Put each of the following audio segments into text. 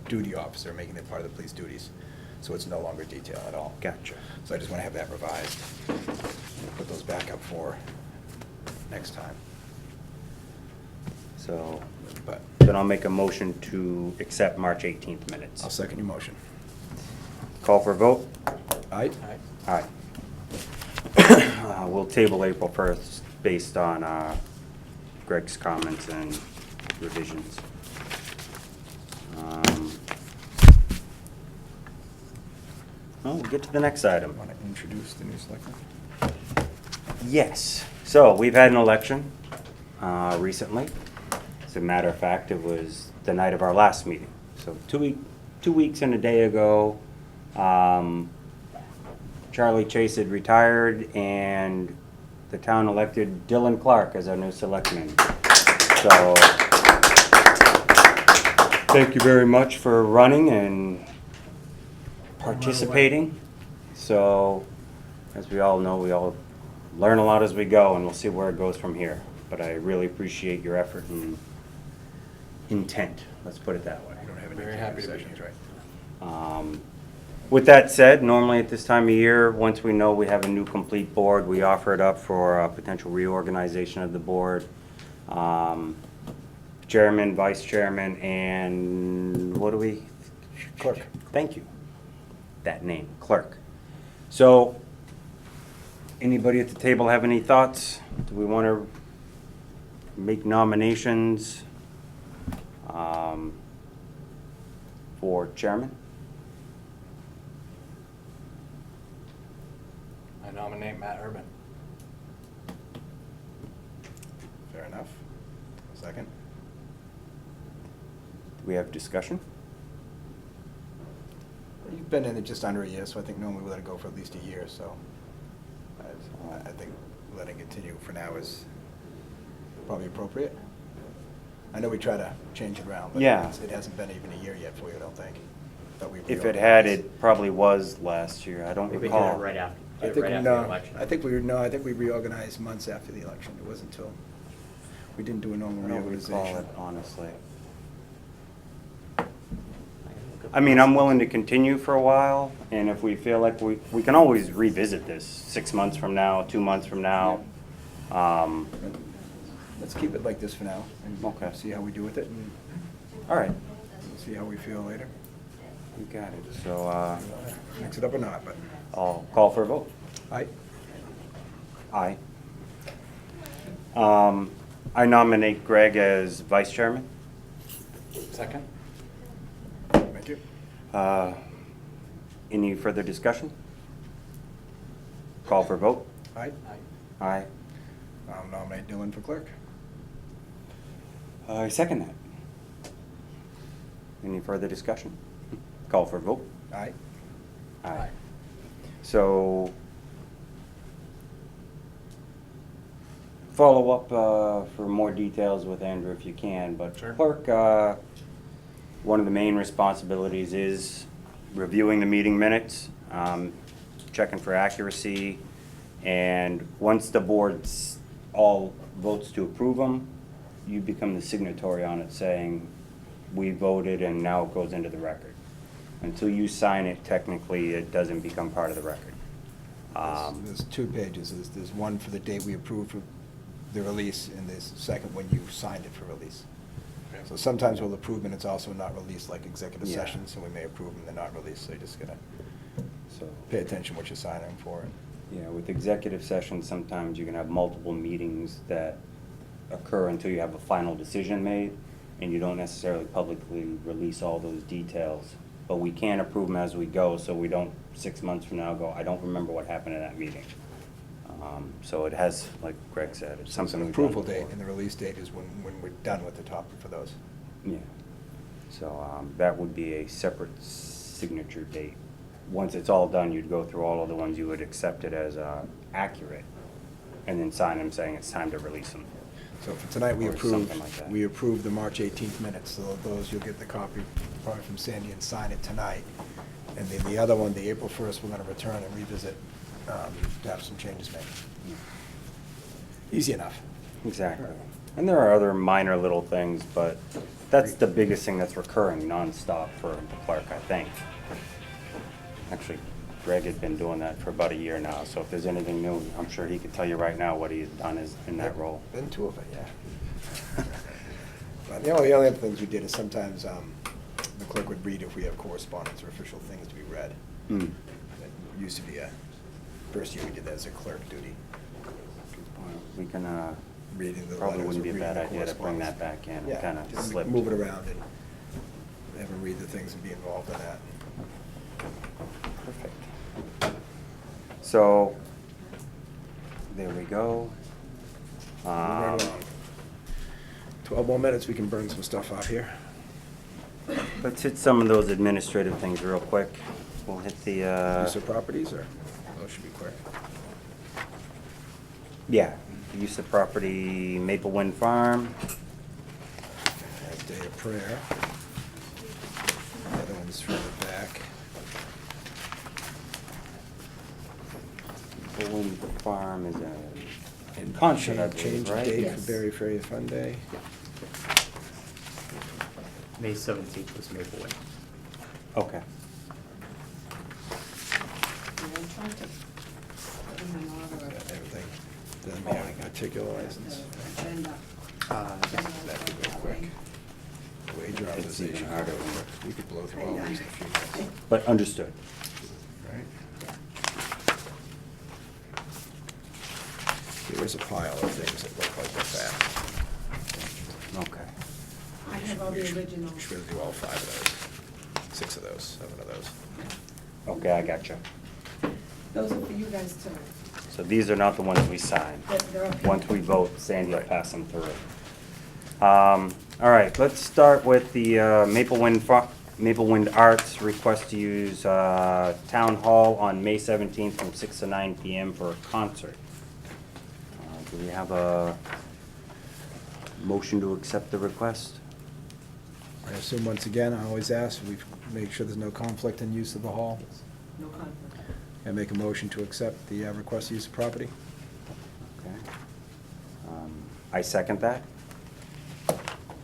duty officer, making it part of the police duties. So it's no longer detail at all. Gotcha. So I just want to have that revised. Put those back up for next time. So But then I'll make a motion to accept March 18th minutes. I'll second your motion. Call for a vote? Aye? Aye. We'll table April 1st based on Greg's comments and revisions. Well, we'll get to the next item. Want to introduce the new selectman? Yes. So we've had an election recently. As a matter of fact, it was the night of our last meeting. So 2 weeks and a day ago, Charlie Chase had retired, and the town elected Dylan Clark as our new selectman. So thank you very much for running and participating. So, as we all know, we all learn a lot as we go, and we'll see where it goes from here. But I really appreciate your effort and intent, let's put it that way. You don't have any Very happy to be sessions, here. right? With that said, normally at this time of year, once we know we have a new complete board, we offer it up for a potential reorganization of the board. Chairman, vice chairman, and what do we? Clerk. Thank you. That name, clerk. So, anybody at the table have any thoughts? Do we want to make nominations for chairman? I nominate Matt Urban. Fair enough. Second? Do we have discussion? You've been in it just under a year, so I think normally we let it go for at least a year, so I think letting it continue for now is probably appropriate. I know we try to change it around, but Yeah. it hasn't been even a year yet for you, I don't think. Thought we If it had, it probably was last year. I don't We did recall. it right after, I did it think right we, after no, the election. I think we reorganized months after the election. It wasn't until, we didn't do a normal I don't recall reorganization. it, honestly. I mean, I'm willing to continue for a while, and if we feel like we can always revisit this 6 months from now, 2 months from now. Let's keep it like this for now, and Okay. see how we do with it, and All right, see how we feel later. you got it. So Mix it up or not, but, I'll call for a vote. aye? Aye. I nominate Greg as vice chairman. Second? Thank you. Any further discussion? Call for a vote. Aye? Aye. I'll nominate Dylan for clerk. I second that. Any further discussion? Call for a vote. Aye? Aye. So, follow up for more details with Andrew if you can, but Sure. clerk, one of the main responsibilities is reviewing the meeting minutes, checking for accuracy, and once the board's all votes to approve them, you become the signatory on it saying, we voted and now it goes into the record. Until you sign it, technically, it doesn't become part of the record. There's 2 pages. There's one for the date we approved for the release, and there's a second when you signed it for release. So sometimes we'll approve minutes also not released, like executive Yeah. sessions, so we may approve them, they're not released, so you just gotta So, pay attention what you're signing for. yeah, with executive sessions, sometimes you can have multiple meetings that occur until you have a final decision made, and you don't necessarily publicly release all those details. But we can approve them as we go, so we don't, 6 months from now, go, I don't remember what happened in that meeting. So it has, like Greg said, it's So it's something an we've done approval date, before. and the release date is when we're done with the topic for those. Yeah. So that would be a separate signature date. Once it's all done, you'd go through all of the ones you would accept it as accurate, and then sign them saying it's time to release them. So for tonight, we Or approve, something like that. we approve the March 18th minutes, so those, you'll get the copy probably from Sandy and sign it tonight. And then the other one, the April 1st, we're gonna return and revisit, to have some changes made. Easy enough. Exactly. And there are other minor little things, but That's the biggest thing that's recurring nonstop for the clerk, I think. Actually, Greg had been doing that for about a year now, so if there's anything new, I'm sure he could tell you right now what he's done is in that role. Been two of it, yeah. But the only other things we did is sometimes the clerk would read if we have correspondence or official things to be read. Hmm. It used to be first year we did that as a clerk duty. We can, Reading the probably letters wouldn't be or a reading bad the idea to bring that correspondence. back in and Yeah, kind of just slip. move it around and have them read the things and be involved in that. Perfect. So, there we go. Moving right along. 12 more minutes, we can burn some stuff off here. Let's hit some of those administrative things real quick. We'll hit the, Use of properties, or, those should be quick. yeah, use of property, Maple Wind Farm. That's day of prayer. The other one's further back. Maple Wind Farm is a concert, I believe, Change of right? date Yes. for Barry Ferry Fun Day. May 17th was Maple Wind. Okay. I'm trying to put them in order. Everything. Doesn't mean having a particular license. Agenda. That could go quick. Wage It's even authorization. harder. We could blow through all these in a few minutes, But understood. right? There is a pile of things that look like they're fast. Okay. I have all the originals. We should be able to do all 5 of those, 6 of those, 7 of those. Okay, I got you. Those are for you guys too. So these are not the ones we sign. They're up here. Once we vote, Sandy will pass them through. All right, let's start with the Maple Wind Arts request to use Town Hall on May 17th from 6 to 9 PM for a concert. Do we have a motion to accept the request? I assume, once again, I always ask, we make sure there's no conflict in use of the hall, No conflict. and make a motion to accept the request to use of property. Okay. I second that.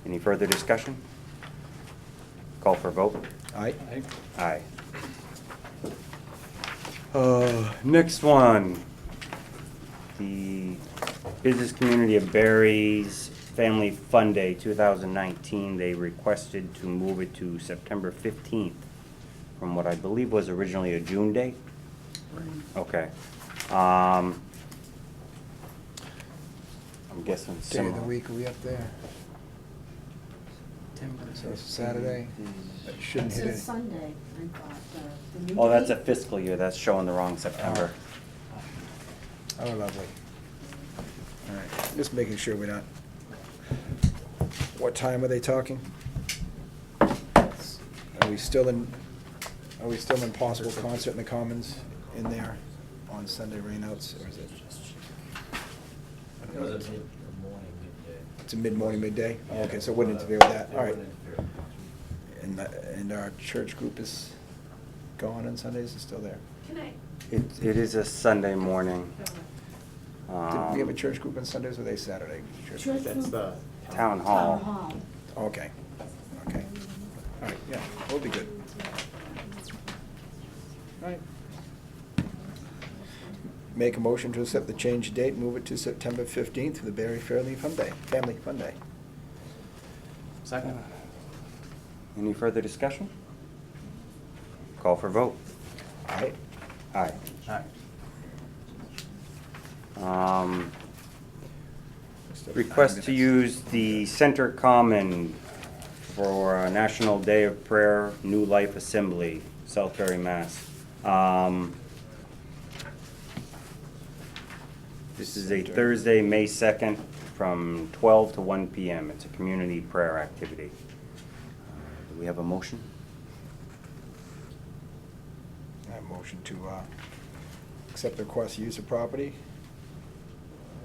Any further discussion? Call for a vote. Aye? Aye. Next one, the Business Community of Barry's Family Fun Day 2019. They requested to move it to September 15th from what I believe was originally a June date. Okay. I'm guessing Day of similar. the week, are we up there? So it's Saturday? That It shouldn't hit says it. Sunday, I thought, the new Oh, that's a date. fiscal year, that's showing the wrong September. Oh, lovely. All right, just making sure we're not, what time are they talking? Are we still in possible concert in the Commons in there on Sunday rainouts, or is it? I don't know. It's a mid-morning, midday? Oh, okay, so it wouldn't interfere with that, all right. And our church group is gone on Sundays, is still there? Can I? It is a Sunday morning. Did we have a church group on Sundays, or are they Saturday? Church That's group. the. Town Hall. Town Hall. Okay, okay. All right, yeah, we'll be good. All right. Make a motion to accept the change date, move it to September 15th for the Barry Family Fun Day. Second. Any further discussion? Call for vote. Aye? Aye. Aye. Request to use the Center Common for National Day of Prayer, New Life Assembly, Southbury, Mass. This is a Thursday, May 2nd, from 12 to 1 PM. It's a community prayer activity. Do we have a motion? I have a motion to accept the request to use of property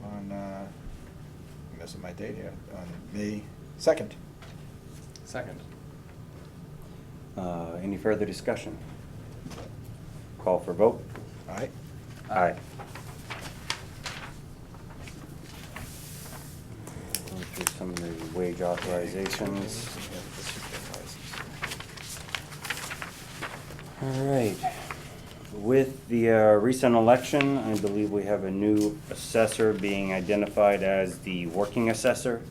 on, I'm missing my date here, on May 2nd. Second. Any further discussion? Call for vote. Aye? Aye. Go through some of the wage authorizations. All right. With the recent election, I believe we have a new assessor being identified as the working assessor,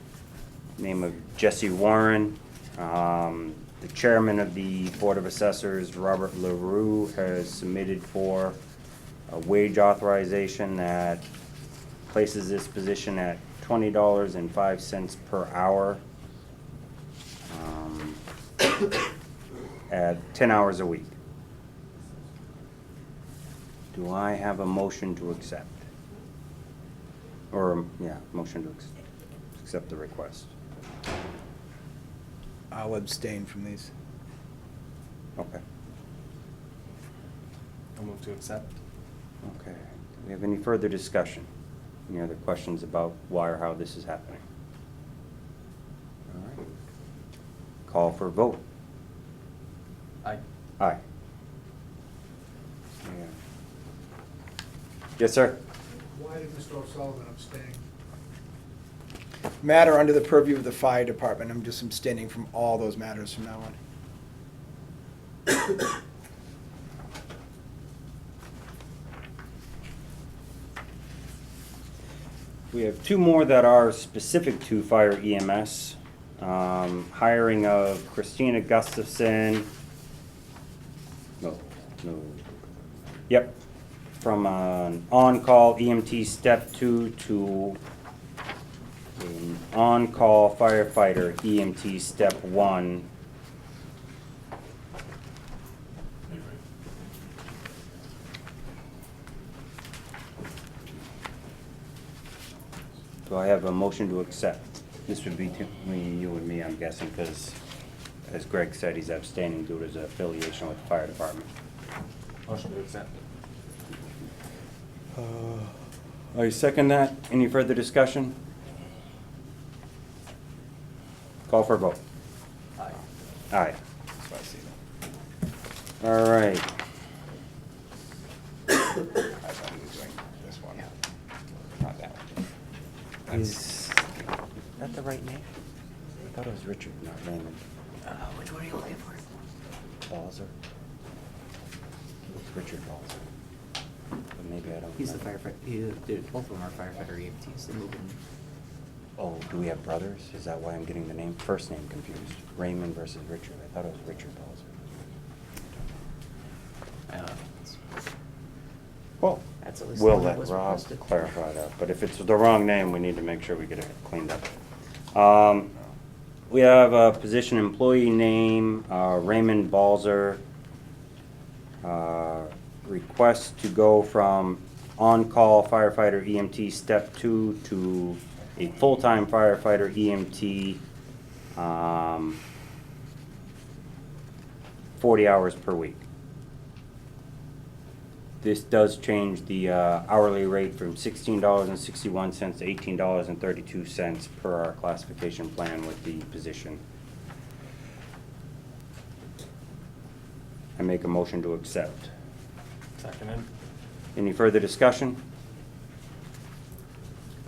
name of Jesse Warren. The chairman of the Board of Assessors, Robert LaRue, has submitted for a wage authorization that places this position at $20.05 per hour, at 10 hours a week. Do I have a motion to accept? Or, yeah, motion to accept the request. I'll abstain from these. Okay. I'll move to accept. Okay. Do we have any further discussion? Any other questions about why or how this is happening? All right. Call for a vote. Aye. Aye. Yeah. Yes, sir. Why did Mr. O'Sullivan abstain? Matter under the purview of the fire department. I'm just abstaining from all those matters from now on. We have two more that are specific to fire EMS. Hiring of Christina Gustafson. No. Yep. From an on-call EMT step 2 to an on-call firefighter EMT step 1. Do I have a motion to accept? This would be between you and me, I'm guessing, because as Greg said, he's abstaining due to his affiliation with the fire department. Motion to accept. I second that. Any further discussion? Call for a vote. Aye. Aye. That's what I see though. All right. I thought he was doing this one. Not that one. Is that the right name? I thought it was Richard, not Raymond. Which one are you looking for? Balzer. It's Richard Balzer. But maybe I don't. He's the remember. firefighter, both of them are firefighter EMTs, they move in. Oh, do we have brothers? Is that why I'm getting the name, first name confused? Raymond versus Richard. I thought it was Richard Balzer. Well, That's at least we'll the one that let was Rob requested. clarify that, but if it's the wrong name, we need to make sure we get it cleaned up. We have a position employee name, Raymond Balzer. Request to go from on-call firefighter EMT step 2 to a full-time firefighter EMT, 40 hours per week. This does change the hourly rate from $16.61 to $18.32 per our classification plan with the position. I make a motion to accept. Seconded. Any further discussion?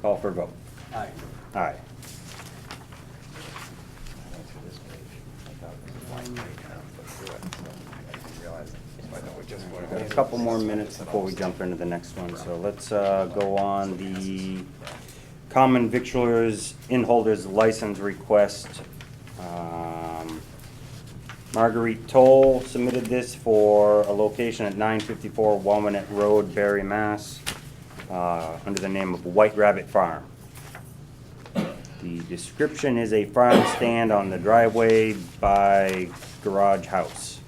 Call for a vote. Aye. Aye. I went through this page. I thought it was a blank page, and I flipped through it, so I didn't realize it. So I thought we just voted. We have a couple more minutes before we jump into the next one, so let's go on the common victulars in-holders license request. Marguerite Toll submitted this for a location at 954 Walnut Road, Barre, Mass, under the name of White Rabbit Farm. The description is a farm stand on the driveway by garage house.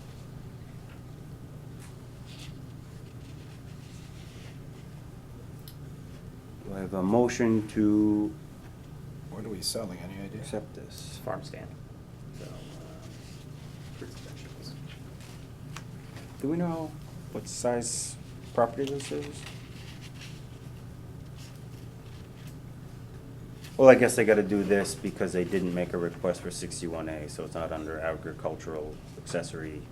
Do I have a motion to What are we selling, any idea? accept this? Farm stand. So, fruits and vegetables. Do we know what size property this is? Well, I guess they gotta do this because they didn't make a request for 61A, so it's not under agricultural accessory.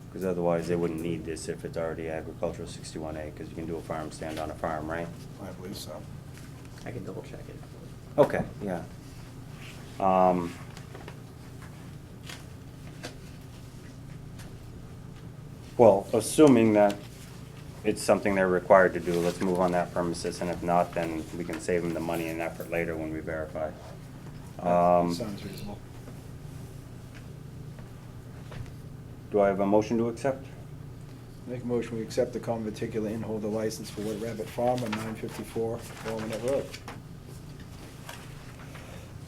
Because otherwise, they wouldn't need this if it's already agricultural 61A, because you can do a farm stand on a farm, right? I believe so. I can double check it. Okay, yeah. Well, assuming that it's something they're required to do, let's move on that premises, and if not, then we can save them the money and effort later when we verify. Sounds reasonable. Do I have a motion to accept? Make a motion, we accept the common particular in-holder license for White Rabbit Farm on 954 Walnut Road.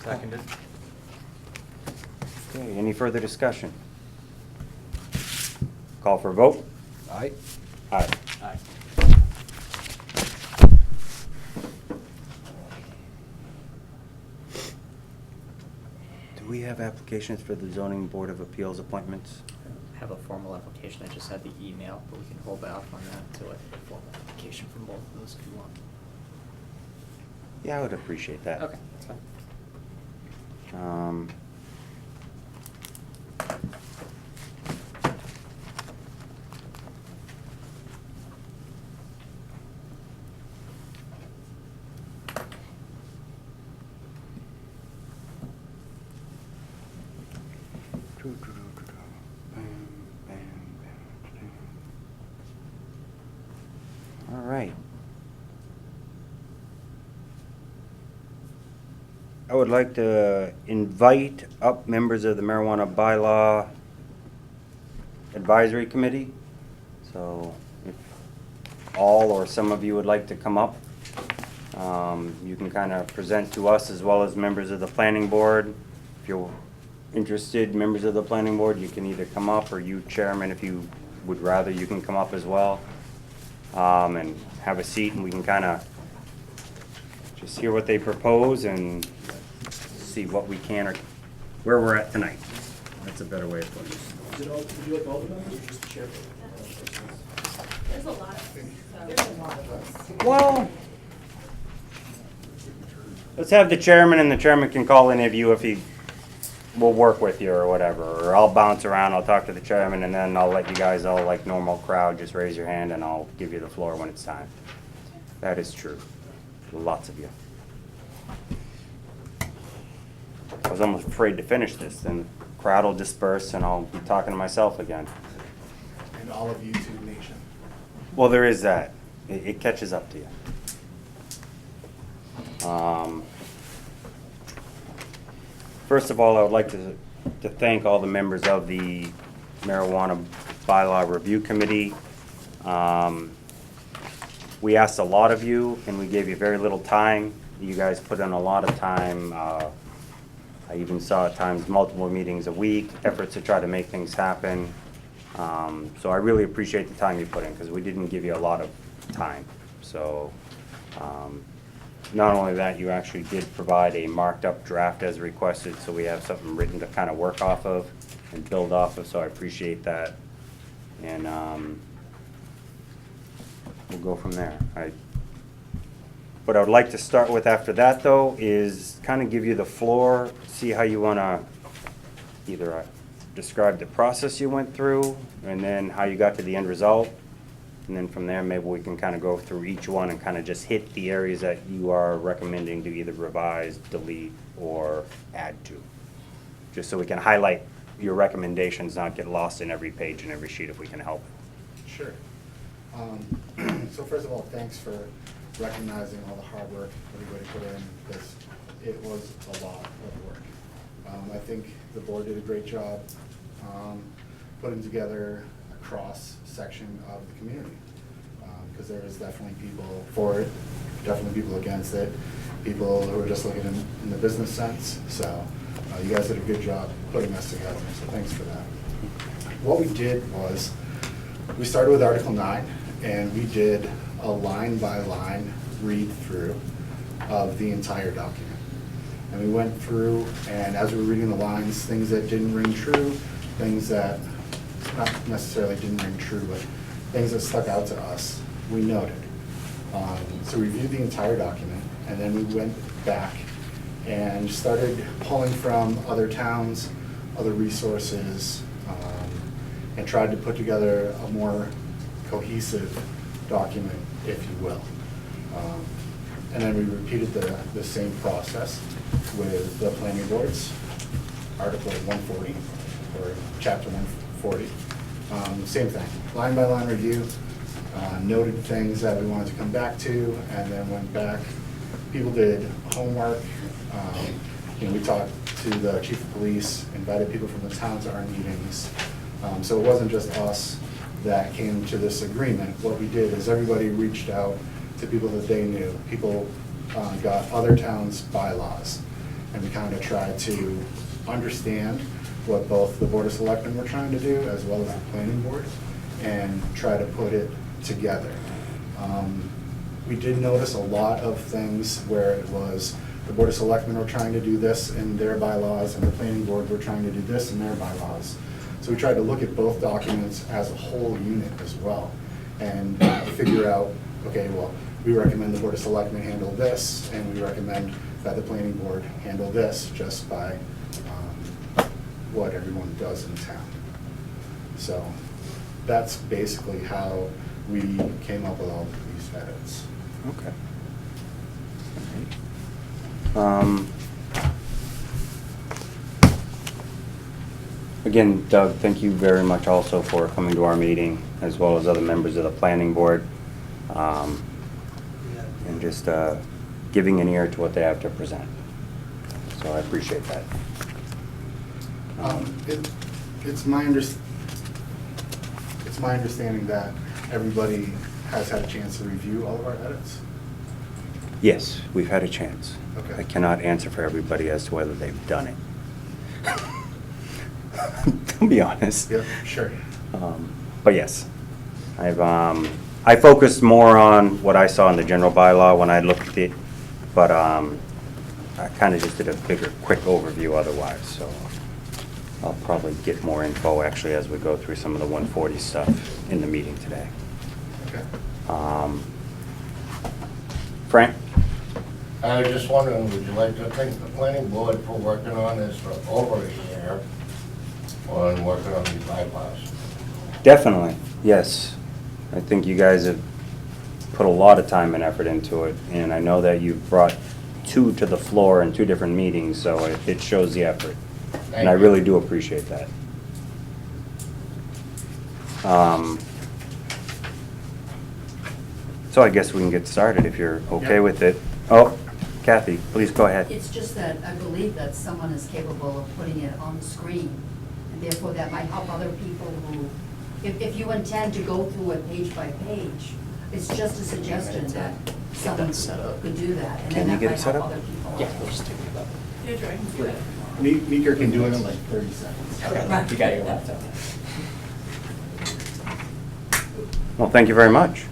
Seconded. Okay, any further discussion? Call for a vote? Aye. Aye. Aye. Do we have applications for the zoning board of appeals appointments? Have a formal application, I just had the email, but we can hold off on that until I have a formal application from both of those if you want. Yeah, I would appreciate that. Okay, that's fine. Um, All right. I would like to invite up members of the marijuana bylaw advisory committee. So if all or some of you would like to come up, you can kind of present to us as well as members of the planning board. If you're interested, members of the planning board, you can either come up, or you, chairman, if you would rather, you can come up as well. And have a seat, and we can kind of just hear what they propose and see what we can, or where we're at tonight. That's a better way of putting it. Would you like all the members or just the chair? There's a lot of us. Well, let's have the chairman, and the chairman can call any of you if he will work with you or whatever. Or I'll bounce around, I'll talk to the chairman, and then I'll let you guys all, like normal crowd, just raise your hand and I'll give you the floor when it's time. That is true. Lots of you. I was almost afraid to finish this, then the crowd will disperse and I'll be talking to myself again. And all of YouTube Nation. Well, there is that. It catches up to you. First of all, I would like to thank all the members of the Marijuana Bylaw Review Committee. We asked a lot of you, and we gave you very little time. You guys put in a lot of time. I even saw at times multiple meetings a week, efforts to try to make things happen. So I really appreciate the time you put in, because we didn't give you a lot of time. So not only that, you actually did provide a marked up draft as requested, so we have something written to kind of work off of and build off of, so I appreciate that. And we'll go from there. What I would like to start with after that, though, is kind of give you the floor, see how you want to either describe the process you went through, and then how you got to the end result. And then from there, maybe we can kind of go through each one and kind of just hit the areas that you are recommending to either revise, delete, or add to. Just so we can highlight your recommendations, not get lost in every page and every sheet if we can help. Sure. So first of all, thanks for recognizing all the hard work everybody put in, because it was a lot of work. I think the board did a great job putting together a cross-section of the community, because there is definitely people for it, definitely people against it, people who are just looking in the business sense. So you guys did a good job putting us together, so thanks for that. What we did was, we started with Article 9, and we did a line-by-line read-through of the entire document. And we went through, and as we were reading the lines, things that didn't ring true, things that not necessarily didn't ring true, but things that stuck out to us, we noted. So we reviewed the entire document, and then we went back and started pulling from other towns, other resources, and tried to put together a more cohesive document, if you will. And then we repeated the same process with the planning boards, Article 140, or Chapter 140. Same thing, line by line review, noted things that we wanted to come back to, and then went back. People did homework. We talked to the chief of police, invited people from the town to our meetings. So it wasn't just us that came to this agreement. What we did is everybody reached out to people that they knew. People got other towns' bylaws, and we kind of tried to understand what both the Board of Selectmen were trying to do, as well as the planning board, and try to put it together. We did notice a lot of things where it was the Board of Selectmen were trying to do this in their bylaws, and the planning board were trying to do this in their bylaws. So we tried to look at both documents as a whole unit as well, and figure out, okay, well, we recommend the Board of Selectmen handle this, and we recommend that the planning board handle this, just by what everyone does in town. So that's basically how we came up with all these edits. Okay. Again, Doug, thank you very much also for coming to our meeting, as well as other members of the planning board, and just giving an ear to what they have to present. So I appreciate that. It's my understanding that everybody has had a chance to review all of our edits. Yes, we've had a chance. Okay. I cannot answer for everybody as to whether they've done it. To be honest. Yep, sure. But yes, I focused more on what I saw in the general bylaw when I looked at it, but I kind of just did a bigger, quick overview otherwise, so I'll probably get more info actually as we go through some of the 140 stuff in the meeting today. Okay. Frank? I was just wondering, would you like to thank the planning board for working on this for over a year, on working on these bylaws? Definitely, yes. I think you guys have put a lot of time and effort into it, and I know that you've brought two to the floor in 2 different meetings, so it shows the effort. And I Thank you. really do appreciate that. So I guess we can get started if you're okay Yeah. with it. Oh, Kathy, please go ahead. It's just that I believe that someone is capable of putting it on the screen, and therefore that might help other people who, if you intend to go through it page by page, it's just a suggestion that someone set up. could do that, and Can then you that get it might set help up? other people. Yeah, we'll just take it up. You're trying to do that. Meeker can do it in like 30 seconds. Right. You got your laptop. Well, thank you very much.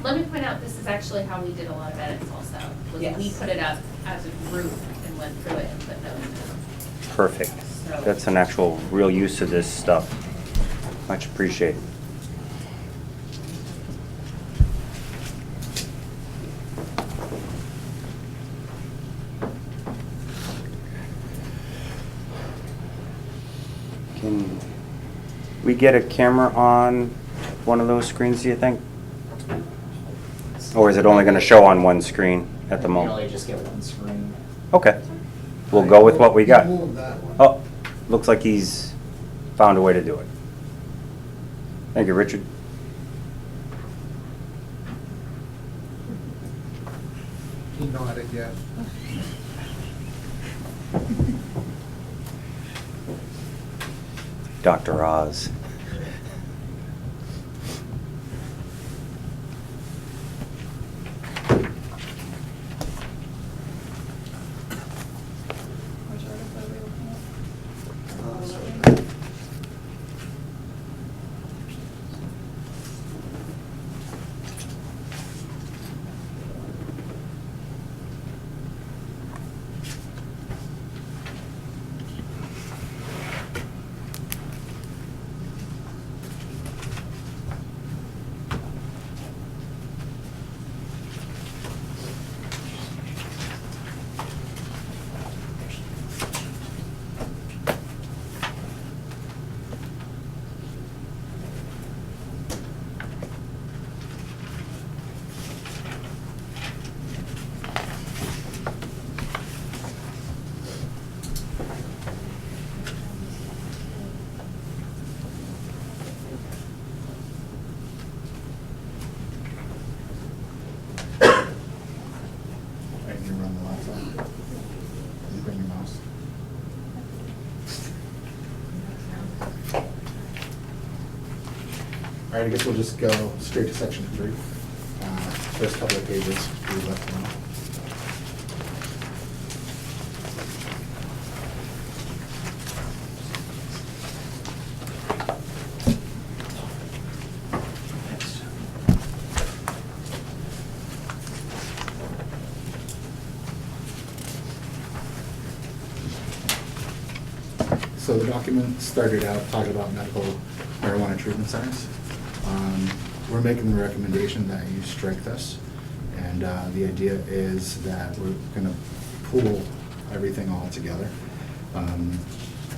Let me point out, this is actually how we did a lot of edits also. Was Yes. we put it up as a group and went through it and put notes. Perfect. So- That's an actual real use of this stuff. Much appreciated. Can we get a camera on one of those screens, do you think? Or is it only going to show on one screen at the You moment? only just get one screen. Okay. We'll go with what we got. Move that one. Oh, looks like he's found a way to do it. Thank you, Richard. He nodded, yes. Dr. Oz. Which article are we looking at? right, I guess we'll just go straight to section 3. First couple of pages we left on. So the document started out talking about medical marijuana treatment centers. We're making the recommendation that you strike this, and the idea is that we're gonna pool everything all together.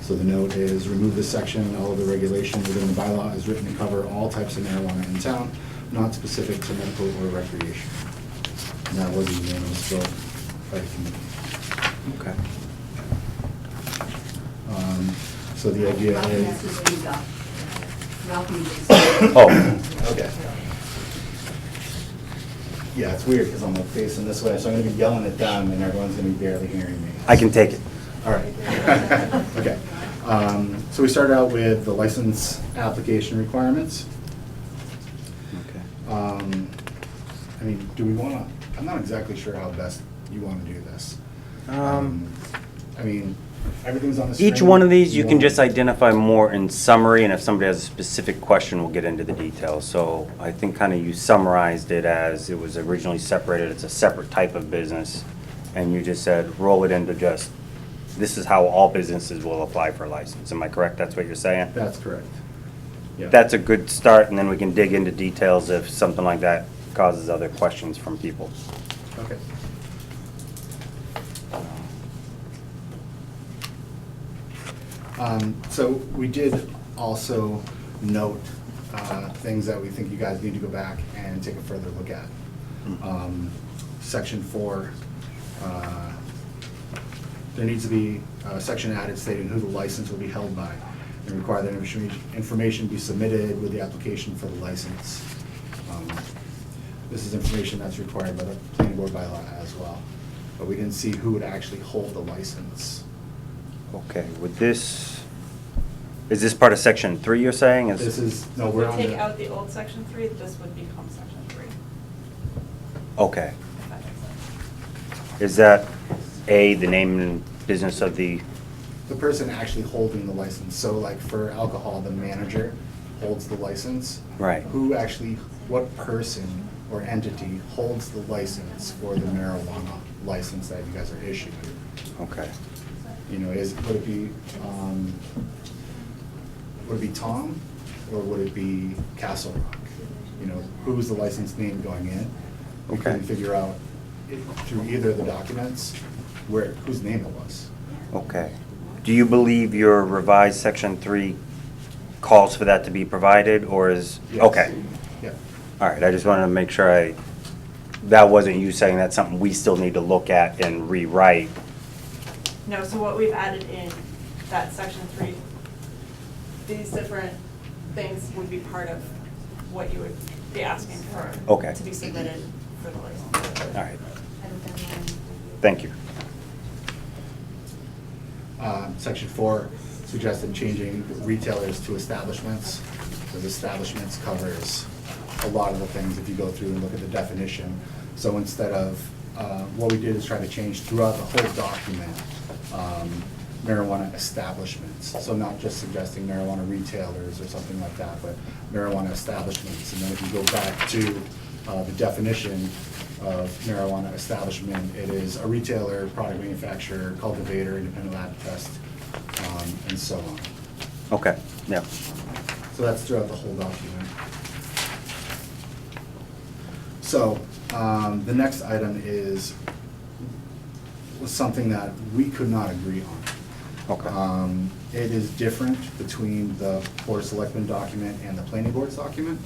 So the note is, remove this section, all of the regulation within the bylaw is written to cover all types of marijuana in town, not specific to medical or recreation. And that was a unanimous vote by the committee. Okay. So the idea Ralph has to is, speak up. Ralph needs to speak up. Oh, okay. Yeah, it's weird because I'm like facing this way, so I'm gonna be yelling at them and everyone's gonna be barely hearing me. I can take it. All right. Okay. So we started out with the license application requirements. Okay. I mean, do we wanna, I'm not exactly sure how best you wanna do this. I mean, everything's on the screen. Each one of these, you can just identify more in summary, and if somebody has a specific question, we'll get into the details. So I think kind of you summarized it as it was originally separated, it's a separate type of business, and you just said, roll it into just, this is how all businesses will apply for a license. Am I correct? That's what you're saying? That's correct. Yeah. That's a good start, and then we can dig into details if something like that causes other questions from people. Okay. So we did also note things that we think you guys need to go back and take a further look at. Section 4, there needs to be a section added stating who the license will be held by, and require that information be submitted with the application for the license. This is information that's required by the planning board bylaw as well, but we didn't see who would actually hold the license. Okay, with this, is this part of section 3 you're saying? This is, no, If we're we on take the, out the old section 3, this would become section 3, Okay. if that makes sense. Is that A, the name and business of the, the person actually holding the license. So like for alcohol, the manager holds the license. Right. Who actually, what person or entity holds the license for the marijuana license that you guys are issuing? okay. You know, would it be Tom, or would it be Castle Rock? You know, who's the license name going in? We Okay. can figure out through either of the documents whose name it was. Okay. Do you believe your revised section 3 calls for that to be provided, or is? Yes. Okay. Yeah. All right, I just wanted to make sure that wasn't you saying that's something we still need to look at and rewrite. No, so what we've added in that section 3, these different things would be part of what you would be asking for. Okay. To be submitted for the license. All right. Thank you. Section 4 suggested changing retailers to establishments, because establishments covers a lot of the things if you go through and look at the definition. So instead of, what we did is try to change throughout the whole document, marijuana establishments. So not just suggesting marijuana retailers or something like that, but marijuana establishments. And then if you go back to the definition of marijuana establishment, it is a retailer, product manufacturer, cultivator, independent lab test, and so on. Okay, yeah. So that's throughout the whole document. So, the next item was something that we could not agree on. Okay. It is different between the Board of Selectmen document and the Planning Board's document,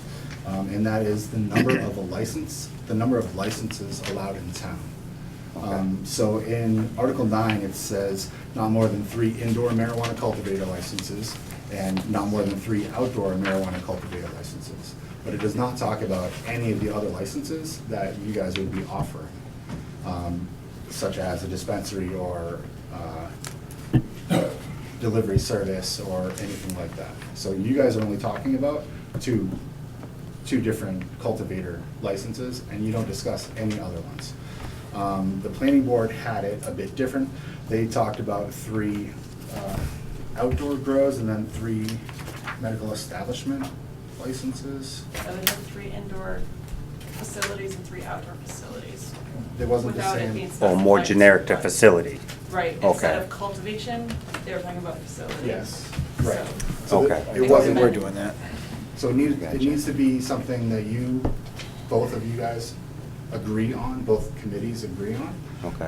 and that is the number of the number of licenses allowed in town. So in Article 9, it says not more than 3 indoor marijuana cultivator licenses and not more than 3 outdoor marijuana cultivator licenses. But it does not talk about any of the other licenses that you guys would be offering, such as a dispensary or delivery service or anything like that. So you guys are only talking about 2 two different cultivator licenses, and you don't discuss any other ones. The planning board had it a bit different. They talked about 3 outdoor grows and then 3 medical establishment licenses. I would have 3 indoor facilities and 3 outdoor facilities. It wasn't the Without it same. being Or more specified. generic to facility. Right, Okay. instead of cultivation, they were talking about facilities. Yes, right. So- So Okay. It wasn't, We're doing that. so it Gotcha. needs to be something that both of you guys agree on, both committees agree on. Okay.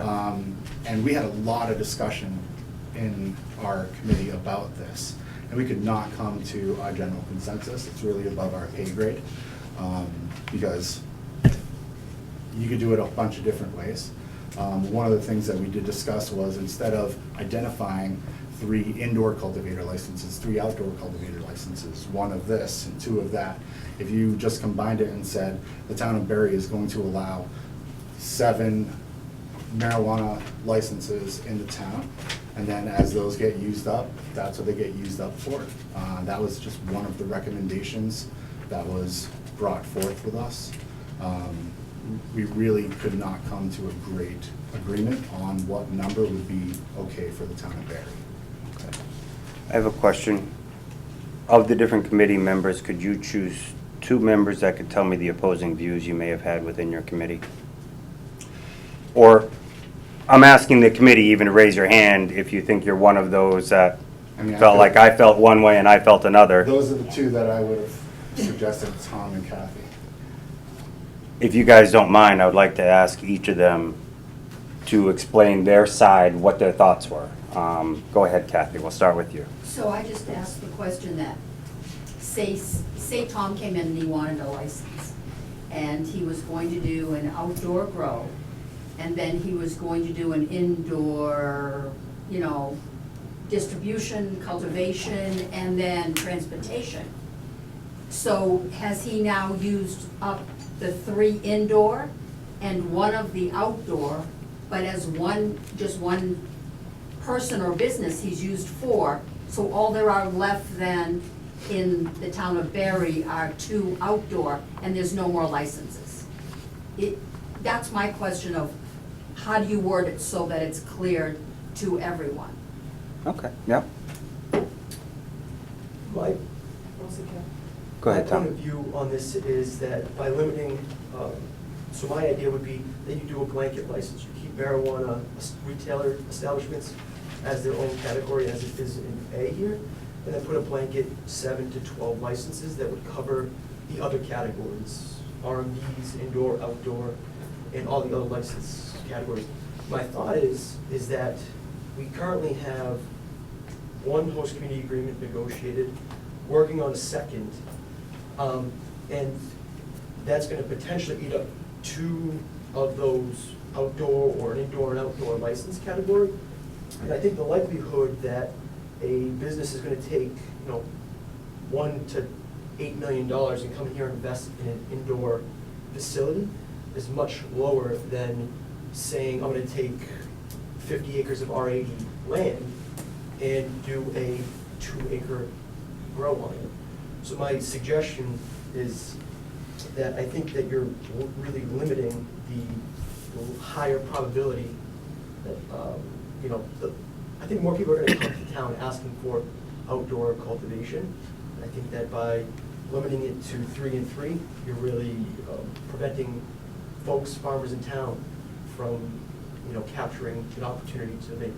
And we had a lot of discussion in our committee about this, and we could not come to a general consensus. It's really above our pay grade, because you could do it a bunch of different ways. One of the things that we did discuss was, instead of identifying 3 indoor cultivator licenses, 3 outdoor cultivator licenses, 1 of this and 2 of that, if you just combined it and said, the town of Barre is going to allow 7 marijuana licenses in the town, and then as those get used up, that's what they get used up for. That was just one of the recommendations that was brought forth with us. We really could not come to a great agreement on what number would be okay for the town of Barre. Okay. I have a question. Of the different committee members, could you choose 2 members that could tell me the opposing views you may have had within your committee? Or, I'm asking the committee even to raise your hand if you think you're one of those that I mean, felt like I felt one way and I felt another. Those are the 2 that I would have suggested, Tom and Kathy. If you guys don't mind, I would like to ask each of them to explain their side, what their thoughts were. Go ahead, Kathy, we'll start with you. So I just asked the question that, say Tom came in and he wanted a license, and he was going to do an outdoor grow, and then he was going to do an indoor, distribution, cultivation, and then transportation. So has he now used up the 3 indoor and 1 of the outdoor, but as just one person or business, he's used 4, so all there are left then in the town of Barre are 2 outdoor, and there's no more licenses. That's my question of, how do you word it so that it's clear to everyone? Okay, yep. My Go ahead, My Tom. point of view on this is that by limiting, so my idea would be that you do a blanket license. You keep marijuana retailer establishments as their own category as it is in A here, and then put a blanket 7 to 12 licenses that would cover the other categories, RMDs, indoor, outdoor, and all the other license categories. My thought is that we currently have 1 host community agreement negotiated, working on a 2nd, and that's gonna potentially eat up 2 of those outdoor or an indoor and outdoor license category. And I think the likelihood that a business is gonna take, $1 to $8 million and come here and invest in an indoor facility is much lower than saying, I'm gonna take 50 acres of R80 land and do a 2-acre grow on it. So my suggestion is that I think that you're really limiting the higher probability that, I think more people are gonna come to town asking for outdoor cultivation. I think that by limiting it to 3 and 3, you're really preventing folks, farmers in town from, capturing an opportunity to make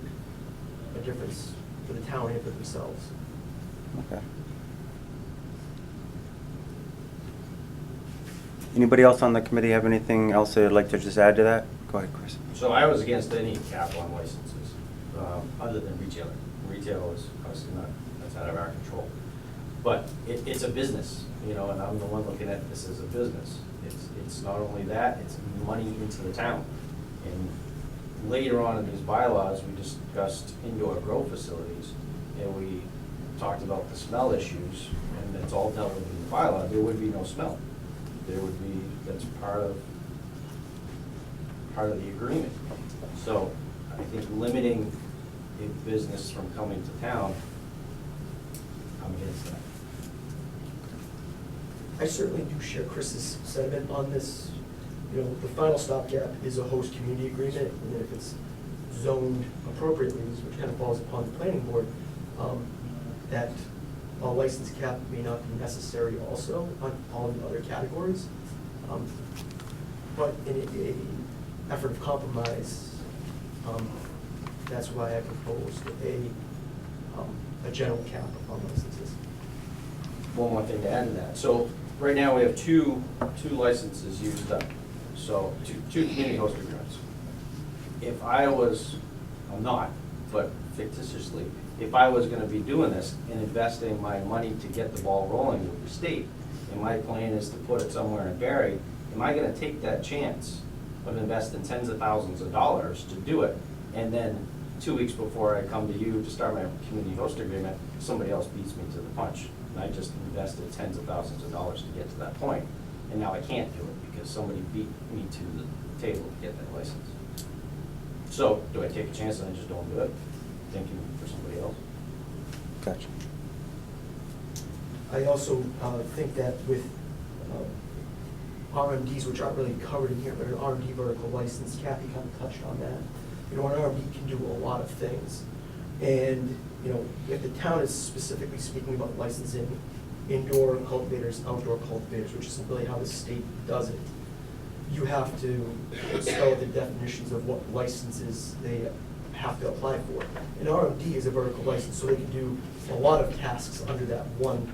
a difference for the town and for themselves. Okay. Anybody else on the committee have anything else they'd like to just add to that? Go ahead, Chris. So I was against any cap on licenses, other than retailer. Retail is obviously that's out of our control. But it's a business, and I'm the one looking at this as a business. It's not only that, it's money into the town. And later on in these bylaws, we discussed indoor grow facilities, and we talked about the smell issues, and it's all dealt with in the bylaw. There would be no smell. That's part of the agreement. So I think limiting a business from coming to town, I'm against that. I certainly do share Chris's sentiment on this. You know, the final stopgap is a host community agreement, and then if it's zoned appropriately, which kind of falls upon the planning board, that a license cap may not be necessary also on all the other categories. But in a effort of compromise, that's why I proposed a general cap on licenses. One more thing to add to that. So right now, we have two licenses used up. So two community host agreements. If I was, I'm not, but fictitiously, if I was gonna be doing this and investing my money to get the ball rolling with the state, and my plan is to put it somewhere in Barre, am I gonna take that chance of investing tens of thousands of dollars to do it, and then 2 weeks before I come to you to start my community host agreement, somebody else beats me to the punch, and I just invested tens of thousands of dollars to get to that point, and now I can't do it because somebody beat me to the table to get that license. So, do I take a chance and I just don't do it, thinking for somebody else? Gotcha. I also think that with RMDs, which aren't really covered in here, but an RMD vertical license, Kathy kind of touched on that. You know, an RMD can do a lot of things. And, you know, if the town is specifically speaking about licensing indoor cultivators, outdoor cultivators, which is really how the state does it, you have to spell out the definitions of what licenses they have to apply for. An RMD is a vertical license, so they can do a lot of tasks under that one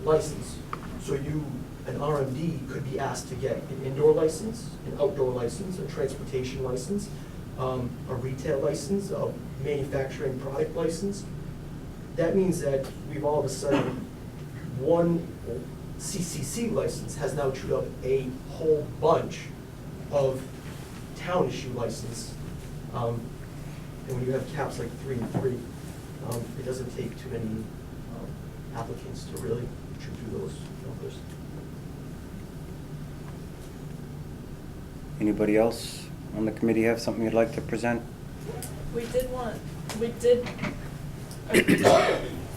license. So an RMD could be asked to get an indoor license, an outdoor license, a transportation license, a retail license, a manufacturing product license. That means that we've all of a sudden, one CCC license has now chewed up a whole bunch of town issue license. And when you have caps like 3 and 3, it doesn't take too many applicants to really chew through those numbers. Anybody else on the committee have something you'd like to present? We did,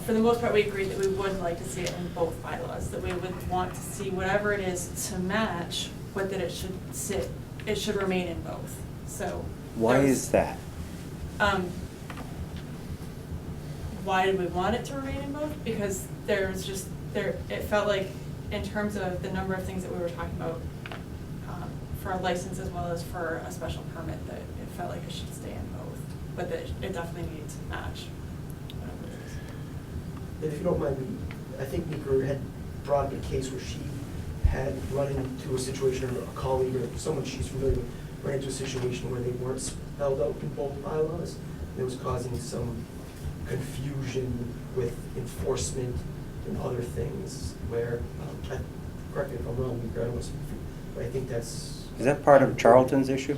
for the most part, we agreed that we would like to see it in both bylaws, that we would want to see whatever it is to match, but that it should remain in both, so. Why there's- is that? Why did we want it to remain in both? Because it felt like, in terms of the number of things that we were talking about, for a license as well as for a special permit, that it felt like it should stay in both, but that it definitely needs to match whatever it is. And if you don't mind, I think Nika had brought up a case where she had run into a situation, or a colleague or someone she's familiar with, ran into a situation where they weren't spelled out in both bylaws. And it was causing some confusion with enforcement and other things where, correct me if I'm wrong, Nika, I don't want to speak for you, but I think that's. Is that part of Charlton's issue?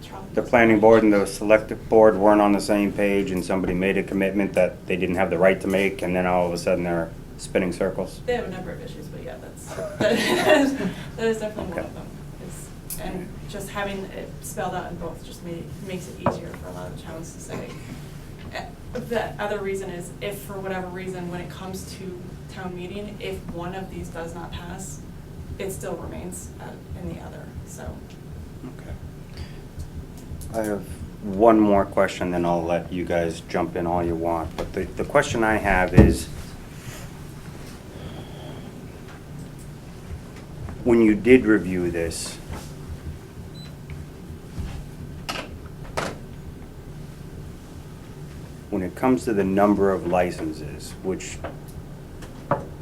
Charlton's- The planning board and the selective board weren't on the same page and somebody made a commitment that they didn't have the right to make, and then all of a sudden they're spinning circles? They have a number of issues, but yeah, that is definitely one of them. And just having it spelled out in both just makes it easier for a lot of towns to say. The other reason is, if for whatever reason, when it comes to town meeting, if one of these does not pass, it still remains in the other, so. Okay. I have one more question, then I'll let you guys jump in all you want. But the question I have is, when you did review this, when it comes to the number of licenses, which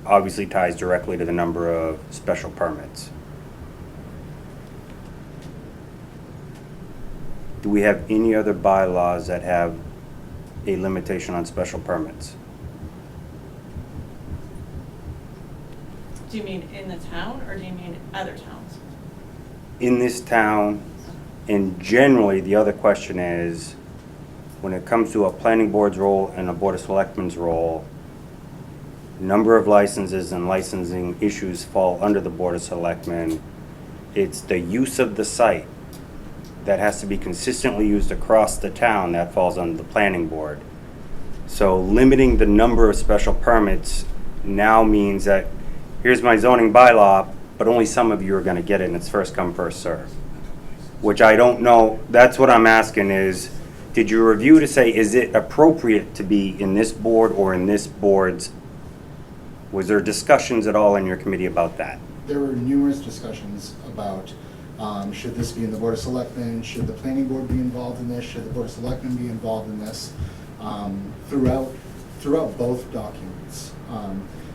obviously ties directly to the number of special permits, do we have any other bylaws that have a limitation on special permits? Do you mean in the town, or do you mean other towns? In this town, and generally, the other question is, when it comes to a planning board's role and a board of selectmen's role, number of licenses and licensing issues fall under the board of selectmen. It's the use of the site that has to be consistently used across the town that falls under the planning board. So limiting the number of special permits now means that here's my zoning bylaw, but only some of you are gonna get it, and it's first come, first serve. Which I don't know, that's what I'm asking is, did you review to say, is it appropriate to be in this board or in this board's? Was there discussions at all in your committee about that? There were numerous discussions about, should this be in the Board of Selectmen, should the planning board be involved in this, should the Board of Selectmen be involved in this, throughout both documents.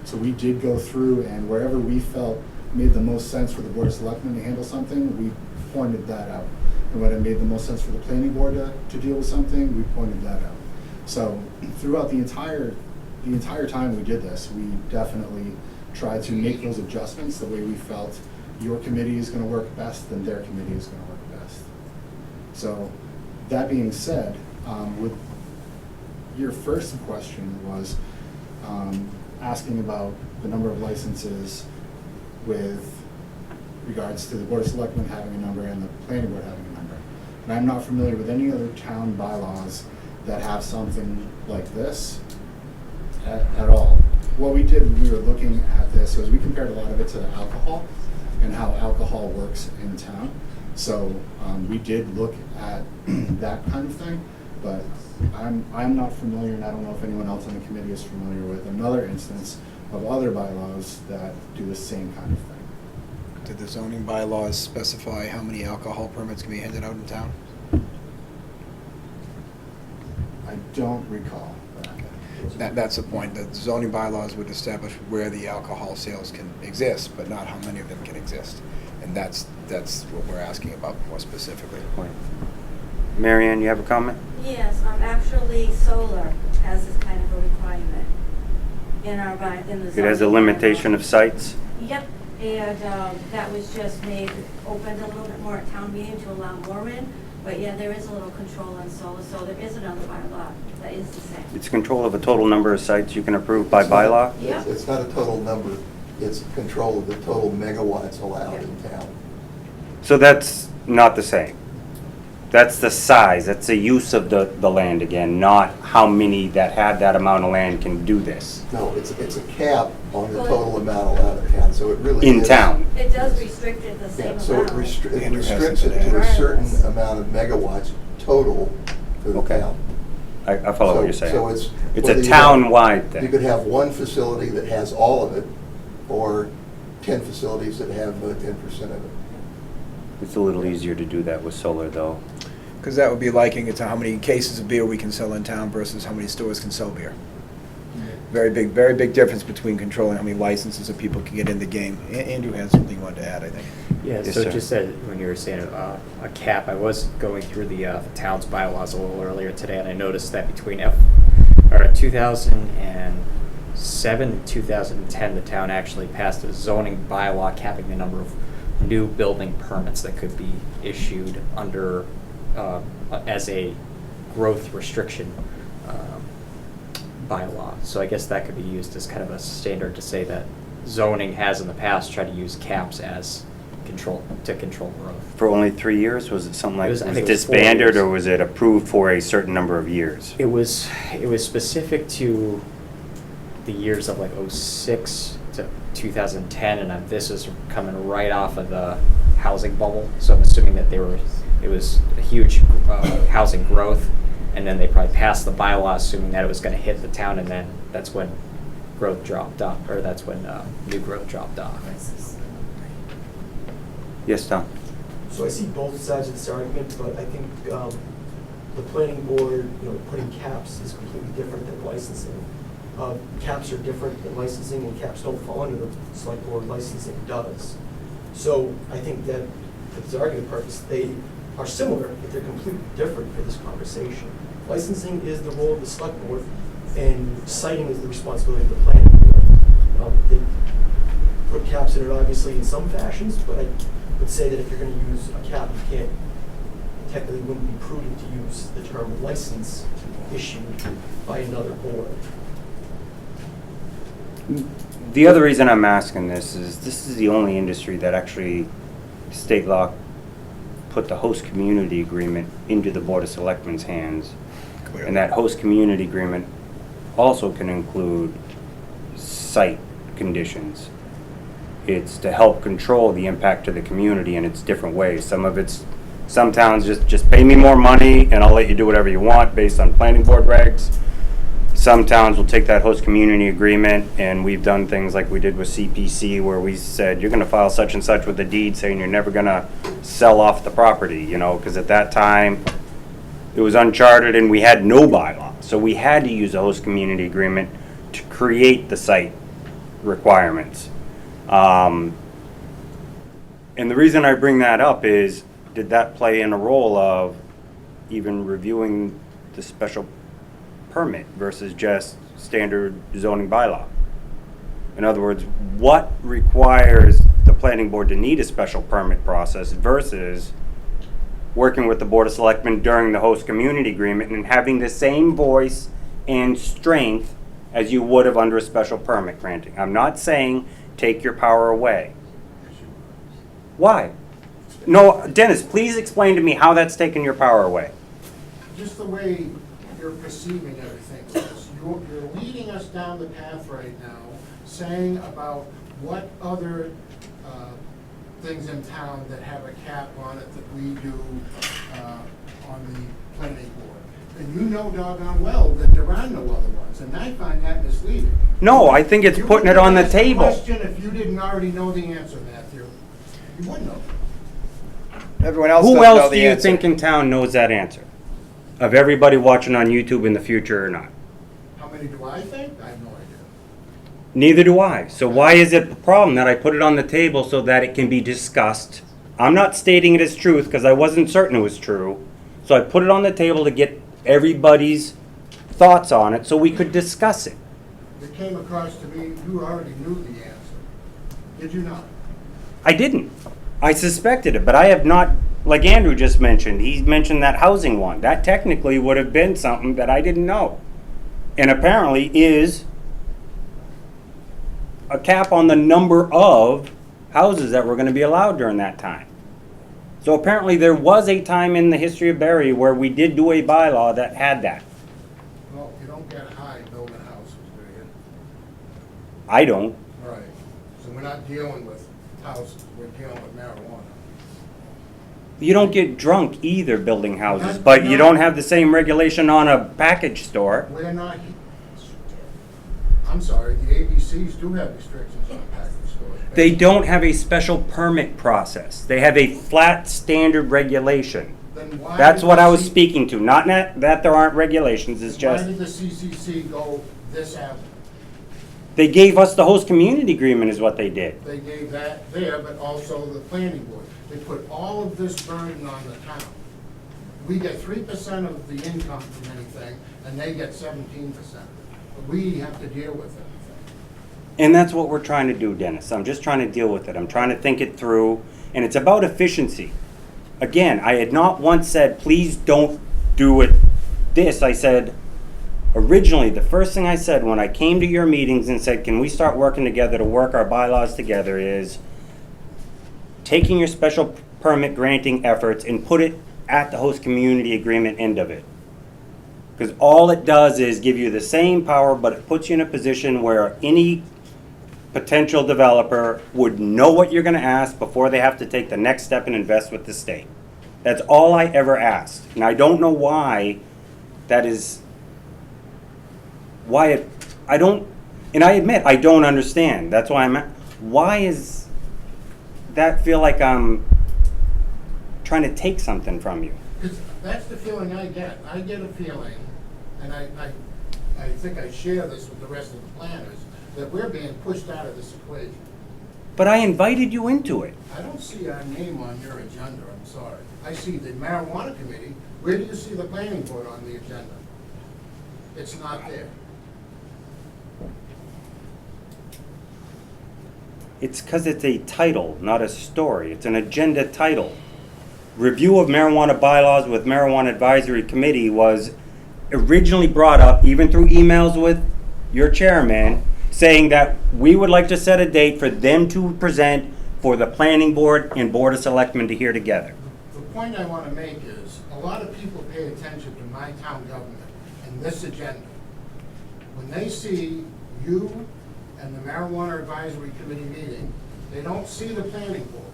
So we did go through, and wherever we felt made the most sense for the Board of Selectmen to handle something, we pointed that out. And when it made the most sense for the planning board to deal with something, we pointed that out. So throughout the entire time we did this, we definitely tried to make those adjustments the way we felt your committee is gonna work best, then their committee is gonna work best. So, that being said, with your first question was asking about the number of licenses with regards to the Board of Selectmen having a number and the planning board having a number. And I'm not familiar with any other town bylaws that have something like this at all. What we did when we were looking at this was we compared a lot of it to alcohol and how alcohol works in town. So we did look at that kind of thing, but I'm not familiar, and I don't know if anyone else on the committee is familiar with another instance of other bylaws that do the same kind of thing. Did the zoning bylaws specify how many alcohol permits can be handed out in town? I don't recall that. That's the point. The zoning bylaws would establish where the alcohol sales can exist, but not how many of them can exist. And that's what we're asking about more specifically. Mary Ann, you have a comment? Yes, actually, solar has this kind of a requirement in the It has a limitation of sites? Yep, and that was just made, opened a little bit more at town meeting to allow more in, but yeah, there is a little control on solar, so there is another bylaw that is the same. It's control of a total number of sites you can approve by bylaw? Yep. It's not a total number, it's control of the total megawatts allowed in town. So that's not the same. That's the size, that's the use of the land again, not how many that have that amount of land can do this. No, it's a cap on the total amount allowed in town, so it really In is. town. It does restrict it the same Yeah, amount. so it Andrew has restricts it it to a today. certain amount of megawatts total for the Okay. town. I follow what you're saying. So it's. It's whether a you have- town-wide You thing. could have one facility that has all of it, or 10 facilities that have 10% of it. It's a little easier to do that with solar though. Because that would be liking it to how many cases of beer we can sell in town versus how many stores can sell beer. Very big difference between controlling how many licenses that people can get in the game. Andrew has something he wanted to add, I think. Yeah, Yes, so sir. just when you were saying a cap, I was going through the town's bylaws a little earlier today, and I noticed that between 2007 and 2010, the town actually passed a zoning bylaw capping the number of new building permits that could be issued under as a growth restriction bylaw. So I guess that could be used as kind of a standard to say that zoning has in the past tried to use caps as control growth. For only 3 years? Was it something like, It was was- I it think it was 4 disbanded years. or was it approved for a certain number of years? It was specific to the years of like '06 to 2010, and this is coming right off of the housing bubble. So I'm assuming that it was a huge housing growth, and then they probably passed the bylaw assuming that it was going to hit the town, and then that's when growth dropped off, or that's when new growth dropped off. Yes, Tom? So I see both sides of this argument, but I think the planning board, putting caps is completely different than licensing. Caps are different than licensing, and caps don't fall under the select board, licensing does. So I think that for this argument purpose, they are similar, but they're completely different for this conversation. Licensing is the role of the select board, and citing is the responsibility of the planning board. They put caps in it obviously in some fashions, but I would say that if you're going to use a cap, you can't, technically wouldn't be prudent to use the term license issued by another board. The other reason I'm asking this is the only industry that actually, state law, put the host community agreement into the Board of Selectmen's hands. Clearly. And that host community agreement also can include site conditions. It's to help control the impact to the community in its different ways. Some towns just pay me more money and I'll let you do whatever you want based on planning board regs. Some towns will take that host community agreement, and we've done things like we did with CPC where we said, you're gonna file such and such with a deed saying you're never gonna sell off the property, you know, because at that time, it was uncharted and we had no bylaw. So we had to use a host community agreement to create the site requirements. And the reason I bring that up is, did that play in a role of even reviewing the special permit versus just standard zoning bylaw? In other words, what requires the planning board to need a special permit process versus working with the Board of Selectmen during the host community agreement and having the same voice and strength as you would have under a special permit granting? I'm not saying take your power away. Why? No, Dennis, please explain to me how that's taking your power away. Just the way you're perceiving everything. You're leading us down the path right now, saying about what other things in town that have a cap on it that we do on the planning board. And you know doggone well that there are no other ones, and I find that misleading. No, I think it's putting it on the table. You wouldn't ask the question if you didn't already know the answer, Matthew. You wouldn't know. Everyone else Who doesn't know else do the you answer. think in town knows that answer? Of everybody watching on YouTube in the future or not? How many do I think? I have no idea. Neither do I. So why is it a problem that I put it on the table so that it can be discussed? I'm not stating it as truth because I wasn't certain it was true. So I put it on the table to get everybody's thoughts on it so we could discuss it. It came across to me, you already knew the answer. Did you not? I didn't. I suspected it, but I have not, like Andrew just mentioned, he mentioned that housing one. That technically would have been something that I didn't know. And apparently is a cap on the number of houses that were going to be allowed during that time. So apparently there was a time in the history of Barre where we did do a bylaw that had that. Well, you don't get high building houses, do you? I don't. Right. So we're not dealing with houses, we're dealing with marijuana. You don't get drunk either building houses, but you don't have the same regulation on a package store. We're not, I'm sorry, the ABCs do have restrictions on package stores. They don't have a special permit process. They have a flat standard regulation. Then why That's did what the I was C- speaking to. Not that there aren't regulations, it's Why just, did the CCC go this avenue? they gave us the host community agreement is what they did. They gave that there, but also the planning board. They put all of this burden on the town. We get 3% of the income from anything, and they get 17%. But we have to deal with everything. And that's what we're trying to do, Dennis. I'm just trying to deal with it. I'm trying to think it through, and it's about efficiency. Again, I had not once said, please don't do it this. I said, originally, the first thing I said when I came to your meetings and said, can we start working together to work our bylaws together is taking your special permit granting efforts and put it at the host community agreement end of it. Because all it does is give you the same power, but it puts you in a position where any potential developer would know what you're gonna ask before they have to take the next step and invest with the state. That's all I ever asked. And I don't know why that is, why it, I don't, and I admit, I don't understand. That's why why is that feel like I'm trying to take something from you? Because that's the feeling I get. I get a feeling, and I think I share this with the rest of the planners, that we're being pushed out of this equation. But I invited you into it. I don't see our name on your agenda, I'm sorry. I see the marijuana committee. Where do you see the planning board on the agenda? It's not there. It's because it's a title, not a story. It's an agenda title. Review of marijuana bylaws with marijuana advisory committee was originally brought up, even through emails with your chairman, saying that we would like to set a date for them to present for the planning board and board of selectmen to hear together. The point I want to make is, a lot of people pay attention to my town government and this agenda. When they see you and the marijuana advisory committee meeting, They don't see the planning board.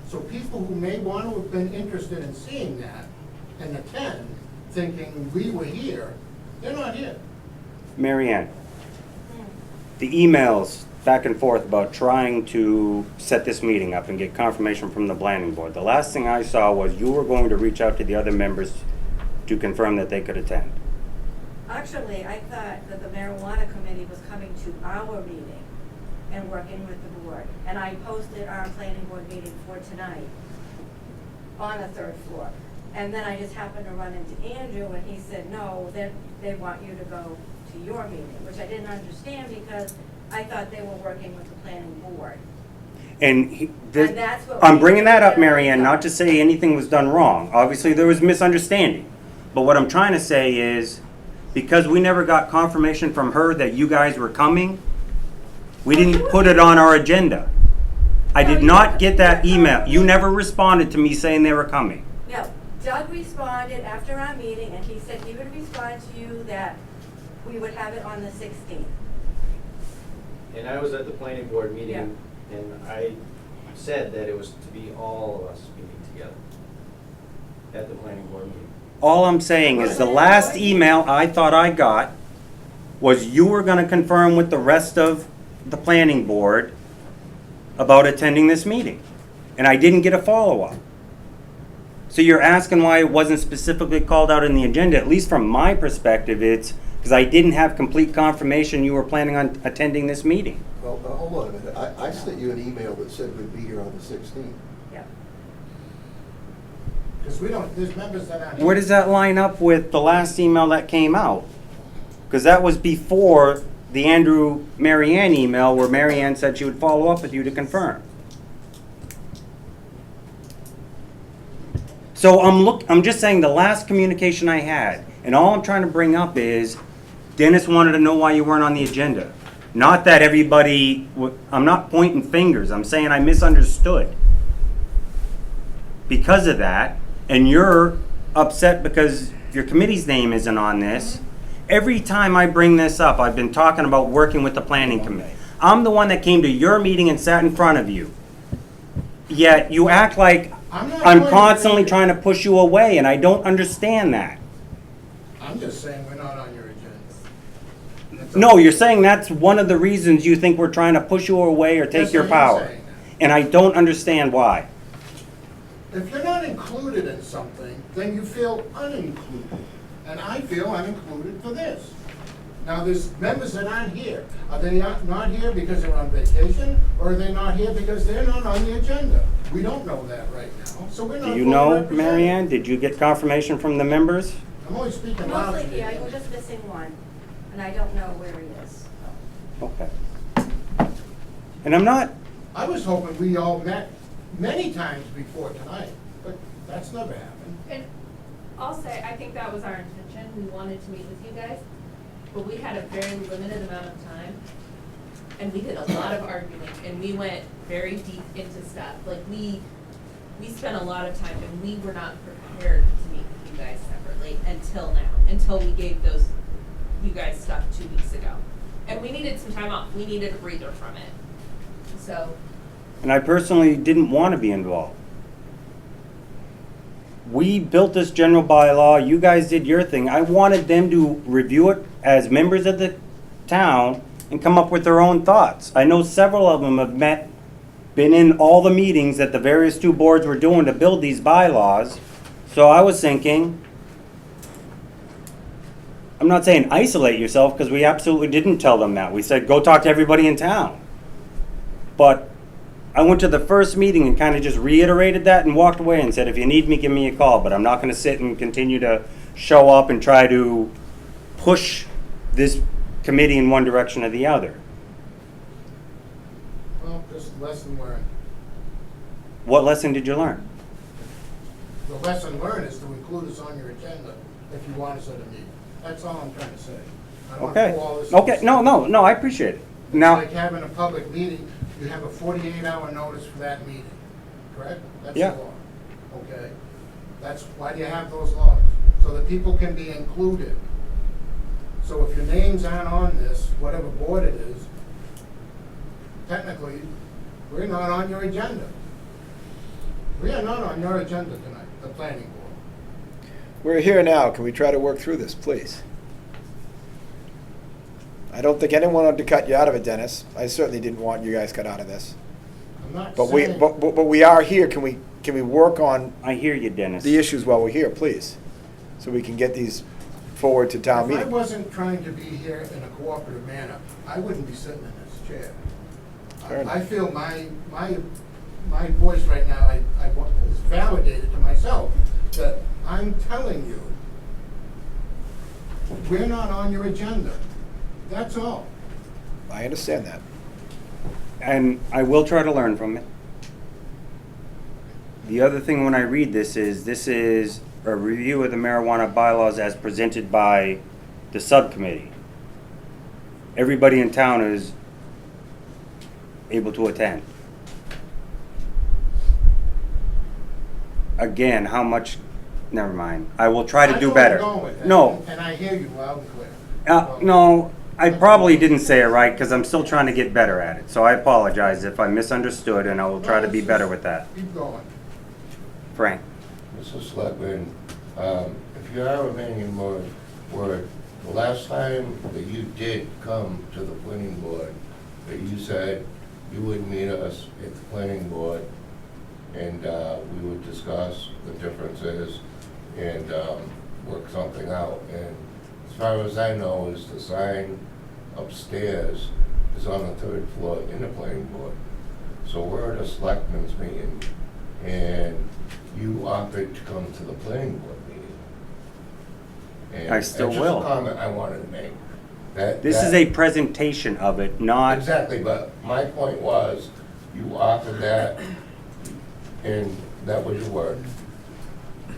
So people who may want to have been interested in seeing that and attend, thinking we were here, they're not here. Mary Ann, the emails back and forth about trying to set this meeting up and get confirmation from the planning board, the last thing I saw was you were going to reach out to the other members to confirm that they could attend. Actually, I thought that the marijuana committee was coming to our meeting and working with the board. And I posted our planning board meeting for tonight on the third floor. And then I just happened to run into Andrew and he said, no, they want you to go to your meeting, which I didn't understand because I thought they were working with the planning board. And that's what I'm we bringing that up, did. Mary Ann, not to say anything was done wrong. Obviously, there was misunderstanding. But what I'm trying to say is, because we never got confirmation from her that you guys were coming, we didn't put it on our agenda. I did not get that email. You never responded to me saying they were coming. No, Doug responded after our meeting and he said he would respond to you that we would have it on the 16th. And I was at the planning board meeting, Yeah. and I said that it was to be all of us meeting together at the planning board meeting. All I'm saying is the last email I thought I got was you were gonna confirm with the rest of the planning board about attending this meeting. And I didn't get a follow-up. So you're asking why it wasn't specifically called out in the agenda. At least from my perspective, it's because I didn't have complete confirmation you were planning on attending this meeting. Well, hold on a minute. I sent you an email that said we'd be here on the 16th. Yeah. Because we don't, there's members that aren't. Where does that line up with the last email that came out? Because that was before the Andrew Marianne email where Marianne said she would follow up with you to confirm. So I'm just saying the last communication I had, and all I'm trying to bring up is Dennis wanted to know why you weren't on the agenda. Not that everybody, I'm not pointing fingers, I'm saying I misunderstood. Because of that, and you're upset because your committee's name isn't on this, every time I bring this up, I've been talking about working with the planning committee. I'm the one that came to your meeting and sat in front of you. Yet you act like I'm constantly trying to push you away, and I don't understand that. I'm just saying we're not on your agenda. That's No, all. you're saying that's one of the reasons you think we're trying to push you away or take Yes, your I am power. saying that. And I don't understand why. If you're not included in something, then you feel unincluded. And I feel unincluded for this. Now, there's members that aren't here. Are they not here because they're on vacation, or are they not here because they're not on the agenda? We don't know that right now, so we're not. Do you fully know, represented. Marianne? Did you get confirmation from the members? I'm only speaking loudly. Mostly here, I'm just missing one, and I don't know where he is. Okay. And I'm not, I was hoping we all met many times before tonight, but that's never happened. And I'll say, I think that was our intention. We wanted to meet with you guys, but we had a very limited amount of time. And we did a lot of arguing, and we went very deep into stuff. Like, we spent a lot of time, and we were not prepared to meet with you guys separately until now, until we gave you guys stuff 2 weeks ago. And we needed some time off. We needed a breather from it. So, and I personally didn't want to be involved. We built this general bylaw, you guys did your thing. I wanted them to review it as members of the town and come up with their own thoughts. I know several of them have been in all the meetings that the various two boards were doing to build these bylaws. So I was thinking, I'm not saying isolate yourself, because we absolutely didn't tell them that. We said, go talk to everybody in town. But I went to the first meeting and kind of just reiterated that and walked away and said, if you need me, give me a call. But I'm not going to sit and continue to show up and try to push this committee in one direction or the other. Well, just lesson learned. What lesson did you learn? The lesson learned is to include us on your agenda if you want us at a meeting. That's all I'm trying to say. I don't want to Okay. pull all this. Okay, no, I appreciate it. It's Now, like having a public meeting, you have a 48-hour notice for that meeting, correct? That's Yeah. the law. Okay? That's, why do you have those laws? So that people can be included. So if your names aren't on this, whatever board it is, technically, We're not on your agenda. We are not on your agenda tonight, the planning board. We're here now. Can we try to work through this, please? I don't think anyone wanted to cut you out of it, Dennis. I certainly didn't want you guys cut out of this. I'm not But saying. but we are here. Can we work on I hear you, Dennis. the issues while we're here, please? So we can get these forward to town If I meeting. wasn't trying to be here in a cooperative manner, I wouldn't be sitting in this chair. Fair enough. I feel my voice right now, is validated to myself, that I'm telling you, we're not on your agenda. That's all. I understand that. And I will try to learn from it. The other thing when I read this is a review of the marijuana bylaws as presented by the subcommittee. Everybody in town is able to attend. Again, how much, never mind. I will try to do I know better. where you're going with that, No, And I hear you loud and clear. no, I probably didn't say it right because I'm still trying to get better at it. So I apologize if I misunderstood, and I will try to be better with that. Keep going. Frank? Mr. Selectman, if you are remaining more word, the last time that you did come to the planning board, that you said you would meet us at the planning board and we would discuss the differences and work something out. And as far as I know, is the sign upstairs is on the 3rd floor in the planning board. So we're at a selectmen's meeting and you offered to come to the planning board meeting. And I still that's will. just a comment I wanted to make. This is a presentation of it, not, Exactly, but my point was, you offered that, and that was your word.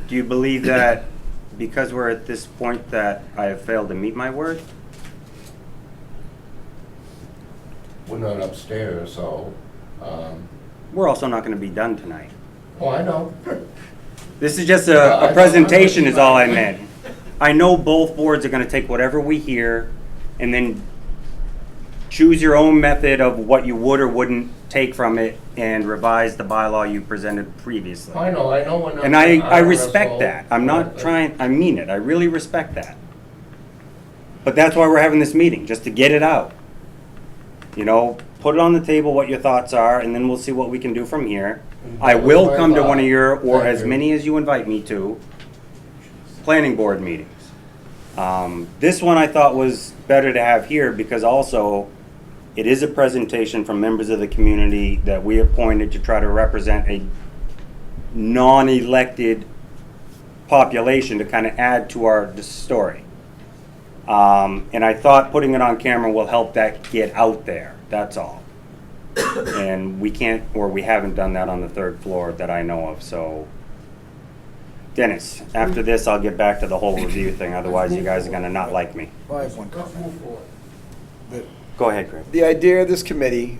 do you believe that because we're at this point that I have failed to meet my word? We're not upstairs, so, We're also not gonna be done tonight. oh, I know. This is just I a know, presentation I is all I know. meant. I know both boards are gonna take whatever we hear and then choose your own method of what you would or wouldn't take from it and revise the bylaw you presented previously. I know we're not. And I gonna respect arm that. wrestle, I'm not but- trying, I mean it. I really respect that. But that's why we're having this meeting, just to get it out. You know, put it on the table what your thoughts are, and then we'll see what we can do from here. I That was will my come to one of thought. your, or Thank as you. many as you invite me to, planning board meetings. This one I thought was better to have here because also it is a presentation from members of the community that we appointed to try to represent a non-elected population to kind of add to our story. And I thought putting it on camera will help that get out there, that's all. And we can't, or we haven't done that on the 3rd floor that I know of, so. Dennis, after this, I'll get back to the whole review thing, otherwise you guys are gonna not like me. Well, I have one Let's comment. move forward. Go ahead, Greg. The idea of this committee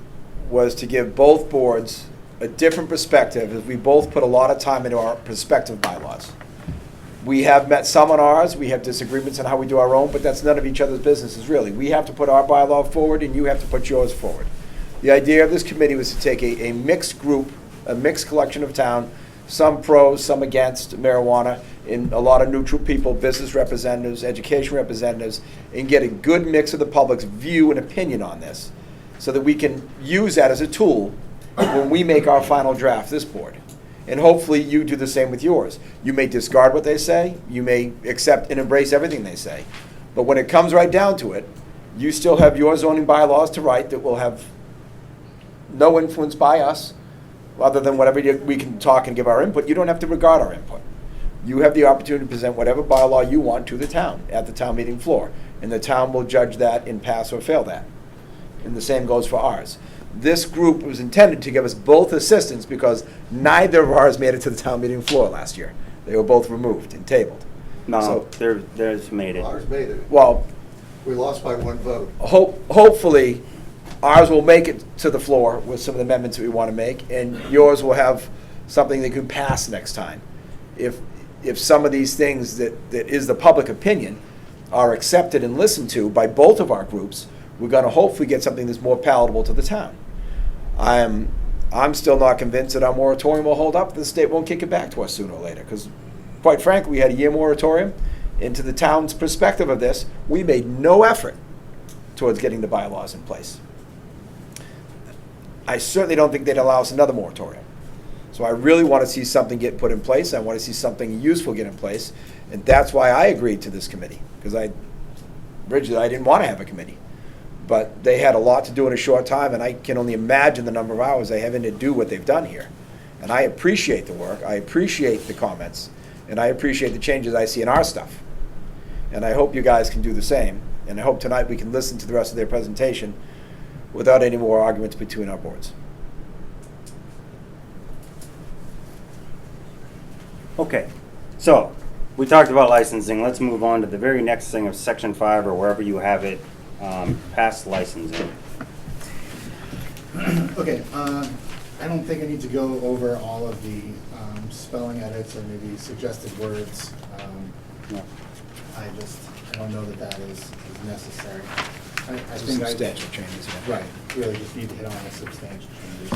was to give both boards a different perspective, as we both put a lot of time into our prospective bylaws. We have met some on ours, we have disagreements on how we do our own, but that's none of each other's businesses, really. We have to put our bylaw forward, and you have to put yours forward. The idea of this committee was to take a mixed group, a mixed collection of town, some pros, some against marijuana, and a lot of neutral people, business representatives, education representatives, and get a good mix of the public's view and opinion on this, so that we can use that as a tool when we make our final draft, this board. And hopefully you do the same with yours. You may discard what they say, you may accept and embrace everything they say, but when it comes right down to it, you still have your zoning bylaws to write that will have no influence by us, other than whatever we can talk and give our input. You don't have to regard our input. You have the opportunity to present whatever bylaw you want to the town at the town meeting floor, and the town will judge that and pass or fail that. And the same goes for ours. This group was intended to give us both assistance because neither of ours made it to the town meeting floor last year. They were both removed and tabled. No, So- there's made it. Ours made it. Well, We lost by 1 vote. hopefully, ours will make it to the floor with some of the amendments that we want to make, and yours will have something that can pass next time. If some of these things that is the public opinion are accepted and listened to by both of our groups, we're going to hopefully get something that's more palatable to the town. I'm still not convinced that our moratorium will hold up, the state won't kick it back to us sooner or later, because quite frankly, we had a year moratorium. Into the town's perspective of this, we made no effort towards getting the bylaws in place. I certainly don't think they'd allow us another moratorium. So I really want to see something get put in place. I want to see something useful get in place. And that's why I agreed to this committee, because originally I didn't want to have a committee. But they had a lot to do in a short time, and I can only imagine the number of hours they have in to do what they've done here. And I appreciate the work, I appreciate the comments, and I appreciate the changes I see in our stuff. And I hope you guys can do the same. And I hope tonight we can listen to the rest of their presentation without any more arguments between our boards. Okay, so we talked about licensing. Let's move on to the very next thing of section 5 or wherever you have it, past licensing. Okay, I don't think I need to go over all of the spelling edits or maybe suggested words. No. I don't know that that is necessary. I think Substantial changes, yeah. Right, really just need to hit on the substantial changes.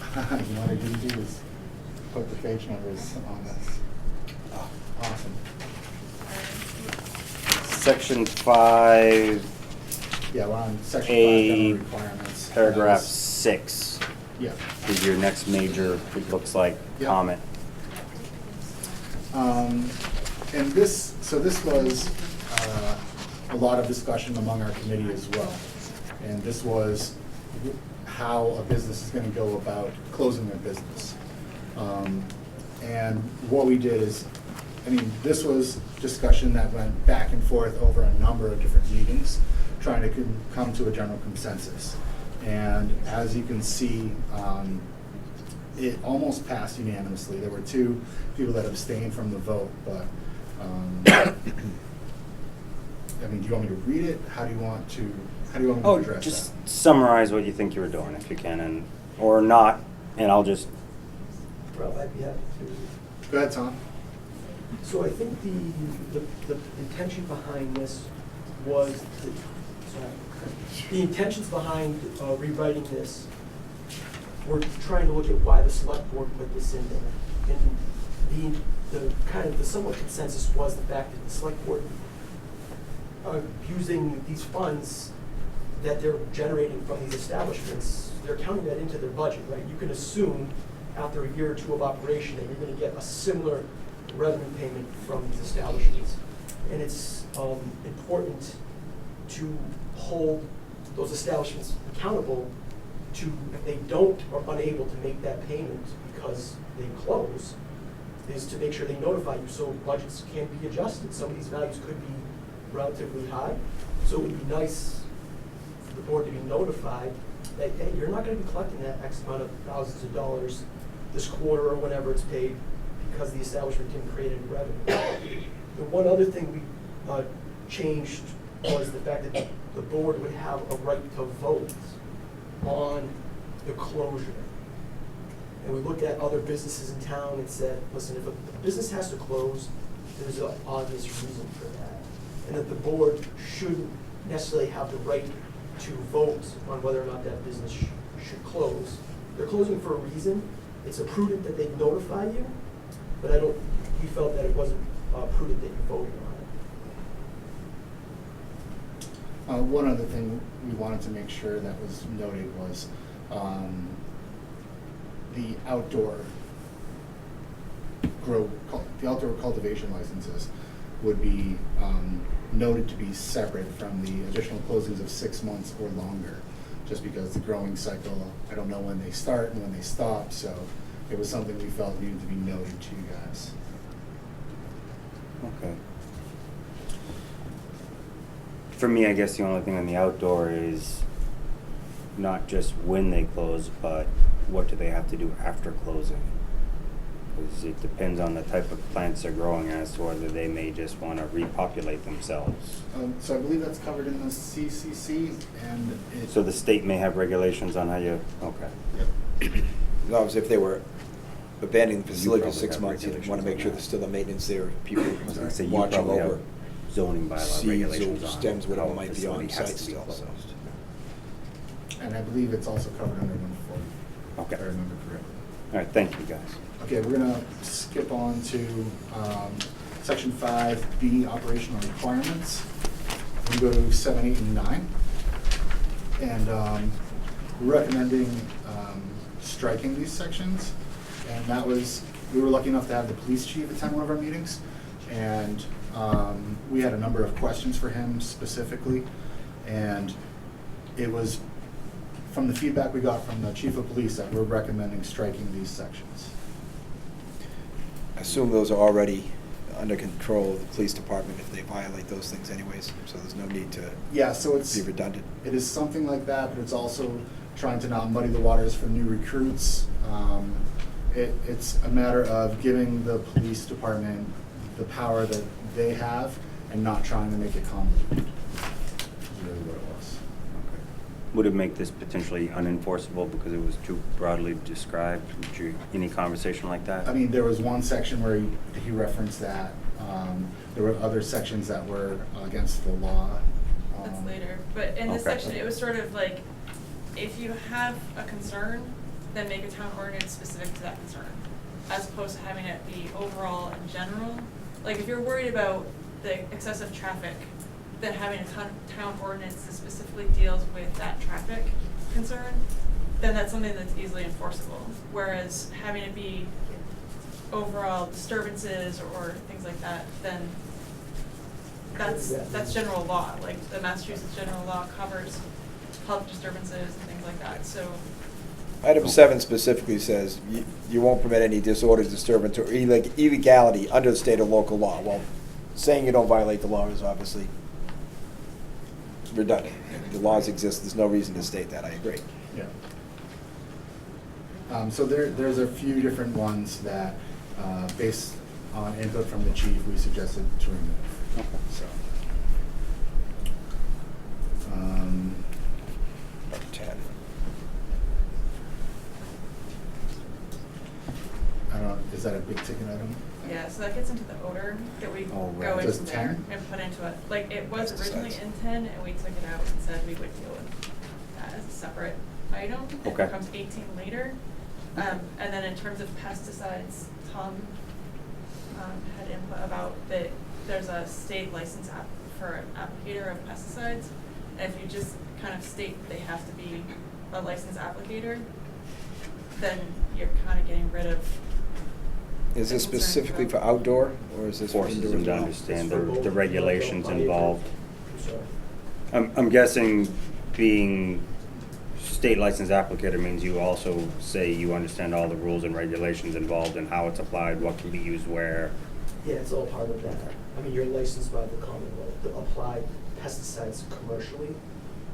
You know what I didn't do is put the page numbers on this. Oh, awesome. Section 5, Yeah, we're on section 5, A, general requirements. paragraph 6. Yeah. Is your next major, it looks like, Yep. comment. And this was a lot of discussion among our committee as well. And this was how a business is going to go about closing their business. And what we did is, this was discussion that went back and forth over a number of different meetings, trying to come to a general consensus. And as you can see, it almost passed unanimously. There were 2 people that abstained from the vote, but, do you want me to read it? How do you want me to address that? Just summarize what you think you were doing, if you can, or not, and I'll just, Rob, I'd be happy to. Go ahead, Tom. So I think the intention behind this was, the intentions behind rewriting this were trying to look at why the select board put this in there. And the somewhat consensus was the fact that the select board are using these funds that they're generating from these establishments, they're counting that into their budget, right? You can assume after a year or 2 of operation that you're going to get a similar revenue payment from these establishments. And it's important to hold those establishments accountable to, if they don't or unable to make that payment because they close, is to make sure they notify you so budgets can be adjusted. Some of these values could be relatively high, so it would be nice for the board to be notified that, hey, you're not going to be collecting that X amount of thousands of dollars this quarter or whenever it's paid because the establishment didn't create any revenue. The one other thing we changed was the fact that the board would have a right to vote on the closure. And we looked at other businesses in town and said, listen, if a business has to close, there's an obvious reason for that. And that the board shouldn't necessarily have the right to vote on whether or not that business should close. They're closing for a reason. It's prudent that they notify you, but we felt that it wasn't prudent that you voted on it. One other thing we wanted to make sure that was noted was the outdoor cultivation licenses would be noted to be separate from the additional closings of 6 months or longer, just because the growing cycle, I don't know when they start and when they stop, so it was something we felt needed to be noted to you guys. okay. For me, I guess the only thing on the outdoor is not just when they close, but what do they have to do after closing? Because it depends on the type of plants they're growing as to whether they may just want to repopulate themselves. So I believe that's covered in the CCC, and it... So the state may have regulations on how you, okay. Yep. Obviously, if they were abandoning the facility for probably 6 have months, you regulations want to make on sure that. there's still the maintenance there, people I was gonna say, you watching probably have over zoning bylaw seeds regulations or on stems, whatever how a might be facility on has site to be still, so. closed. and I believe it's also covered under 140, Okay. if I remember correctly. All right, thank you, guys. Okay, we're gonna skip on to section 5B, operational requirements. We go to 7, 8, and 9. And we're recommending striking these sections. And that was, we were lucky enough to have the police chief attend one of our meetings. And we had a number of questions for him specifically. And it was from the feedback we got from the chief of police that we're recommending striking these sections. I assume those are already under control of the police department if they violate those things anyways, so there's no need to Yeah, so it's, be redundant. it is something like that, but it's also trying to not muddy the waters for new recruits. It's a matter of giving the police department the power that they have and not trying to make it convoluted. Is really what it was. Would it make this potentially unenforceable because it was too broadly described? Any conversation like that? I mean, there was one section where he referenced that. There were other sections that were against the law. That's later, but in this Okay. section, it was sort of like, if you have a concern, then make a town ordinance specific to that concern, as opposed to having it be overall and general. Like, if you're worried about the excessive traffic, then having a town ordinance that specifically deals with that traffic concern, then that's something that's easily enforceable. Whereas having it be overall disturbances or things like that, then that's general law. Like, the Massachusetts general law covers public disturbances and things like that, so. Item 7 specifically says you won't permit any disorder, disturbance, or illegality under the state or local law. Well, saying you don't violate the law is obviously redundant. The laws exist, there's no reason to state that, I agree. Yeah. So there's a few different ones that, based on input from the chief, we suggested to remove. So. Item 10. I don't know, is that a big ticket item? Yeah, so that gets into the odor that we Oh, right. go into Just there 10? and put into it. Like, it was originally Pesticides. in 10, and we took it out and said we would deal with that as a separate item. It Okay. becomes 18 later. And then in terms of pesticides, Tom had input about that there's a state license app for an applicator of pesticides. And if you just kind of state that they have to be a licensed applicator, then you're kind of getting rid of. Is this the concern specifically for about- outdoor, or is this for Forces indoor them as to well? understand It's for both. the regulations involved. I'm sorry. I'm guessing being state licensed applicator means you also say you understand all the rules and regulations involved and how it's applied, what can be used where. Yeah, it's all part of that. I mean, you're licensed by the Commonwealth to apply pesticides commercially.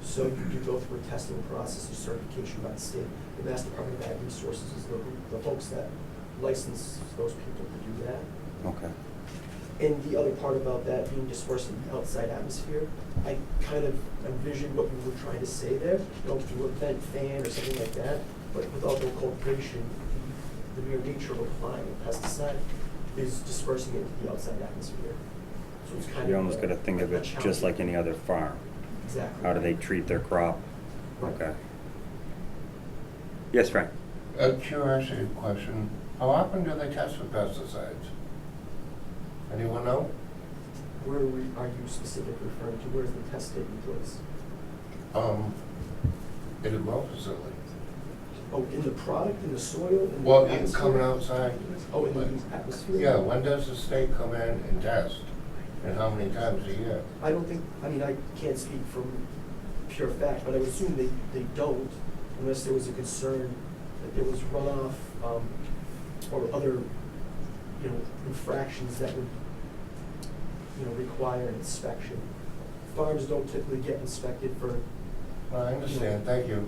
So you go through a testing process of certification by the state. The Mass Department of Ag Resources is the folks that license those people to do that. Okay. And the other part about that being dispersed in the outside atmosphere, I kind of envisioned what we were trying to say there, through a vent fan or something like that, but without no cultivation, the mere nature of applying a pesticide is dispersing it into the outside atmosphere. So it's kind of. You almost got to think of a it just challenge. like any other farm. Exactly. How do they treat their crop? Right. Okay. Yes, Frank? A curiosity question, how often do they test for pesticides? Anyone know? Where are you specifically referring to? Where's the test taking place? In a grow facility? Oh, in the product, in the soil, in the Well, you atmosphere? coming outside? Oh, in the atmosphere? Yeah, when does the state come in and test? And how many times a year? I don't think, I mean, I can't speak from pure fact, but I would assume they don't, unless there was a concern that there was runoff, or other, infractions that would, require an inspection. Farms don't typically get inspected for. I understand, thank you.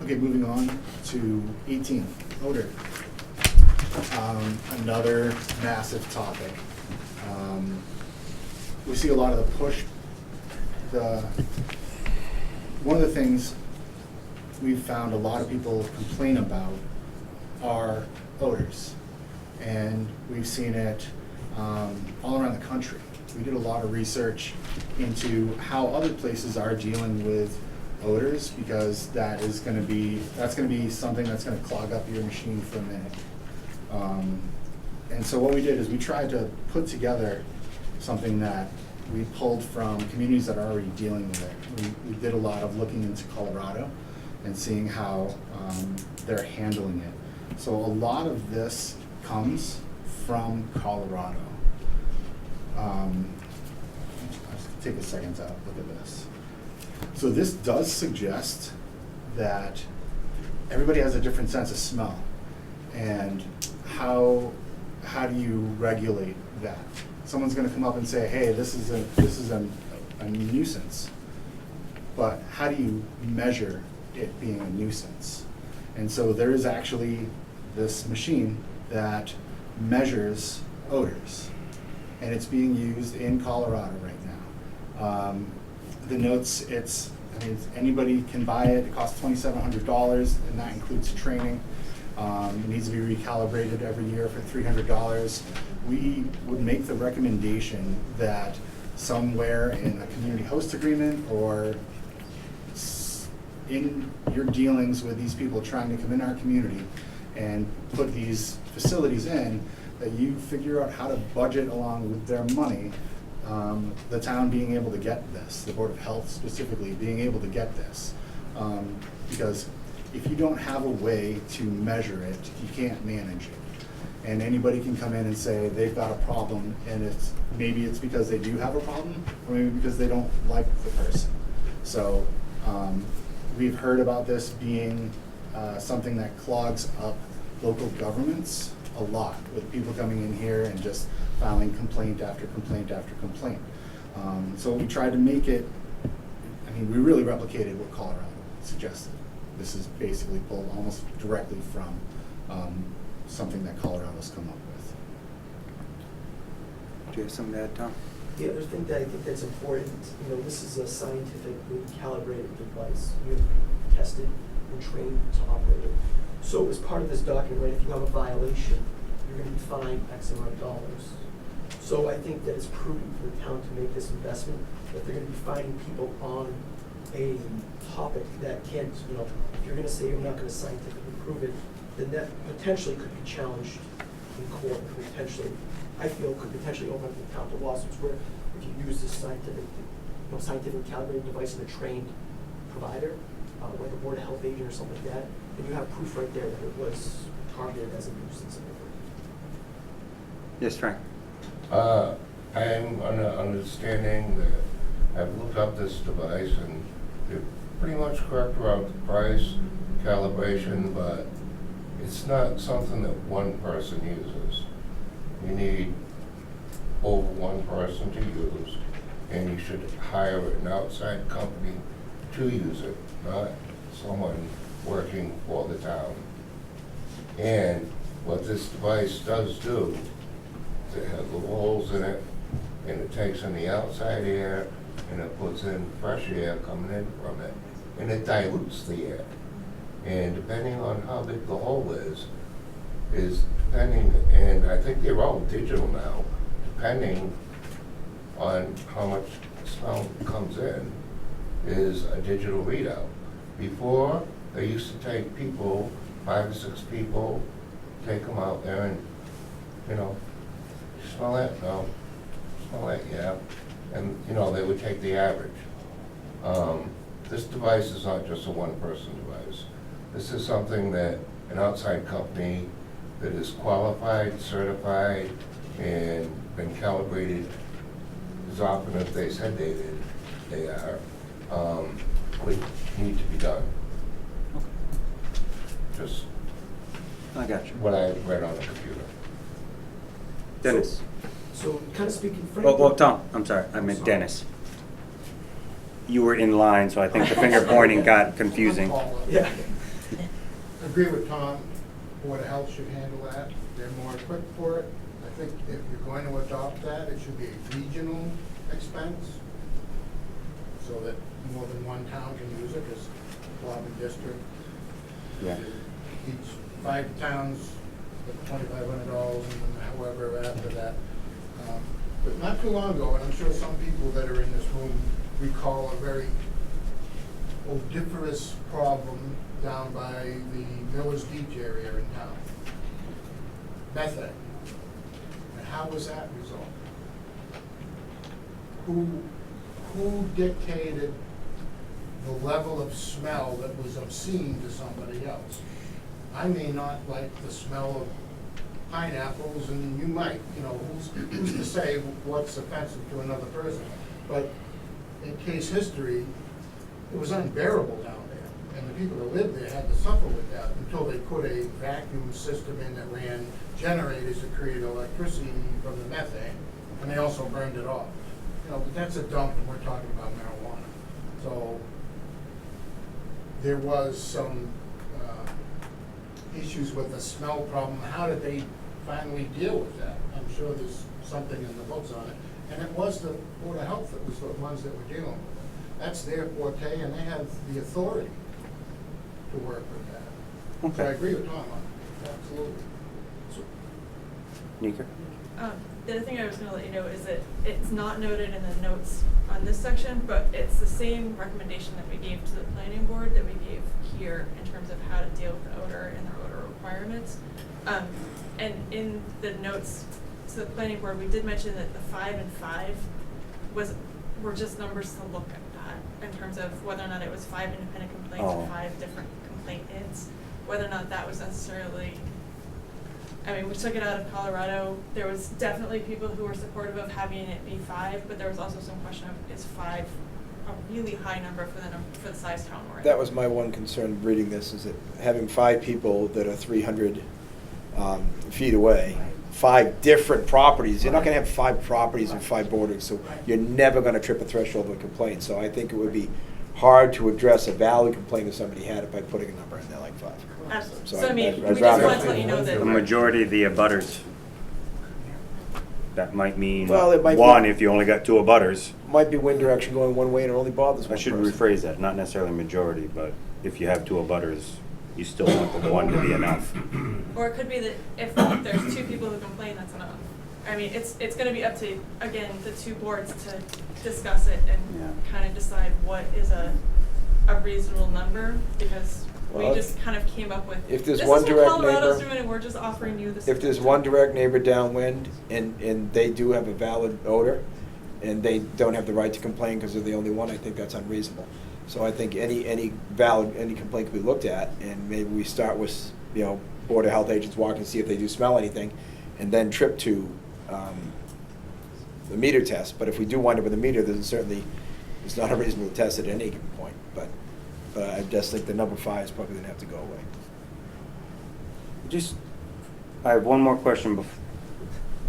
Okay, moving on to 18, odor. Another massive topic. We see a lot of the push. One of the things we've found a lot of people complain about are odors. And we've seen it all around the country. we did a lot of research into how other places are dealing with odors, because that's gonna be something that's gonna clog up your machine for a minute. And so what we did is we tried to put together something that we pulled from communities that are already dealing with it. We did a lot of looking into Colorado and seeing how they're handling it. So a lot of this comes from Colorado. Let's take a second to look at this. So this does suggest that everybody has a different sense of smell. And how do you regulate that? Someone's gonna come up and say, hey, this is a nuisance. But how do you measure it being a nuisance? And so there is actually this machine that measures odors, and it's being used in Colorado right now. The notes, anybody can buy it. It costs $2,700, and that includes training. It needs to be recalibrated every year for $300. We would make the recommendation that somewhere in a community host agreement or in your dealings with these people trying to come in our community and put these facilities in, that you figure out how to budget along with their money, the town being able to get this, the Board of Health specifically being able to get this. Because if you don't have a way to measure it, you can't manage it. And anybody can come in and say they've got a problem, and maybe it's because they do have a problem, or maybe because they don't like the person. So we've heard about this being something that clogs up local governments a lot, with people coming in here and just filing complaint after complaint after complaint. So we tried to make it, we really replicated what Colorado suggested. This is basically pulled almost directly from something that Colorado's come up with. Do you have something to add, Tom? The other thing that I think that's important, this is a scientifically calibrated device. You have to be tested and trained to operate it. So as part of this document, right, if you have a violation, you're going to be fined X amount of dollars. So I think that it's prudent for the town to make this investment, that they're going to be finding people on a topic that can't, if you're going to say you're not going to scientifically prove it, then that potentially could be challenged in court, I feel could potentially open up the town to lawsuits where if you use this scientifically calibrated device in a trained provider, like a Board of Health agent or something like that, then you have proof right there that it was targeted as a nuisance. Yes, Frank? I'm under understanding that I've looked up this device, and they're pretty much correct around the price, calibration, but it's not something that one person uses. You need over one person to use, and you should hire an outside company to use it, not someone working for the town. And what this device does do, is it has little holes in it, and it takes in the outside air, and it puts in fresh air coming in from it, and it dilutes the air. And depending on how big the hole is depending, and I think they're all digital now, depending on how much smell comes in, is a digital readout. Before, they used to take people, 5 or 6 people, take them out there and, smell that? No. Smell that? Yeah. And, they would take the average. This device is not just a one-person device. This is something that an outside company that is qualified, certified, and been calibrated as often as they said they are, would need to be done. Just I got you. what I read on the computer. Dennis? So kind of speaking frankly. Oh, Tom, I'm sorry, I meant Dennis. You were in line, so I think the finger pointing got confusing. Yeah. Agree with Tom, Board of Health should handle that, they're more equipped for it. I think if you're going to adopt that, it should be a regional expense, so that more than one town can use it, as Quabbin District. Yeah. Each 5 towns with $2,500, and then however after that. But not too long ago, and I'm sure some people that are in this room recall a very odoriferous problem down by the Miller's Beach area in town. Methane. And how was that resolved? Who dictated the level of smell that was obscene to somebody else? I may not like the smell of pineapples, and you might, who's to say what's offensive to another person? But in case history, it was unbearable down there, and the people that lived there had to suffer with that until they put a vacuum system in that ran generators to create electricity from the methane, and they also burned it off. But that's a dump, and we're talking about marijuana. So there was some issues with the smell problem. How did they finally deal with that? I'm sure there's something in the books on it. And it was the Board of Health that was the ones that were dealing with it. That's their forte, and they have the authority to work with that. So I agree with Tom on that, absolutely. Nika? The other thing I was going to let you know is that it's not noted in the notes on this section, but it's the same recommendation that we gave to the planning board that we gave here in terms of how to deal with the odor and the odor requirements. And in the notes to the planning board, we did mention that the 5 and 5 were just numbers to look at in terms of whether or not it was 5 independent complaints or 5 different complainants, whether or not that was necessarily. I mean, we took it out of Colorado. There was definitely people who were supportive of having it be 5, but there was also some question of, is 5 a really high number for the size town we're in? That was my one concern reading this, is that having 5 people that are 300 feet away, 5 different properties, you're not gonna have 5 properties and 5 borders, so you're never gonna trip a threshold of a complaint. So I think it would be hard to address a valid complaint if somebody had it by putting a number in there like 5. Absolutely. So So I mean, I'd we just rather- wanted to let you know that. The majority of the abutters. That might mean Well, it might be- 1 if you only got 2 abutters. Might be wind direction going one way and it only bothers I one should person. rephrase that, not necessarily majority, but if you have 2 abutters, you still want the 1 to be enough. Or it could be that if there's 2 people who complain, that's enough. I mean, it's gonna be up to, again, the 2 boards to discuss it and Yeah. kind of decide what is a reasonable number, because we Well, just kind of came up with. if there's this one is what direct Colorado's neighbor- doing, and we're just offering you this. If there's one direct neighbor downwind and they do have a valid odor and they don't have the right to complain because they're the only one, I think that's unreasonable. So I think any complaint can be looked at, and maybe we start with, Board of Health agents walking to see if they do smell anything, and then trip to the meter test. But if we do wind up with a meter, then certainly it's not unreasonable to test at any given point. But I just think the number 5 is probably gonna have to go away. I have one more question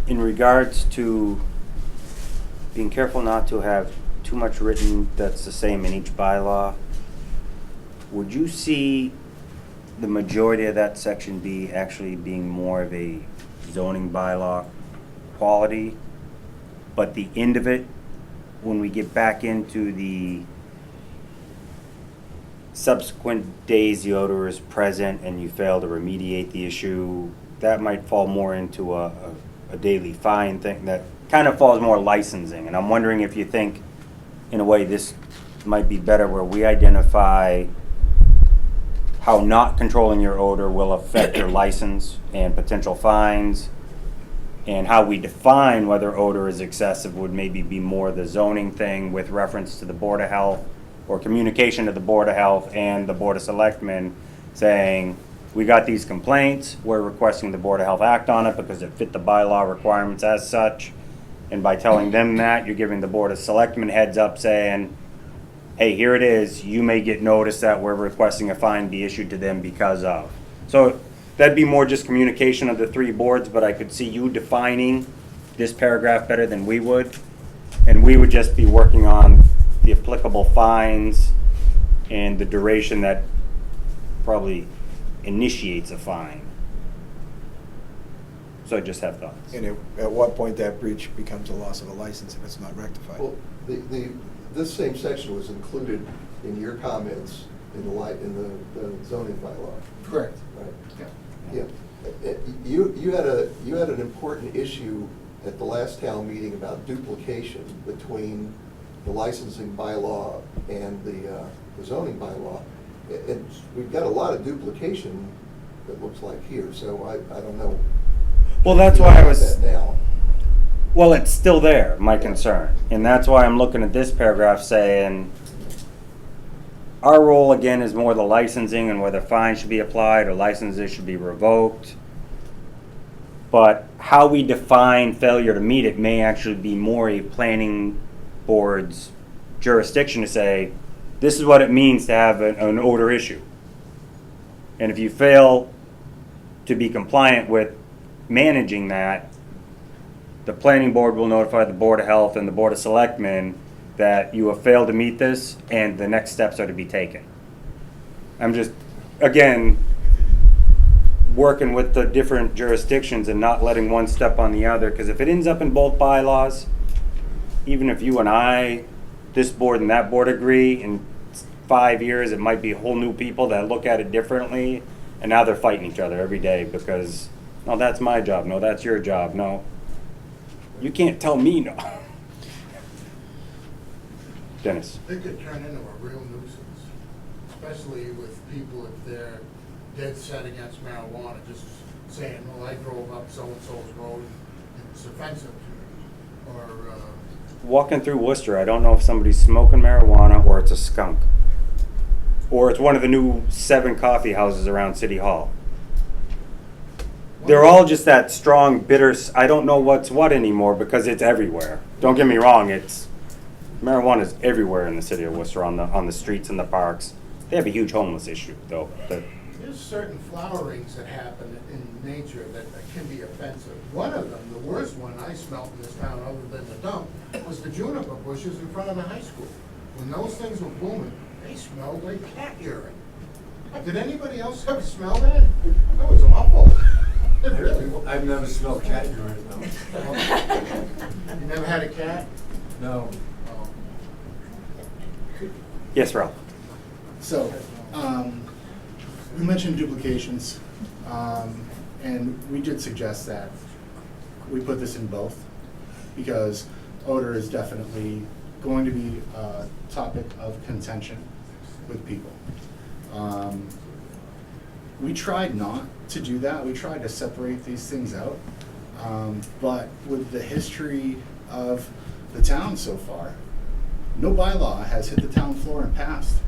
in regards to being careful not to have too much written that's the same in each bylaw. Would you see the majority of that section be actually being more of a zoning bylaw quality, but the end of it, when we get back into the subsequent days the odor is present and you fail to remediate the issue, that might fall more into a daily fine thing that kind of falls more licensing? And I'm wondering if you think, in a way, this might be better where we identify how not controlling your odor will affect your license and potential fines, and how we define whether odor is excessive would maybe be more the zoning thing with reference to the Board of Health, or communication to the Board of Health and the Board of Selectmen saying, we got these complaints, we're requesting the Board of Health act on it because it fit the bylaw requirements as such. And by telling them that, you're giving the Board of Selectmen heads up saying, hey, here it is, you may get notice that we're requesting a fine be issued to them because of. So that'd be more just communication of the 3 boards, but I could see you defining this paragraph better than we would. And we would just be working on the applicable fines and the duration that probably initiates a fine. So I just have thoughts. And at what point that breach becomes a loss of a license if it's not rectified? Well, this same section was included in your comments in the zoning bylaw. Correct. Right? Yeah. Yeah. You had an important issue at the last town meeting about duplication between the licensing bylaw and the zoning bylaw. And we've got a lot of duplication, it looks like here, so I don't know. Well, that's why I About was, that now. well, it's still there, my concern. And that's why I'm looking at this paragraph saying, our role again is more the licensing and whether fines should be applied or licenses should be revoked. But how we define failure to meet it may actually be more a planning board's jurisdiction to say, this is what it means to have an odor issue. And if you fail to be compliant with managing that, the planning board will notify the Board of Health and the Board of Selectmen that you have failed to meet this and the next steps are to be taken. I'm just, again, working with the different jurisdictions and not letting one step on the other, because if it ends up in both bylaws, even if you and I, this board and that board agree, in 5 years it might be whole new people that look at it differently, and now they're fighting each other every day because, no, that's my job, no, that's your job, no. You can't tell me no. Dennis. It could turn into a real nuisance, especially with people if they're dead set against marijuana, just saying, well, I drove up so-and-so's road and it's offensive to me. Or, Walking through Worcester, I don't know if somebody's smoking marijuana or it's a skunk. Or it's one of the new 7 coffee houses around City Hall. They're all just that strong, bitter, I don't know what's what anymore because it's everywhere. Don't get me wrong, marijuana is everywhere in the city of Worcester, on the streets and the parks. They have a huge homeless issue, though. there's certain flowerings that happen in nature that can be offensive. One of them, the worst one I smelled in this town, other than the dump, was the juniper bushes in front of the high school. When those things were blooming, they smelled like cat urine. Did anybody else ever smell that? That was awful. It really was. I've never smelled cat urine, though. You never had a cat? No. Oh. Yes, Ralph? So, you mentioned duplications, and we did suggest that we put this in both, because odor is definitely going to be a topic of contention with people. We tried not to do that. We tried to separate these things out. But with the history of the town so far, no bylaw has hit the town floor and passed.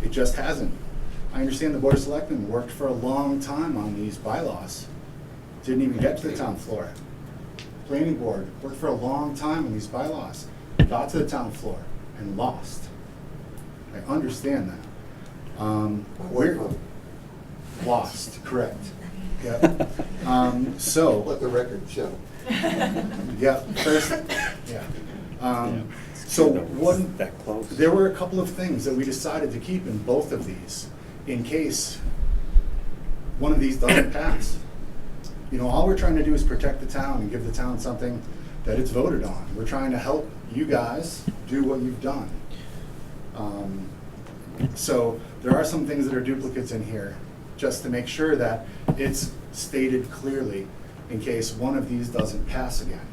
It just hasn't. I understand the Board of Selectmen worked for a long time on these bylaws. Didn't even get to the town floor. Planning Board worked for a long time on these bylaws. Got to the town floor and lost. I understand that. We're lost, correct. Yep. So. Let the record show. Yeah, first, yeah. So one, That close. there were a couple of things that we decided to keep in both of these, in case one of these doesn't pass. You know, all we're trying to do is protect the town and give the town something that it's voted on. We're trying to help you guys do what you've done. So there are some things that are duplicates in here, just to make sure that it's stated clearly in case one of these doesn't pass again.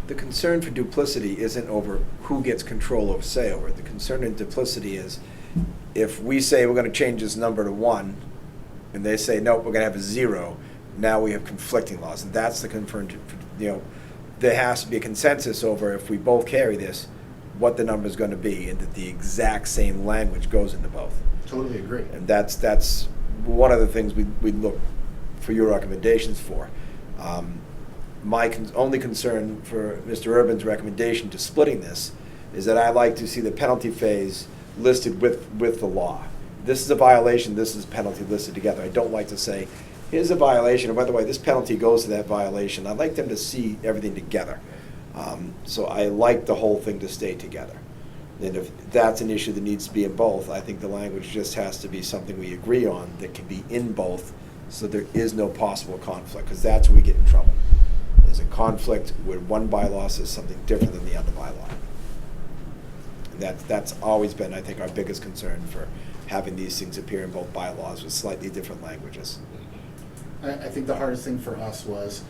The concern for duplicity isn't over who gets control over say over it. The concern in duplicity is if we say we're gonna change this number to 1, and they say, nope, we're gonna have a 0, now we have conflicting laws, and that's the concern. You know, there has to be a consensus over, if we both carry this, what the number's gonna be, and that the exact same language goes into both. Totally agree. And that's one of the things we look for your recommendations for. My only concern for Mr. Urban's recommendation to splitting this is that I like to see the penalty phase listed with the law. This is a violation, this is penalty listed together. I don't like to say, here's a violation, and by the way, this penalty goes to that violation. I'd like them to see everything together. So I like the whole thing to stay together. And if that's an issue that needs to be in both, I think the language just has to be something we agree on that can be in both, so there is no possible conflict, because that's where we get in trouble. There's a conflict where one bylaw says something different than the other bylaw. And that's always been, I think, our biggest concern for having these things appear in both bylaws with slightly different languages. I think the hardest thing for us was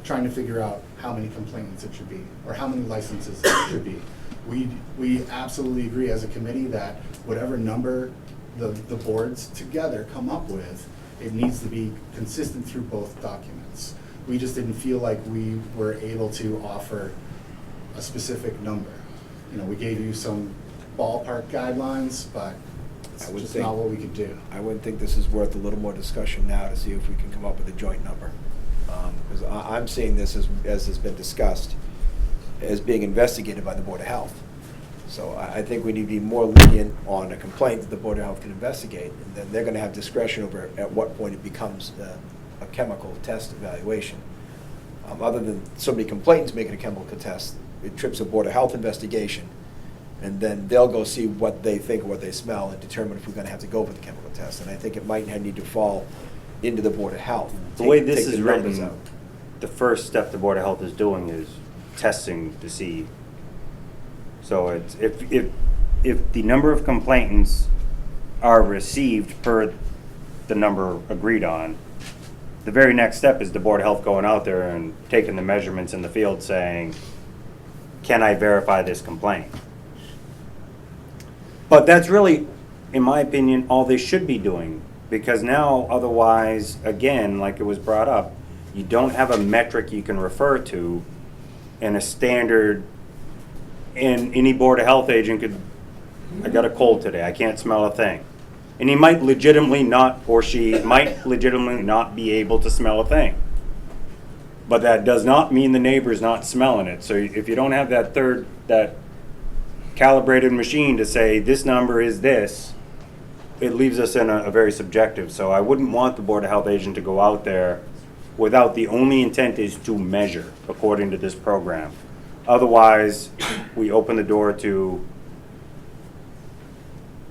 trying to figure out how many complainants it should be, or how many licenses it should be. We absolutely agree as a committee that whatever number the boards together come up with, it needs to be consistent through both documents. We just didn't feel like we were able to offer a specific number. You know, we gave you some ballpark guidelines, but it's I would just think- not what we could do. I would think this is worth a little more discussion now to see if we can come up with a joint number. Because I'm seeing this as has been discussed, as being investigated by the Board of Health. So I think we need to be more lenient on a complaint that the Board of Health can investigate, and then they're gonna have discretion over at what point it becomes a chemical test evaluation. Other than so many complainants making a chemical test, it trips a Board of Health investigation, and then they'll go see what they think or what they smell and determine if we're gonna have to go for the chemical test. And I think it might need to fall into the Board of Health. The way Take this the is numbers written, out. the first step the Board of Health is doing is testing to see. So it's, if the number of complainants are received per the number agreed on, the very next step is the Board of Health going out there and taking the measurements in the field saying, can I verify this complaint? But that's really, in my opinion, all they should be doing. Because now, otherwise, again, like it was brought up, you don't have a metric you can refer to and a standard, and any Board of Health agent could, I got a cold today, I can't smell a thing. And he might legitimately not, or she might legitimately not be able to smell a thing. But that does not mean the neighbor's not smelling it. So if you don't have that calibrated machine to say this number is this, it leaves us in a very subjective. So I wouldn't want the Board of Health agent to go out there without the only intent is to measure according to this program. Otherwise, we open the door to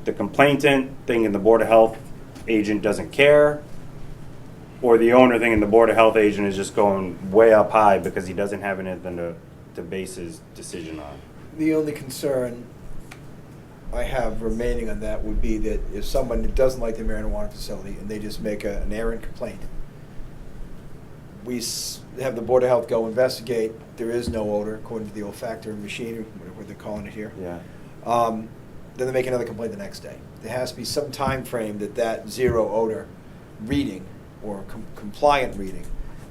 the complainant thinking the Board of Health agent doesn't care, or the owner thinking the Board of Health agent is just going way up high because he doesn't have anything to base his decision on. The only concern I have remaining on that would be that if someone doesn't like the marijuana facility and they just make an errant complaint, we have the Board of Health go investigate, there is no odor according to the olfactory machine, or whatever they're calling it here. Yeah. Then they make another complaint the next day. There has to be some time frame that zero odor reading or compliant reading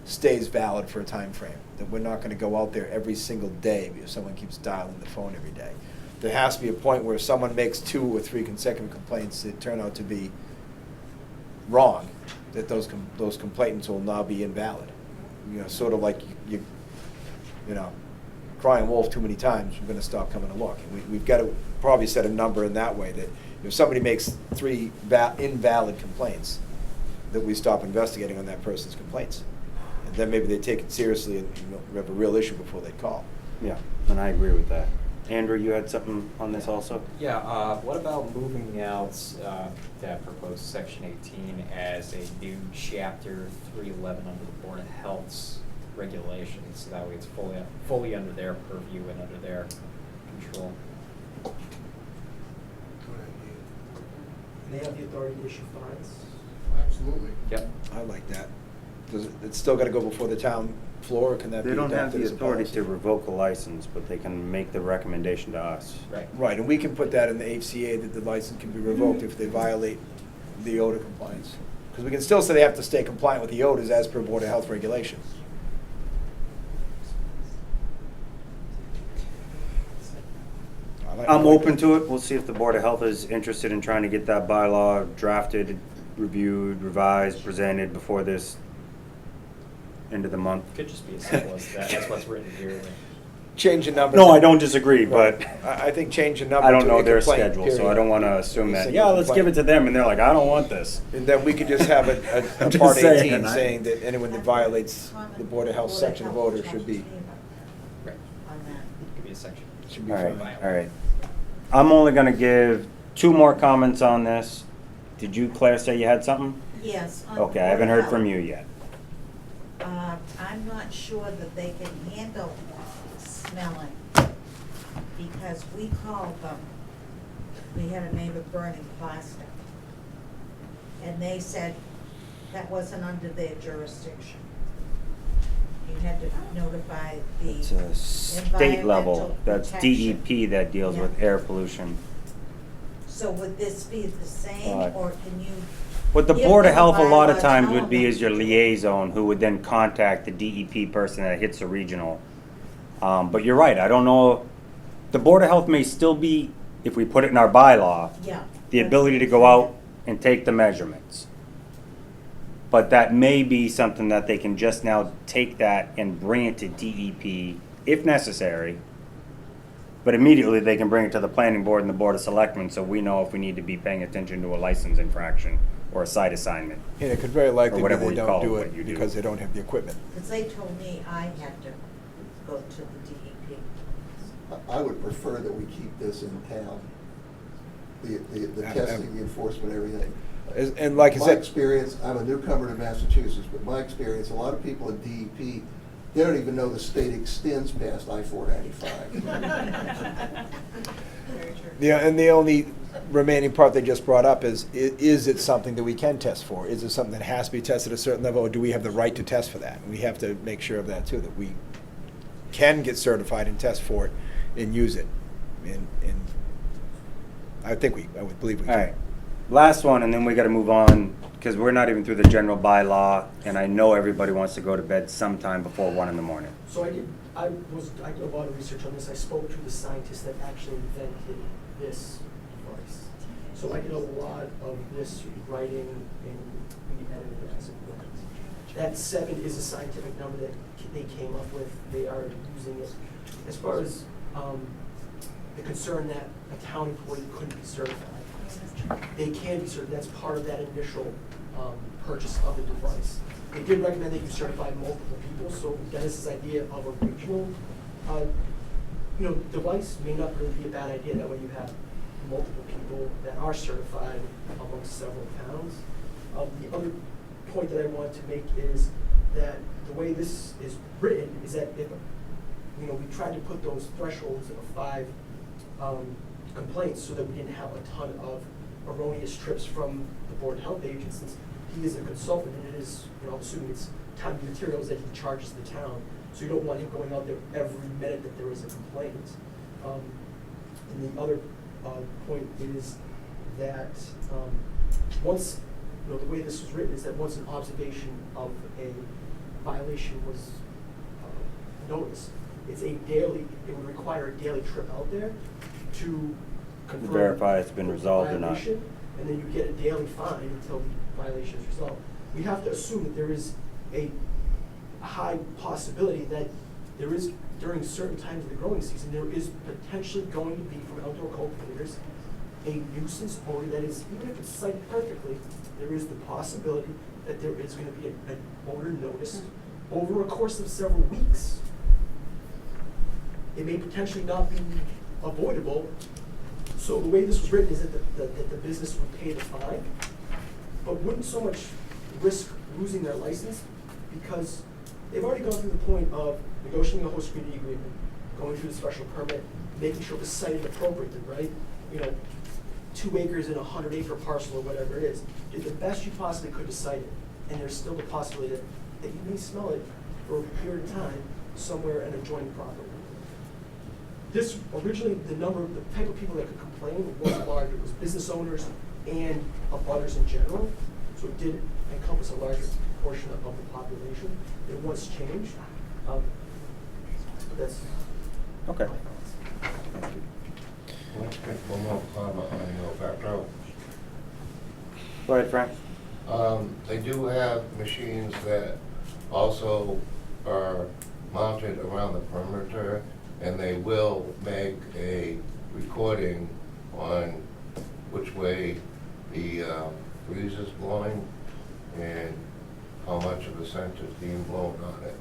stays valid for a time frame. That we're not going to go out there every single day because someone keeps dialing the phone every day. There has to be a point where if someone makes 2 or 3 consecutive complaints that turn out to be wrong, that those complainants will now be invalid. You know, sort of like you know, crying wolf too many times, we're going to stop coming to look. And we've got to probably set a number in that way that if somebody makes 3 invalid complaints, that we stop investigating on that person's complaints. And then maybe they take it seriously and we have a real issue before they call. Yeah, and I agree with that. Andrew, you had something on this also? Yeah, what about moving out that proposed section 18 as a new chapter 311 under the Board of Health's regulations, so that way it's fully under their purview and under their control. And they have the authority to issue fines. Absolutely. Yep. I like that. It's still got to go before the town floor, or can that be They don't have adopted the as a authority policy? to revoke a license, but they can make the recommendation to us. Right. Right, and we can put that in the HCA that the license can be revoked if they violate the odor compliance. Because we can still say they have to stay compliant with the odors as per Board of Health regulations. I I'm like open that. to it. We'll see if the Board of Health is interested in trying to get that bylaw drafted, reviewed, revised, presented before this end of the month. Could just be as simple as that. That's what's written here. Change the number. No, I don't disagree, but I think change the number I don't to know a their complaint, schedule, so period. I don't want to assume A that, single yeah, let's give it to complaint. them, and they're like, I don't want this. And then we could just have a I'm just part saying, 18 I- saying that anyone that violates the Board of Health section of odor should be Right. On that. Could be a section. Should be All right, fine. all right. I'm only gonna give 2 more comments on this. Did you, Claire, say you had something? Yes. on Okay, I haven't Board heard of from Health. you yet. I'm not sure that they can handle smelling, because we called them, we had a neighbor burning plastic. And they said that wasn't under their jurisdiction. you had to notify the It's a state level, environmental that's protection. DEP that deals with Yeah. air pollution. So would this be the same, or can you? What the give Board of them Health a lot of bylaw times telling would be them is your to do it? liaison, who would then contact the DEP person that hits the regional. But you're right, I don't know, the Board of Health may still be, if we put it in our bylaw, Yeah. the that's ability what to I'm go saying. out and take the measurements. But that may be something that they can just now take that and bring it to DEP if necessary. But immediately they can bring it to the planning board and the Board of Selectmen, so we know if we need to be paying attention to a license infraction or a site assignment. And it could very likely be whatever they you don't call do it, what it you do. because they don't have the equipment. Because they told me I had to go to the DEP. I would prefer that we keep this in town. The testing, the enforcement, everything. And like I My said, experience, I'm a newcomer to Massachusetts, but my experience, a lot of people in DEP, they don't even know the state extends past I-495. Very true. yeah, and the only remaining part they just brought up is it something that we can test for? Is it something that has to be tested at a certain level, or do we have the right to test for that? We have to make sure of that too, that we can get certified and test for it and use it. And I would believe we All can. right, last one, and then we gotta move on, because we're not even through the general bylaw, and I know everybody wants to go to bed sometime before 1 in the morning. So I did a lot of research on this. I spoke to the scientist that actually invented this device. So I did a lot of this writing and we edited it as it went. That 7 is a scientific number that they came up with. They are using it. As far as the concern that a town employee couldn't be certified, they can be certified. That's part of that initial purchase of the device. They did recommend that you certify multiple people, so Dennis's idea of a regional, device may not really be a bad idea. That way you have multiple people that are certified amongst several towns. The other point that I wanted to make is that the way this is written is that if, we tried to put those thresholds of 5 complaints so that we didn't have a ton of erroneous trips from the Board of Health agent, since he is a consultant and it is, I'm assuming it's time and materials that he charges the town. So you don't want him going out there every minute that there is a complaint. And the other point is that once, the way this was written is that once an observation of a violation was noticed, it would require a daily trip out there to confirm. Verify it's been the resolved or not. violation, and then you get a daily fine until the violation is resolved. We have to assume that there is a high possibility that there is, during certain times of the growing season, there is potentially going to be, from outdoor cultivators, a nuisance odor that is, even if it's cited perfectly, there is the possibility that there is going to be an odor noticed over a course of several weeks. It may potentially not be avoidable. So the way this was written is that the business would pay the fine, but wouldn't so much risk losing their license, because they've already gone through the point of negotiating a host community agreement, going through the special permit, making sure it's cited appropriately, right? 2 acres in a 100-acre parcel or whatever it is. Did the best you possibly could to cite it, and there's still the possibility that you may smell it for a period of time somewhere in adjoining property. This, originally, the type of people that could complain was large. It was business owners and abutters in general. So it did encompass a larger portion of the population. It was changed. But that's Okay. my thoughts. Thank you. Let's make one more comment on your background. Go ahead, Frank. They do have machines that also are mounted around the perimeter, and they will make a recording on which way the breeze is blowing and how much of the scent is being blown on it.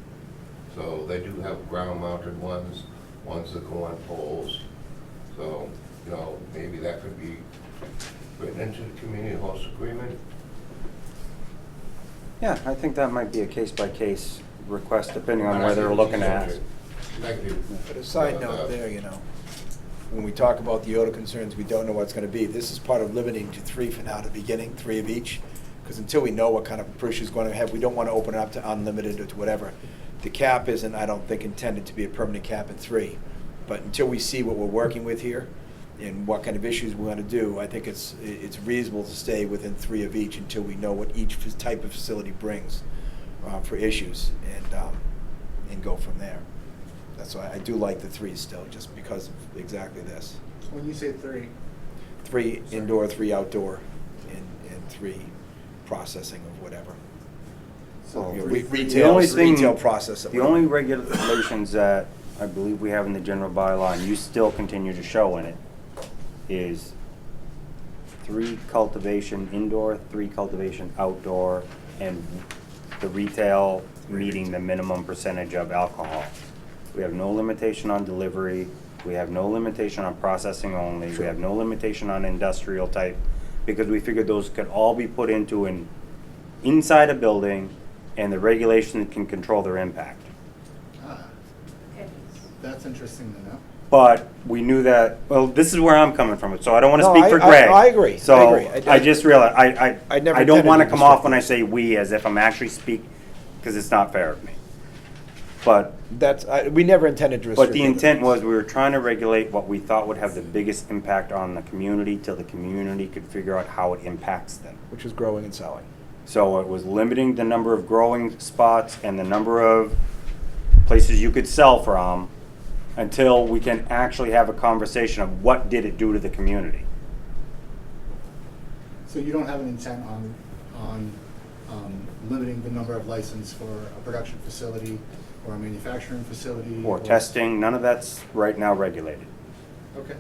So they do have ground-mounted ones that go on poles. So, maybe that could be written into the community host agreement. Yeah, I think that might be a case-by-case request, depending on where they're looking at. Thank you. But a side note there, when we talk about the odor concerns, we don't know what's going to be. This is part of limiting to 3 for now, at the beginning, 3 of each. Because until we know what kind of pressure is going to have, we don't want to open it up to unlimited or to whatever. the cap isn't, I don't think, intended to be a permanent cap at 3. But until we see what we're working with here and what kind of issues we want to do, I think it's reasonable to stay within 3 of each until we know what each type of facility brings for issues, and go from there. That's why I do like the 3 still, just because of exactly this. When you say 3, 3 indoor, 3 outdoor, and 3 processing of whatever. so You know, three- retail process of The whatever. only regulations that I believe we have in the general bylaw, and you still continue to show in it, is 3 cultivation indoor, 3 cultivation outdoor, and the retail meeting the minimum percentage of alcohol. We have no limitation on delivery, we have no limitation on processing only, we have no limitation on industrial type, because we figured those could all be put into inside a building, and the regulation can control their impact. Okay. That's interesting to know. But we knew that, well, this is where I'm coming from, so I don't wanna No, speak for I Greg. agree, I agree. So, I I just realized, I never I don't wanna intended to come off restrict when I it. say we as if I'm actually cause it's not fair of me. But, We never intended to restrict. but the it. intent was, we were trying to regulate what we thought would have the biggest impact on the community, till the community could figure out how it impacts them. Which was growing and selling. So it was limiting the number of growing spots and the number of places you could sell from, until we can actually have a conversation of what did it do to the community. So you don't have an intent on limiting the number of license for a production facility or a manufacturing facility? Or testing, none of that's right now regulated. Okay.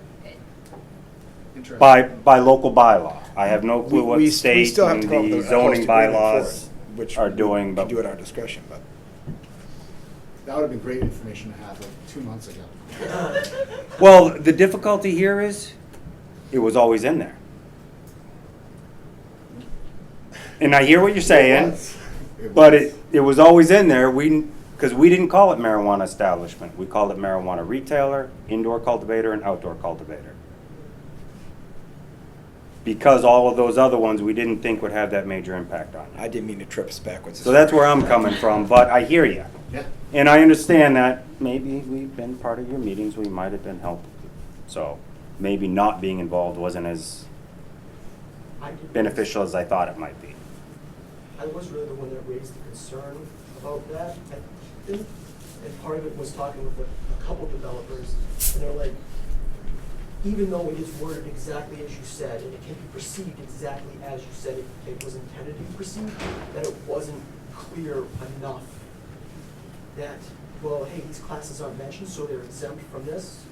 Interesting. By local bylaw. I have no clue what We state still have and to come up the with a zoning host agreement for bylaws it, which are we doing, can but do at our discretion, but. That would have been great information to have like 2 months ago. well, the difficulty here is, it was always in there. And I hear what you're saying, but it was always in there. Because we didn't call it marijuana establishment. We called it marijuana retailer, indoor cultivator, and outdoor cultivator. Because all of those other ones, we didn't think would have that major impact on it. I didn't mean to trip us backwards. So that's where I'm coming from, but I hear you. Yeah. And I understand that maybe we've been part of your meetings, we might have been helpful. So maybe not being involved wasn't as beneficial as I thought it might be. I was really the one that raised the concern about that, I think, and part of it was talking with a couple developers, and they're like, even though it is worded exactly as you said, and it can be perceived exactly as you said it was intended to be perceived, that it wasn't clear enough that, well, hey, these classes aren't mentioned, so they're exempt from this.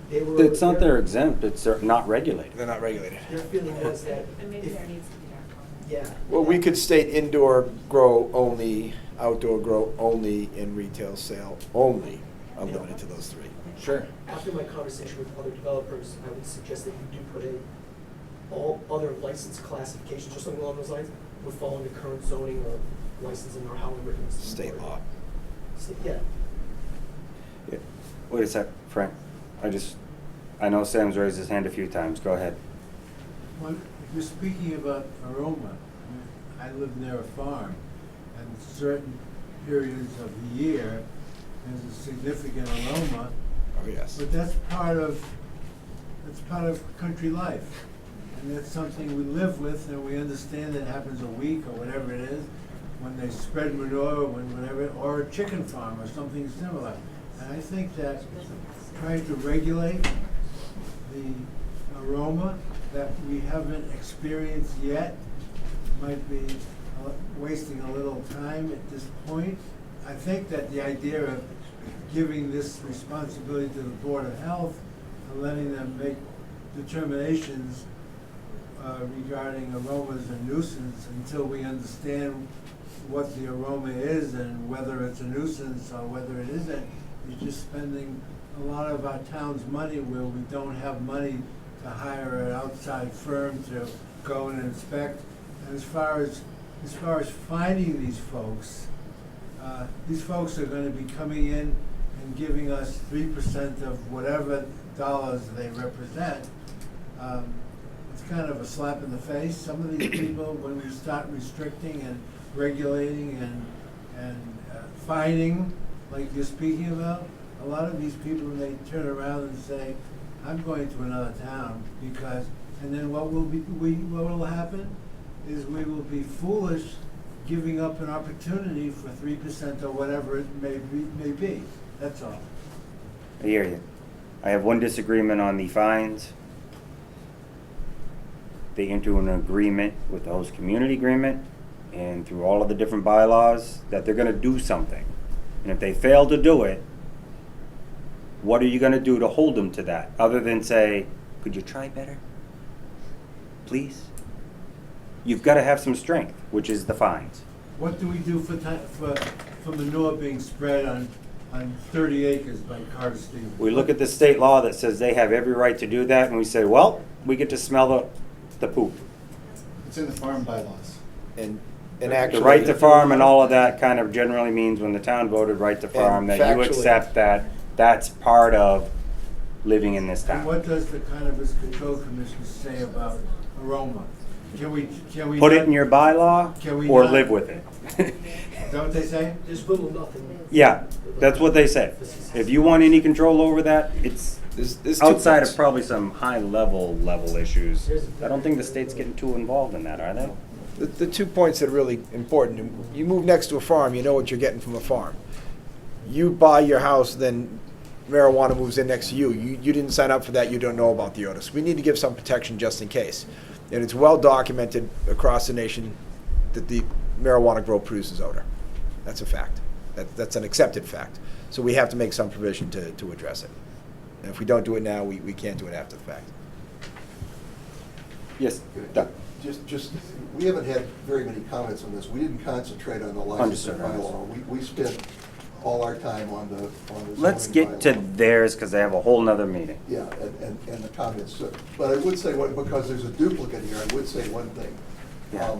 They were. It's not they're exempt, it's they're not regulated. They're not regulated. Their feeling was that. And maybe if- there needs to be that. Yeah. Well, we could state indoor grow only, outdoor grow only, and retail sale only, unlimited to those 3. Sure. After my conversation with other developers, I would suggest that you do put all other license classifications, or something along those lines, would fall under current zoning or licensing or however written. it's State worded. law. Yeah. Yeah. Wait a sec, Frank. I know Sam's raised his hand a few times. Go ahead. Well, if you're speaking about aroma, I live near a farm, and certain periods of the year, there's a significant aroma, Oh, yes. but that's part of country life. And that's something we live with, and we understand it happens a week or whatever it is, when they spread manure, or a chicken farm or something similar. And I think that trying to regulate the aroma that we haven't experienced yet might be wasting a little time at this point. I think that the idea of giving this responsibility to the Board of Health and letting them make determinations regarding aromas and nuisance until we understand what the aroma is and whether it's a nuisance or whether it isn't, is just spending a lot of our town's money where we don't have money to hire an outside firm to go and inspect. And as far as finding these folks are gonna be coming in and giving us 3% of whatever dollars they represent. It's kind of a slap in the face. Some of these people, when we start restricting and regulating and fining, like you're speaking about, a lot of these people, they turn around and say, I'm going to another town because, and then what will happen is we will be foolish giving up an opportunity for 3% or whatever it may be. That's all. I hear you. I have one disagreement on the fines. They enter an agreement with the host community agreement and through all of the different bylaws that they're gonna do something. And if they fail to do it, what are you gonna do to hold them to that? Other than say, could you try better? Please? You've gotta have some strength, which is the fines. What do we do for manure being spread on 30 acres by Carter Stevens? We look at the state law that says they have every right to do that, and we say, well, we get to smell the poop. It's in the farm bylaws. And The actually. right to farm and all of that kind of generally means when the town voted right to farm, that you factually- accept that that's part of living in this And town. what does the Cannabis Control Commission say about aroma? Can we Put it not- in your bylaw Can we or not- live with it. Is that what they say? There's little nothing. Yeah, that's what they say. If you want any control over that, it's There's two outside points. of probably some high level issues. I don't think the state's getting too involved in that, are they? The 2 points that are really important, you move next to a farm, you know what you're getting from a farm. You buy your house, then marijuana moves in next to you. You didn't sign up for that, you don't know about the odor. So we need to give some protection just in case. And it's well documented across the nation that the marijuana grow produces odor. That's a fact. That's an accepted fact. So we have to make some provision to address it. And if we don't do it now, we can't do it after the fact. Yes, Doug. Just, we haven't had very many comments on this. We didn't concentrate on the licensing Understood. bylaw. We spent all our time on the Let's zoning get to bylaw. theirs, because they have a whole nother meeting. Yeah, and the comments. But I would say, because there's a duplicate here, I would say one thing. Yeah.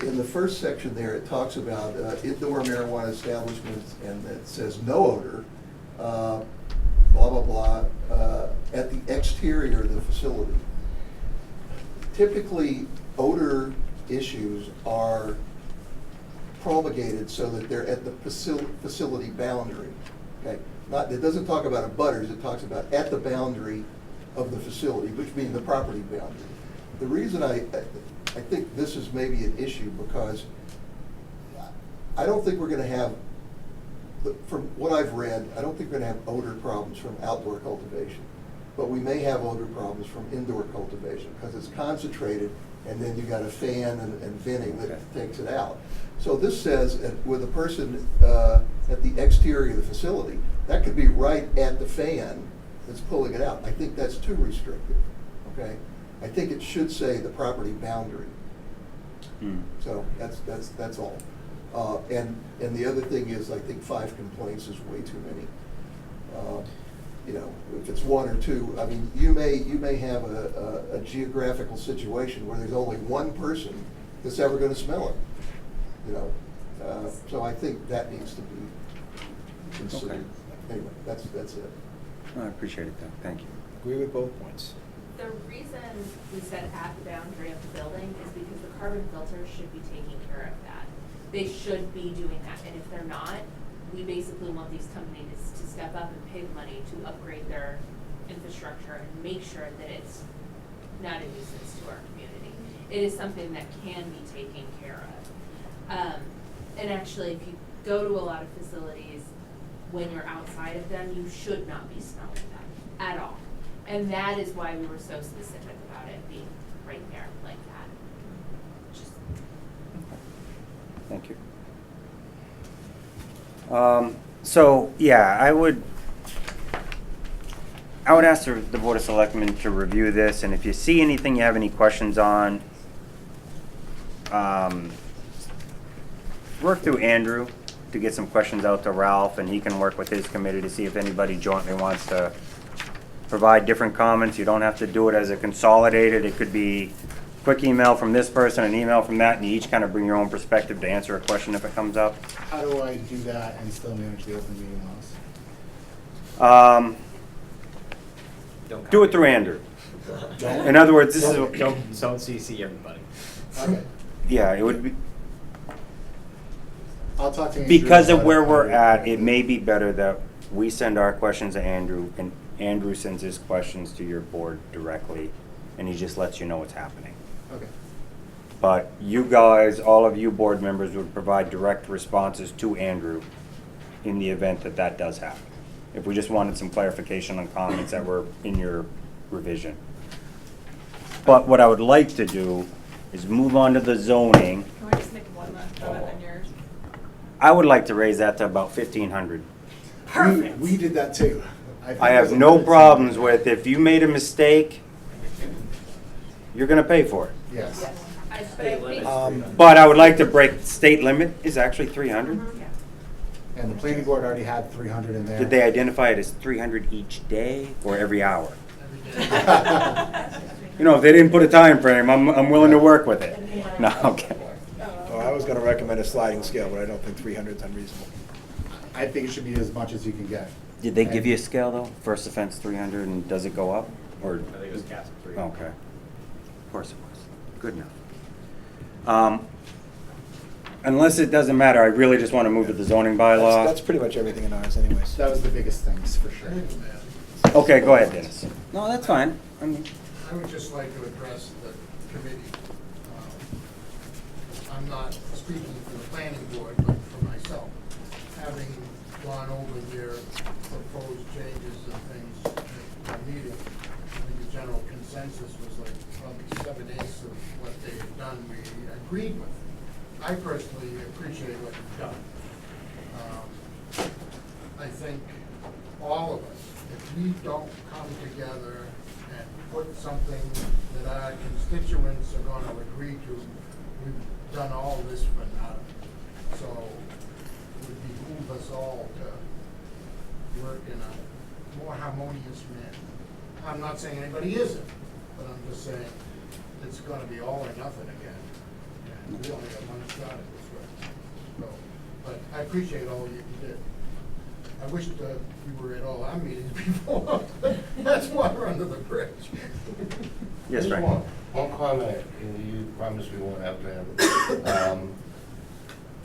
In the first section there, it talks about indoor marijuana establishments, and it says no odor, blah, blah, blah, at the exterior of the facility. Typically, odor issues are promulgated so that they're at the facility boundary, okay? It doesn't talk about abutters, it talks about at the boundary of the facility, which means the property boundary. The reason I think this is maybe an issue, because I don't think we're gonna have, from what I've read, I don't think we're gonna have odor problems from outdoor cultivation. But we may have odor problems from indoor cultivation, because it's concentrated, and then you got a fan and venting that takes it out. So this says, with a person at the exterior of the facility, that could be right at the fan that's pulling it out. I think that's too restrictive, okay? I think it should say the property boundary. So that's all. And the other thing is, I think 5 complaints is way too many. You know, if it's 1 or 2, I mean, you may have a geographical situation where there's only one person that's ever going to smell it. You know, so I think that needs to be considered. Okay. Anyway, that's it. I appreciate it, Doug. Thank you. Agree with both points. The reason we said at the boundary of the building is because the carbon filters should be taking care of that. They should be doing that, and if they're not, we basically want these companies to step up and pay the money to upgrade their infrastructure and make sure that it's not a nuisance to our community. It is something that can be taken care of. And actually, if you go to a lot of facilities, when you're outside of them, you should not be smelling them at all. And that is why we were so specific about it being right there like that. Just Thank you. So, yeah, I would ask the Board of Selectmen to review this, and if you see anything you have any questions on, work through Andrew to get some questions out to Ralph, and he can work with his committee to see if anybody jointly wants to provide different comments. You don't have to do it as a consolidated. It could be quick email from this person, an email from that, and you each kind of bring your own perspective to answer a question if it comes up. How do I do that and still manage the open meeting laws? Do it through Andrew. In other words, this is, Don't CC everybody. Okay. yeah, it would be, I'll talk to Andrew. Because of about where how we're to at, correct it may be better that we send our questions to Andrew, and Andrew sends his questions to your board directly, and he just lets you know what's happening. Okay. But you guys, all of you board members would provide direct responses to Andrew in the event that that does happen. If we just wanted some clarification on comments that were in your revision. But what I would like to do is move on to the zoning. Can I just make one last comment on yours? I would like to raise that to about 1,500. Perfect. We did that too. think I have there's a no good problems side. with, if you made a mistake, you're gonna pay for it. Yes. Yes, but I think, But I would like to break, state limit is actually 300. And the planning board already had 300 in there. Did they identify it as 300 each day or every hour? You know, if they didn't put a time frame, I'm willing to work with it. No, okay. Well, I was gonna recommend a sliding scale, but I don't think 300 is unreasonable. I think it should be as much as you can get. Did they give you a scale though? First offense 300, and does it go up? Or? I think it was capped at 3. Okay. Of course it was. Good enough. Unless it doesn't matter, I really just want to move to the zoning bylaw. That's pretty much everything in ours anyways. That was the biggest things, for sure. Okay, go ahead, Dennis. No, that's fine. I mean, I would just like to address the committee. I'm not speaking for the planning board, but for myself. Having gone over their proposed changes and things at the meeting, I think the general consensus was like probably 7/8 of what they had done we agreed with. I personally appreciate what you've done. I think all of us, if we don't come together and put something that our constituents are gonna agree to, we've done all this for nothing. So it would behoove us all to work in a more harmonious manner. I'm not saying anybody isn't, but I'm just saying it's gonna be all or nothing again. And we only have one shot at this right. So, but I appreciate all you did. I wish that you were at all our meetings before. That's water under the bridge. yes, Just Frank. one comment, you promised me one after him.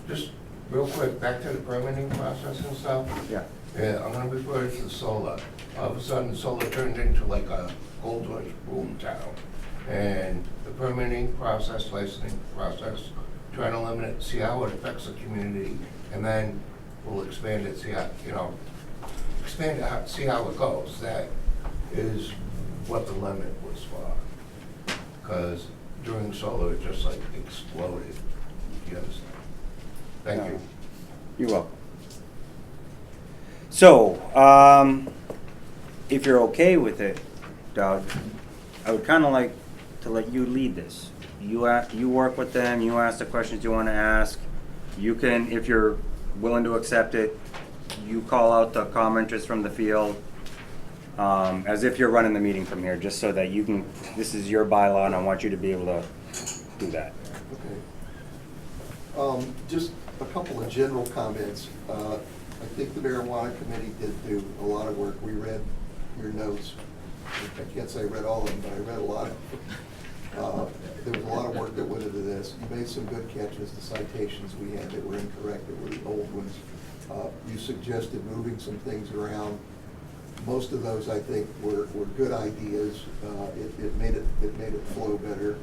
Just real quick, back to the permitting process and stuff. Yeah. Yeah, I'm gonna refer to the solar. All of a sudden, solar turned into like a gold rush boom town. And the permitting process, licensing process, trying to limit it, see how it affects the community, and then we'll expand it, see how, expand it, see how it goes. That is what the limit was for. Because during solar, it just like exploded. You understand? Thank you. You're welcome. So, if you're okay with it, Doug, I would kind of like to let you lead this. You work with them, you ask the questions you want to ask. You can, if you're willing to accept it, you call out the commenters from the field, as if you're running the meeting from here, just so that you can, this is your bylaw and I want you to be able to do that. Okay. Just a couple of general comments. I think the marijuana committee did do a lot of work. We read your notes. I can't say I read all of them, but I read a lot of them. There was a lot of work that went into this. You made some good catches. The citations we had that were incorrect, that were the old ones. You suggested moving some things around. Most of those, I think, were good ideas. It made it flow better.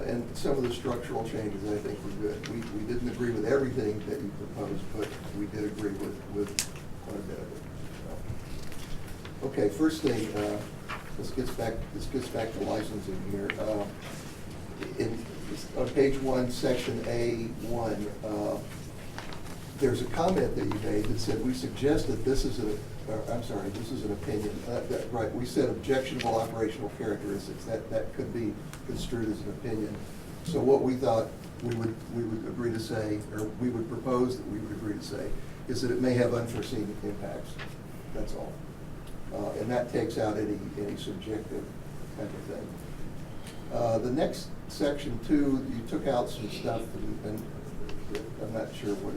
And some of the structural changes, I think, were good. We didn't agree with everything that you proposed, but we did agree with quite a bit of it. So. Okay, first thing, this gets back to licensing here. On page 1, section A1, there's a comment that you made that said, we suggested this is an opinion. Right, we said objectionable operational characteristics. That could be construed as an opinion. So what we thought we would agree to say, or we would propose that we would agree to say, is that it may have unforeseen impacts. That's all. And that takes out any subjective kind of thing. The next section 2, you took out some stuff, and I'm not sure what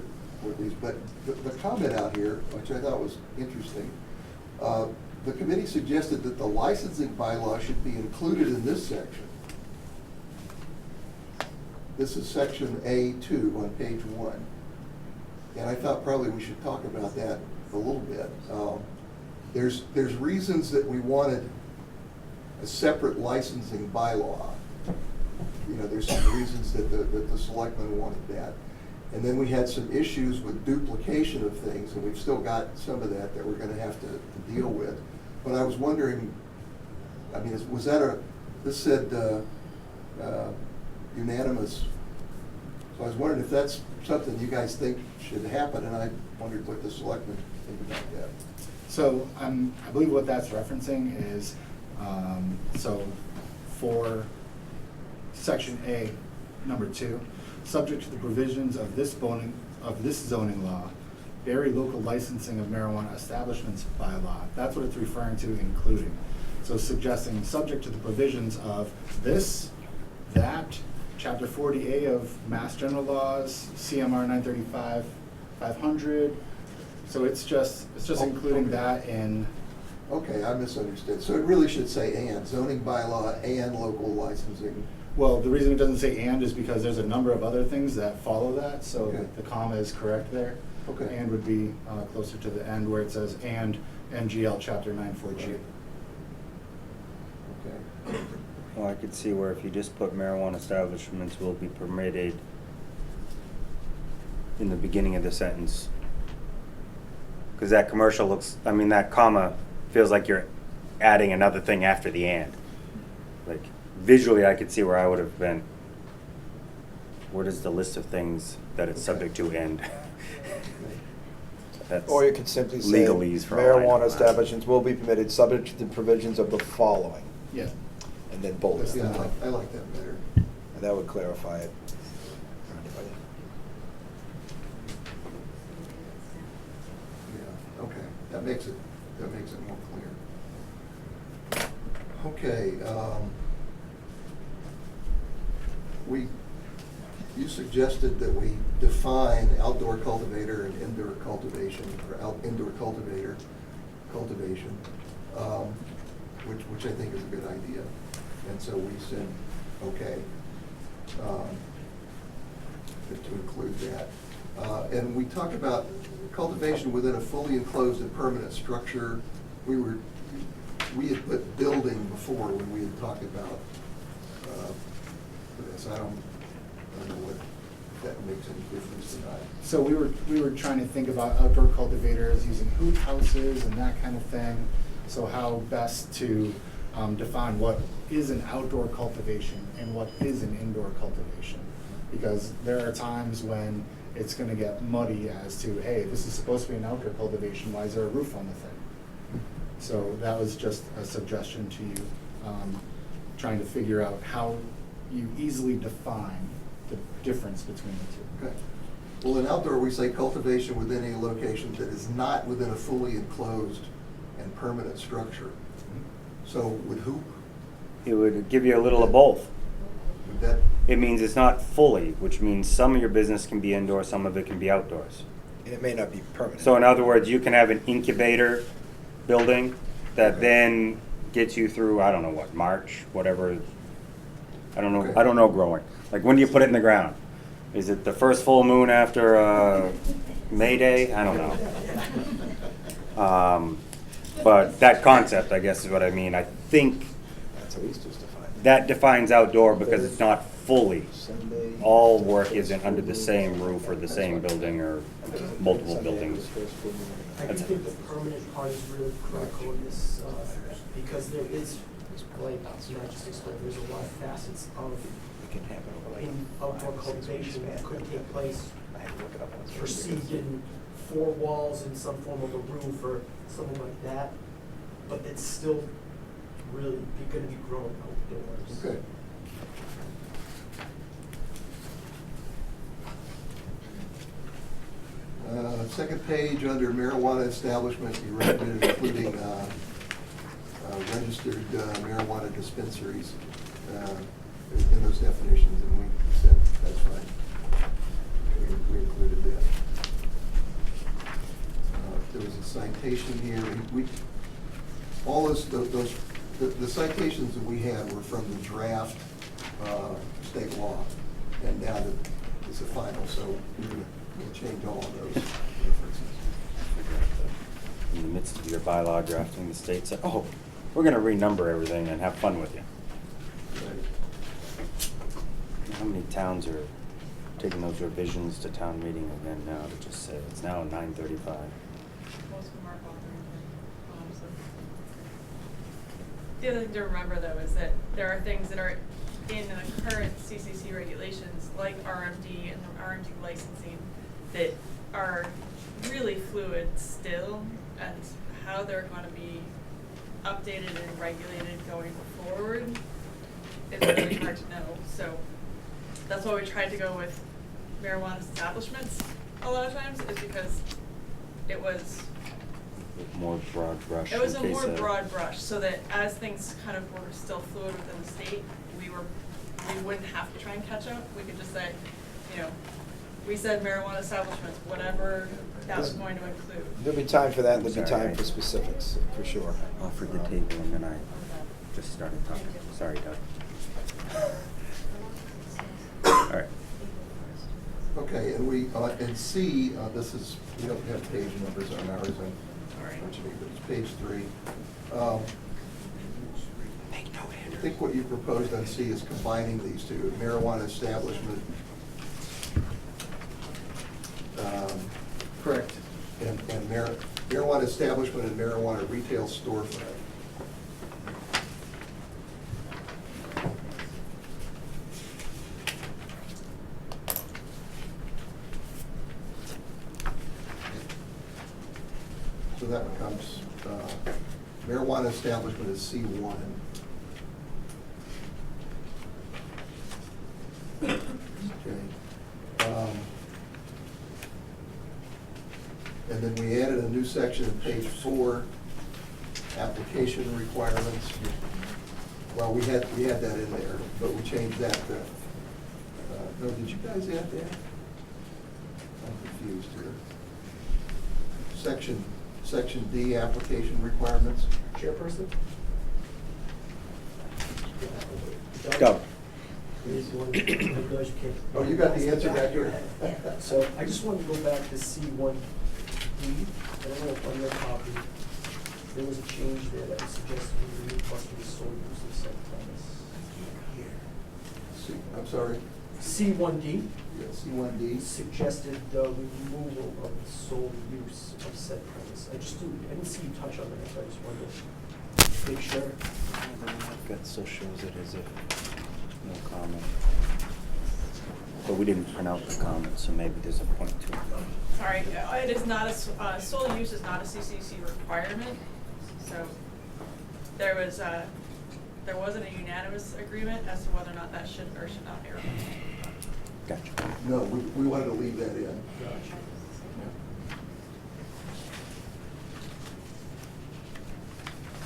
these, but the comment out here, which I thought was interesting, the committee suggested that the licensing bylaw should be included in this section. This is section A2 on page 1. and I thought probably we should talk about that a little bit. There's reasons that we wanted a separate licensing bylaw. You know, there's some reasons that the selectmen wanted that. And then we had some issues with duplication of things, and we've still got some of that we're gonna have to deal with. But I was wondering, I mean, was that this said unanimous, so I was wondering if that's something you guys think should happen, and I wondered what the selectmen think about that. So I believe what that's referencing is, so for section A, number 2, subject to the provisions of this zoning law, Barre local licensing of marijuana establishments bylaw. That's what it's referring to, including. So suggesting subject to the provisions of this, that, Chapter 40A of Mass General Laws, CMR 935, 500. So it's just including that in. Okay, I misunderstood. So it really should say and, zoning bylaw and local licensing. Well, the reason it doesn't say and is because there's a number of other things that follow that, so Okay. the comma is correct there. Okay. And would be closer to the end where it says and NGL Chapter 94G. Okay. Well, I could see where if you just put marijuana establishments will be permitted in the beginning of the sentence. Because that commercial looks, I mean, that comma feels like you're adding another thing after the and. Like, visually, I could see where I would have been. What is the list of things that it's subject to end? That's Or you could simply say, legalese for all I know. marijuana establishments will be permitted subject to the provisions of the following, Yeah. and then bold it. Yeah, I like that better. And that would clarify it for anybody. Yeah, okay, that makes it more clear. Okay, you suggested that we define outdoor cultivator and indoor cultivation, or indoor cultivation, which I think is a good idea. And so we said, okay, to include that. And we talked about cultivation within a fully enclosed and permanent structure. We had put building before when we had talked about this. I don't know what, if that makes any difference or not. So we were trying to think about outdoor cultivators using hoop houses and that kind of thing. So how best to define what is an outdoor cultivation and what is an indoor cultivation. Because there are times when it's gonna get muddy as to, hey, this is supposed to be an outdoor cultivation, why is there a roof on the thing? So that was just a suggestion to you, trying to figure out how you easily define the difference between the two. Okay. Well, in outdoor, we say cultivation within a location that is not within a fully enclosed and permanent structure. So would hoop, It would give you a little of both. would that, It means it's not fully, which means some of your business can be indoors, some of it can be outdoors. And it may not be permanent. So in other words, you can have an incubator building that then gets you through, I don't know what, March, whatever. I don't know, Okay. I don't know growing. Like, when do you put it in the ground? Is it the first full moon after May Day? I don't know. But that concept, I guess, is what I mean. I think That's how we used to define it. that defines outdoor because it's not fully. Sunday. All work isn't under the same roof or the same building or multiple buildings. I do think the permanent part is really critical in this, because there is, like, I just explained, there's a lot of facets of It can happen over like in outdoor cultivation that could take place I had to look it up once. perceived in 4 walls in some form of a roof or something like that, but it's still really gonna be grown outdoors. okay. Second page, under marijuana establishment, you recommended including registered marijuana dispensaries in those definitions, and we said that's fine. We included that. There was a citation here. All the citations that we had were from the draft state law, and now that it's a final, so we're gonna We'll change all of those differences. In the midst of your bylaw drafting, the state said, oh, we're gonna renumber everything and have fun with you. Right. How many towns are taking those revisions to town meeting again now to just say, it's now 9:35? Most of them are bothering me, honestly. The other thing to remember though is that there are things that are in the current CCC regulations, like RMD and the RMD licensing, that are really fluid still, and how they're gonna be updated and regulated going forward is really hard to know. So that's why we tried to go with marijuana establishments a lot of times, is because it was More broad brush. it was in a case more of- broad brush, so that as things kind of were still fluid within the state, we wouldn't have to try and catch up. We could just say, you know, we said marijuana establishments, whatever that was going to include. There'll be time for that, and there'll be Sorry, time for specifics, for sure. Offered the table and then I just started talking. Sorry, Doug. All right. Okay, and we, in C, this is, we don't have page numbers on ours, unfortunately, but it's page 3. I think what you proposed on C is combining these two, marijuana establishment. Correct. And marijuana establishment and marijuana retail storefront. So that becomes, marijuana establishment is C1. Okay. And then we added a new section in page 4, application requirements. Well, we had that in there, but we changed that to, no, did you guys add that? I'm confused here. Section D, application requirements. Chairperson? Go. Oh, you got the answer back here? So I just wanted to go back to C1D. I don't know if on your copy, there was a change there that was suggested in the new cluster sold use of said premise. I'm sorry? C1D Yeah, C1D. suggested the removal of the sole use of said premise. I didn't see you touch on that, so I just wanted to make sure. That still shows it as if no comment. But we didn't print out the comment, so maybe there's a point to it. Sorry, it is not sole use is not a CCC requirement, so there wasn't a unanimous agreement as to whether or not that should or should not be removed. Gotcha. No, we wanted to leave that in.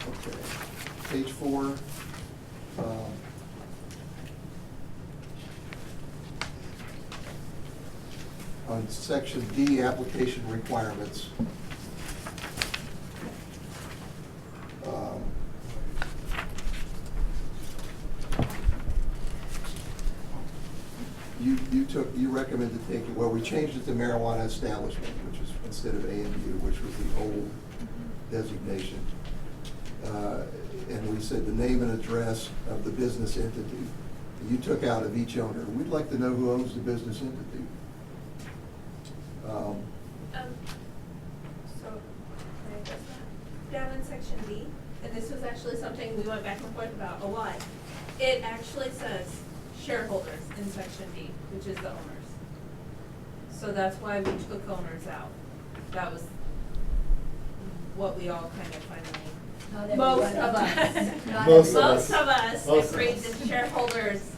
Okay, page 4. On section D, application requirements. You recommended taking, well, we changed it to marijuana establishment, which is instead of AMU, which was the old designation. And we said the name and address of the business entity. You took out of each owner. We'd like to know who owns the business entity. So, can I address that? Down in section D, and this was actually something we went back and forth about a lot. It actually says shareholders in section D, which is the owners. So that's why we took owners out. That was what we all kind of finally, Not most everyone. of us. Not Most of everyone. us. Most of us Most of agreed us. that shareholders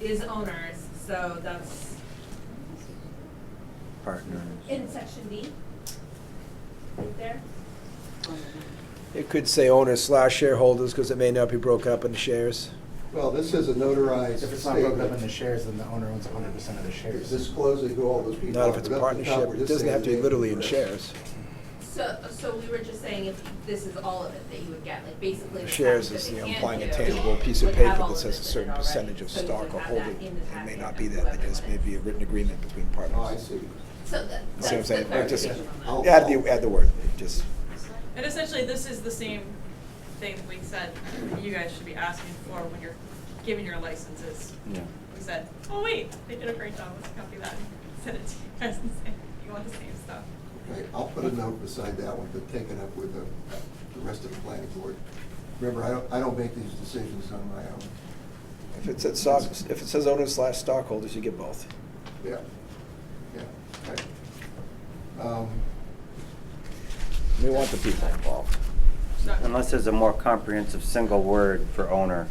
is owners, so that's Partners. in section D. Right there. It could say owners/shareholders, because it may not be broken up into shares. Well, this is a notarized If it's not broken up into statement shares, then the owner owns 100% of the shares. disclosing who all those people are. Not if it's a But up at the top, partnership. we're It just doesn't saying have to be name literally in and shares. So we were just saying if this is all of it that you would get, like basically. the Shares tax is, that they can implying a do tangible piece of would have paper all that of says a this in certain it already. percentage of So you stock would or have that holding. in the It may packet not of be that, whoever it just may wanted. be a written agreement between Oh, I partners. see. So that, See what I'm that's the saying? Or just clarification. add the word, just, And essentially, this is the same thing that we said you guys should be asking for when you're giving your licenses. Yeah. We said, oh wait, they did a great job, let's copy that and send it to you guys and say, you want the same stuff. Okay, I'll put a note beside that one, but take it up with the rest of the planning board. Remember, I don't make these decisions on my own. if it says owners/stockholders, you get both. Yeah, yeah, okay. We want the people involved. Unless there's a more comprehensive single word for owner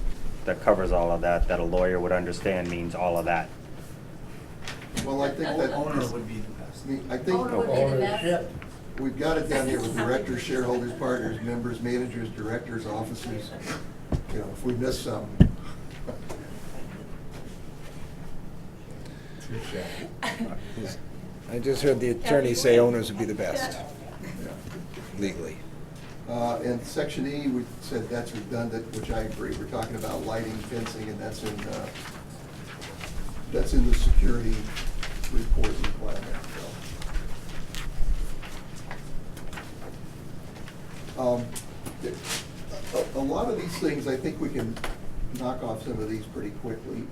that covers all of that, that a lawyer would understand means all of that. Well, I think that. Owner would be the best. I think. Owner would be the best. Ownership. We've got it down here with directors, shareholders, partners, members, managers, directors, officers. You know, if we miss some. I just heard the attorney say owners would be the best, legally. And section E, we said that's redundant, which I agree. We're talking about lighting, fencing, and that's in the security report requirement, so. A lot of these things, I think we can knock off some of these pretty quickly.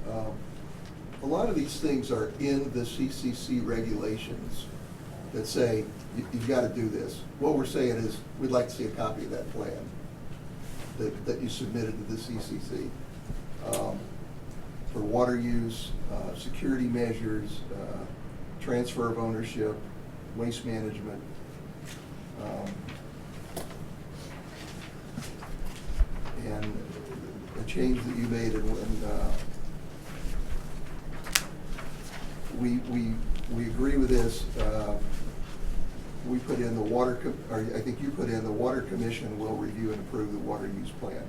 A lot of these things are in the CCC regulations that say, you've got to do this. What we're saying is, we'd like to see a copy of that plan that you submitted to the CCC. For water use, security measures, transfer of ownership, waste management. And a change that you made we agree with this. We put in I think you put in the Water Commission will review and approve the water use plan.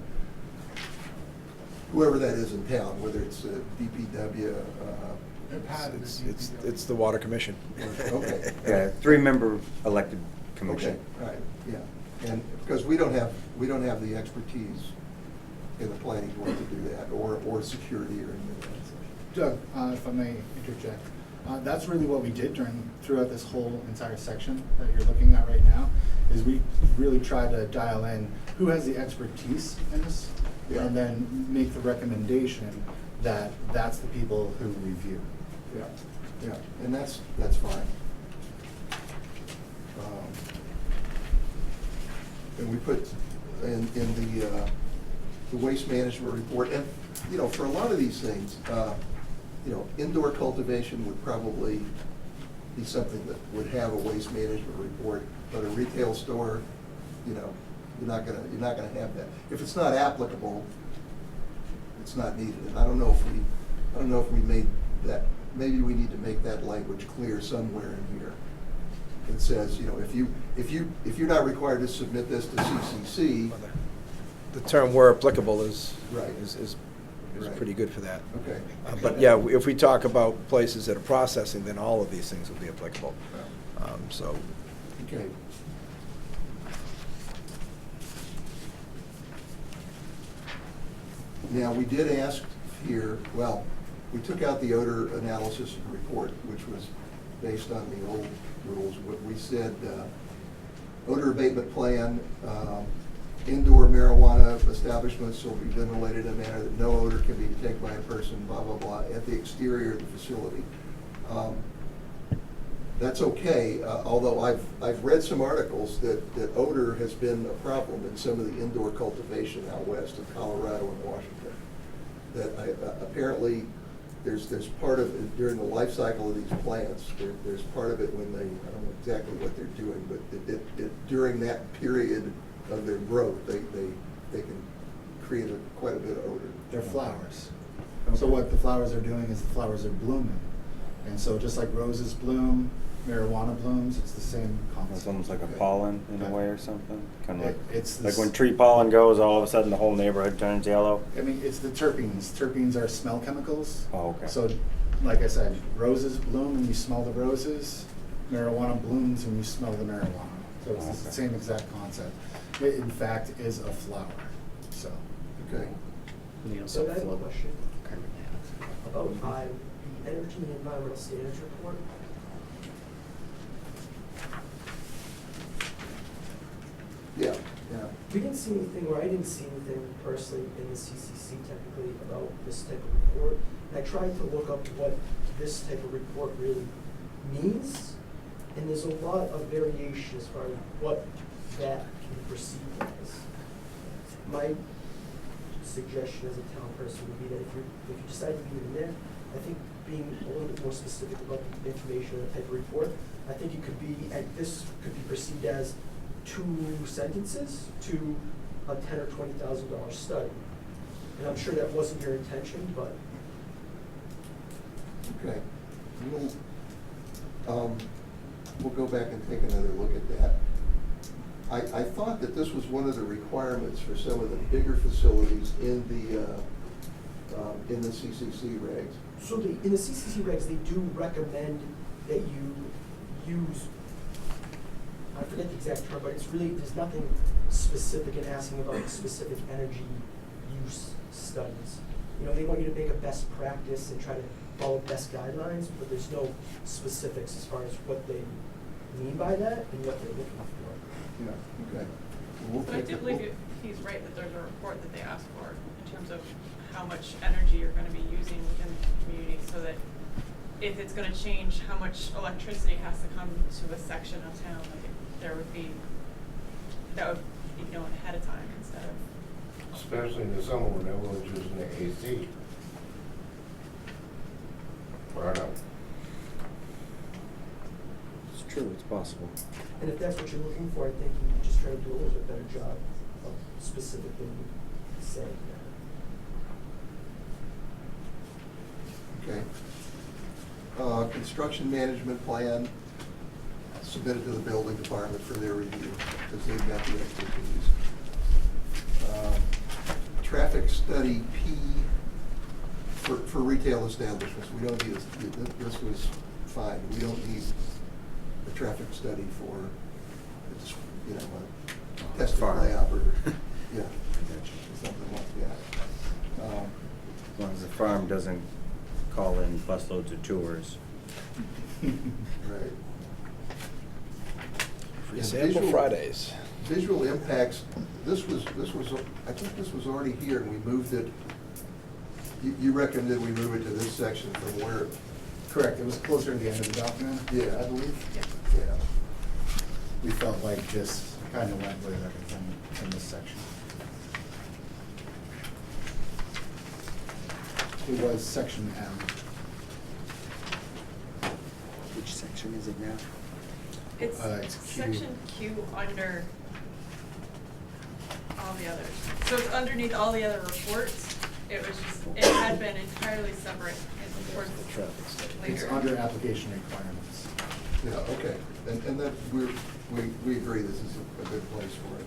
Whoever that is in town, whether it's DPW, It's the Water Commission. okay. Yeah, 3-member elected Okay, commission. all right, yeah. And because we don't have the expertise in the planning board to do that, or security or anything like that. Doug, if I may interject, that's really what we did throughout this whole entire section that you're looking at right now, is we really tried to dial in who has the expertise in this, Yeah. and then make the recommendation that that's the people who review. Yeah, yeah, and that's fine. And we put in the waste management report, and, you know, for a lot of these things, you know, indoor cultivation would probably be something that would have a waste management report, but a retail store, you know, you're not gonna have that. If it's not applicable, it's not needed. And I don't know if we made that, maybe we need to make that language clear somewhere in here. It says, you know, if you're not required to submit this to CCC. The term "where applicable" is Right. is Right. pretty good for that. Okay. But yeah, if we talk about places that are processing, then all of these things will be applicable. So, Okay. Now, we did ask here, well, we took out the odor analysis report, which was based on the old rules. What we said, odor abatement plan, indoor marijuana establishments will be ventilated in a manner that no odor can be detected by a person, blah, blah, blah, at the exterior of the facility. That's okay, although I've read some articles that odor has been a problem in some of the indoor cultivation out west of Colorado and Washington. That apparently there's part of it during the life cycle of these plants. There's part of it when I don't know exactly what they're doing, but during that period of their growth, they can create quite a bit of odor. They're flowers. So what the flowers are doing is the flowers are blooming. And so just like roses bloom, marijuana blooms, it's the same It's concept. almost like a pollen in a way or something. Kind of It's like this- when tree pollen goes, all of a sudden the whole neighborhood turns yellow. I mean, it's the terpenes. Terpenes are smell chemicals. Oh, okay. So, like I said, roses bloom when you smell the roses. Marijuana blooms when you smell the marijuana. So it's the Okay. same exact concept. It, in fact, is a flower. So. Okay. So I have a question about the Energy and Environmental Standards Report. we didn't see anything, or I didn't see anything personally in the CCC technically about this type of report. I tried to look up what this type of report really means, and there's a lot of variation as far as what that can be perceived as. My suggestion as a town person would be that if you decide to leave it in there, I think being a little bit more specific about the information of the type of report, I think it could be, and this could be perceived as 2 sentences to a $10,000 or $20,000 study. And I'm sure that wasn't your intention, but. Okay. We'll go back and take another look at that. I thought that this was one of the requirements for some of the bigger facilities in the CCC regs. So in the CCC regs, they do recommend that you use, I forget the exact term, but it's really, there's nothing specific in asking about specific energy use studies. You know, they want you to make a best practice and try to follow best guidelines, but there's no specifics as far as what they mean by that and what they're looking for. Yeah, okay. We'll But I take do it- believe he's right that there's a report that they ask for in terms of how much energy you're gonna be using within the community, so that if it's gonna change how much electricity has to come to a section of town, like there would be, that would be known ahead of time instead of. Especially in the summer when everyone's using the AC. Or not. It's true, it's possible. And if that's what you're looking for, I think you can just try to do a little bit better job of specifically saying that. Okay. Construction management plan submitted to the building department for their review, because they've got the expertise. Traffic study P for retail establishments, we don't need, this was fine, we don't need a traffic study for, you know, a test Farm. lab or, yeah, something like that. As long as the farm doesn't call in busloads of tours. Right. Free And sample visual- Fridays. Visual impacts, this was, I think this was already here, and we moved it, you recommended we move it to this section from where? Correct, it was closer to the end of the document, Yeah. I believe. Yeah. We felt like this kind of went with everything in this section. It was section M. Which section is it now? It's It's Q. section Q under all the others. So it's underneath all the other reports. It was just, it had been entirely separate in reports later. It's under application requirements. Yeah, okay, and that, we agree this is a good place for it.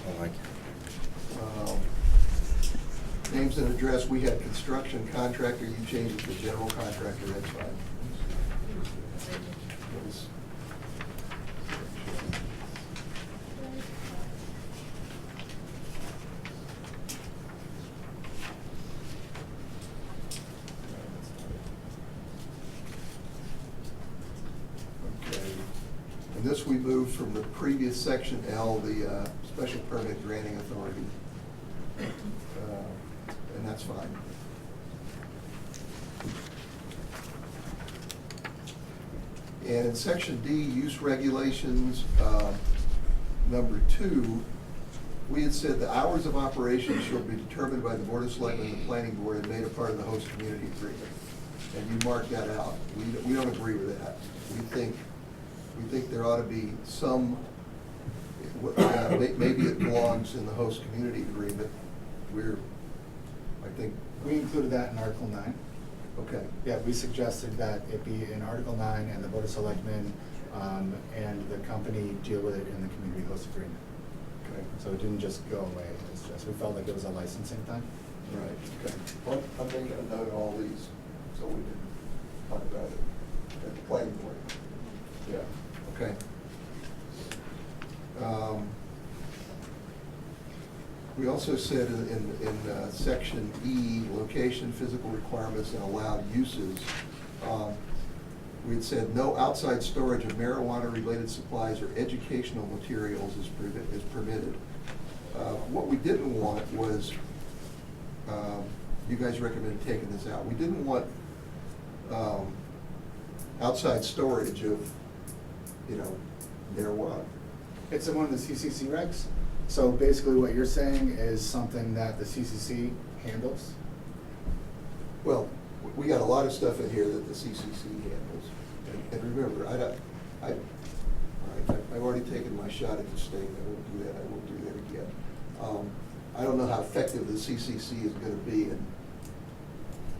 I like it. Names and address, we had construction contractor, you changed it to general contractor, that's fine. What is- Okay, and this we moved from the previous section L, the special permit granting authority. And that's fine. And in section D, use regulations, number 2, we had said the hours of operation shall be determined by the Board of Selectmen and the Planning Board and made a part of the host community agreement. And you marked that out. We don't agree with that. We think there ought to be some, maybe it belongs in the host community agreement. I think. We included that in Article 9. Okay. Yeah, we suggested that it be in Article 9 and the Board of Selectmen and the company deal with it in the community host agreement. Okay. So it didn't just go away, it's just, we felt like it was a licensing thing. Right, okay. Well, I'm making a note of all these, so we can talk about it at the planning board. Yeah, okay. We also said in section E, location, physical requirements, and allowed uses, we had said no outside storage of marijuana-related supplies or educational materials is permitted. what we didn't want was, you guys recommended taking this out. We didn't want outside storage of, marijuana. It's in one of the CCC regs. So basically what you're saying is something that the CCC handles? Well, we got a lot of stuff in here that the CCC handles. And remember, all right, I've already taken my shot at the state. I won't do that. I won't do that again. I don't know how effective the CCC is going to be in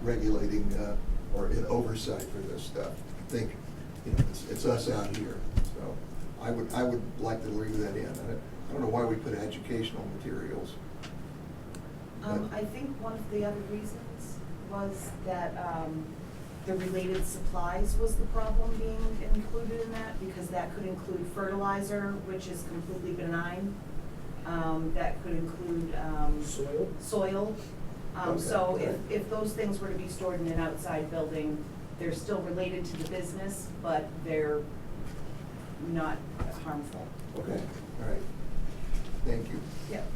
regulating or in oversight for this stuff. I think, it's us out here. So I would like to leave that in. I don't know why we put educational materials. I think one of the other reasons was that the related supplies was the problem being included in that, because that could include fertilizer, which is completely benign. That could include soil. So if those things were to be stored in an outside building, they're still related to the business, but they're not harmful. Okay, all right. Thank you. Yep.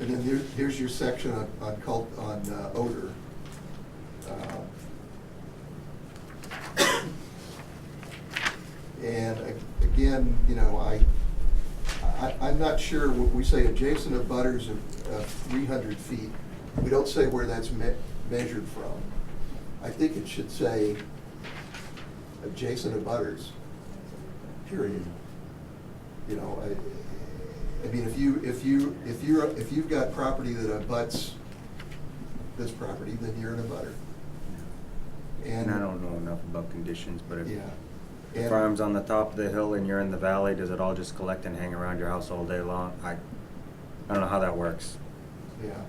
And then here's your section on odor. And again, I'm not sure, we say adjacent abutters of 300 feet. We don't say where that's measured from. I think it should say adjacent abutters, period. I mean, if you've got property that abuts this property, then you're an abutter. And I don't know enough about conditions, but if Yeah. the And- farm's on the top of the hill and you're in the valley, does it all just collect and hang around your house all day long? I don't know how that works. Yeah,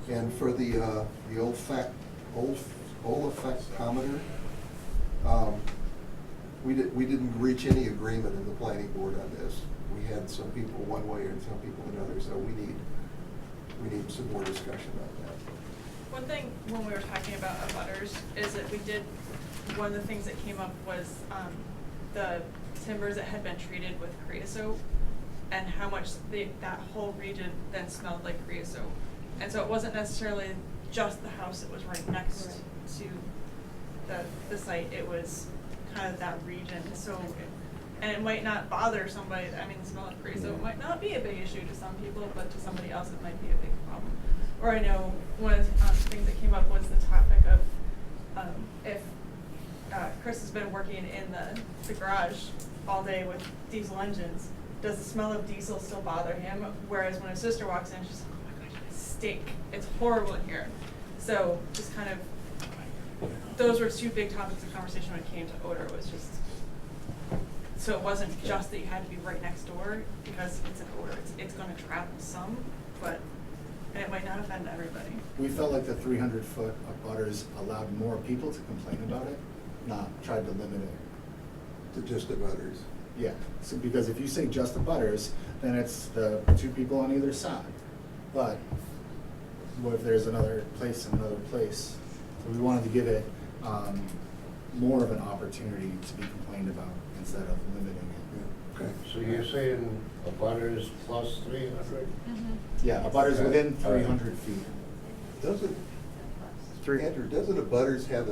and for the olfactometer, we didn't reach any agreement in the planning board on this. We had some people one way and some people another, so we need some more discussion on that. One thing when we were talking about abutters is that one of the things that came up was the timbers that had been treated with creosote and how much that whole region then smelled like creosote. And so it wasn't necessarily just the house that was right next to the site, it was kind of that region. So, and it might not bother somebody, I mean, the smell of creosote might not be a big issue to some people, but to somebody else it might be a big problem. Or I know one of the things that came up was the topic of if Chris has been working in the garage all day with diesel engines, does the smell of diesel still bother him? Whereas when his sister walks in, she's like, oh my gosh, it stinks. It's horrible in here. So just kind of, those were two big topics of conversation when it came to odor, was just, so it wasn't just that you had to be right next door, because it's an odor. It's going to travel some, but, and it might not offend everybody. We felt like the 300-foot abutters allowed more people to complain about it, not tried to limit it. To just abutters. Yeah, so because if you say just abutters, then it's the two people on either side. But what if there's another place and another place? So we wanted to give it more of an opportunity to be complained about instead of limiting it. Okay. So you're saying abutters plus 300? Yeah, abutters Okay. within 300 feet. Andrew, doesn't abutters have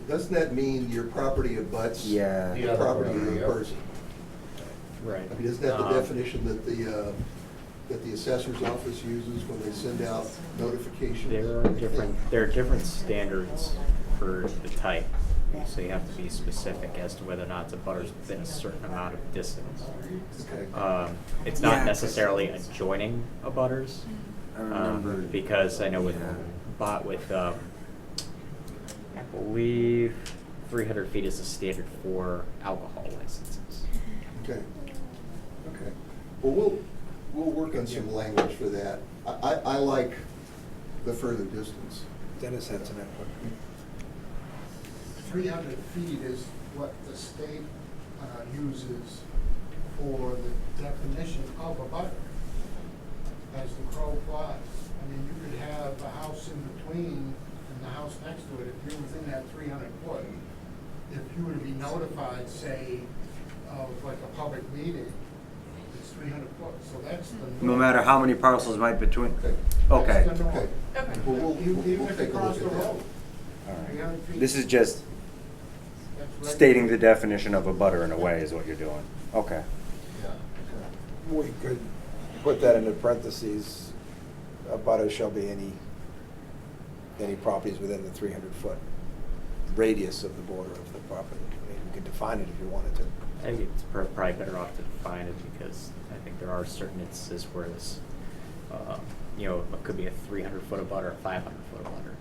doesn't that mean your property abuts Yeah. the Yeah, property of the yeah. person? Right. I mean, isn't that the definition that the assessor's office uses when they send out notifications? There are different standards for the type. So you have to be specific as to whether or not it's abutters within a certain amount of distance. Okay. It's not necessarily adjoining abutters, I remember. because I know with I believe 300 feet is the standard for alcohol licenses. Okay. Okay. Well, we'll work on some language for that. I like the further distance. Dennis had some input. 300 feet is what the state uses for the definition of a butter, as the crow flies. I mean, you could have a house in between and the house next to it, if you're within that 300 foot. If you were to be notified, say, of like a meeting, it's 300 foot, so that's the. No matter how many parcels might between, Okay. okay. That's the norm. Okay. Okay. Well, we'll Even we'll if take you a cross look the at that. road. All 300 right. feet. This is just That's right. stating the definition of a butter in a way is what you're doing. Okay. Yeah, okay. We could put that into parentheses, abutters shall be any properties within the 300-foot radius of the border of the property. I mean, you could define it if you wanted to. I think it's probably better off to define it because I think there are certain instances where this, you know, it could be a 300-foot abutter, a 500-foot abutter.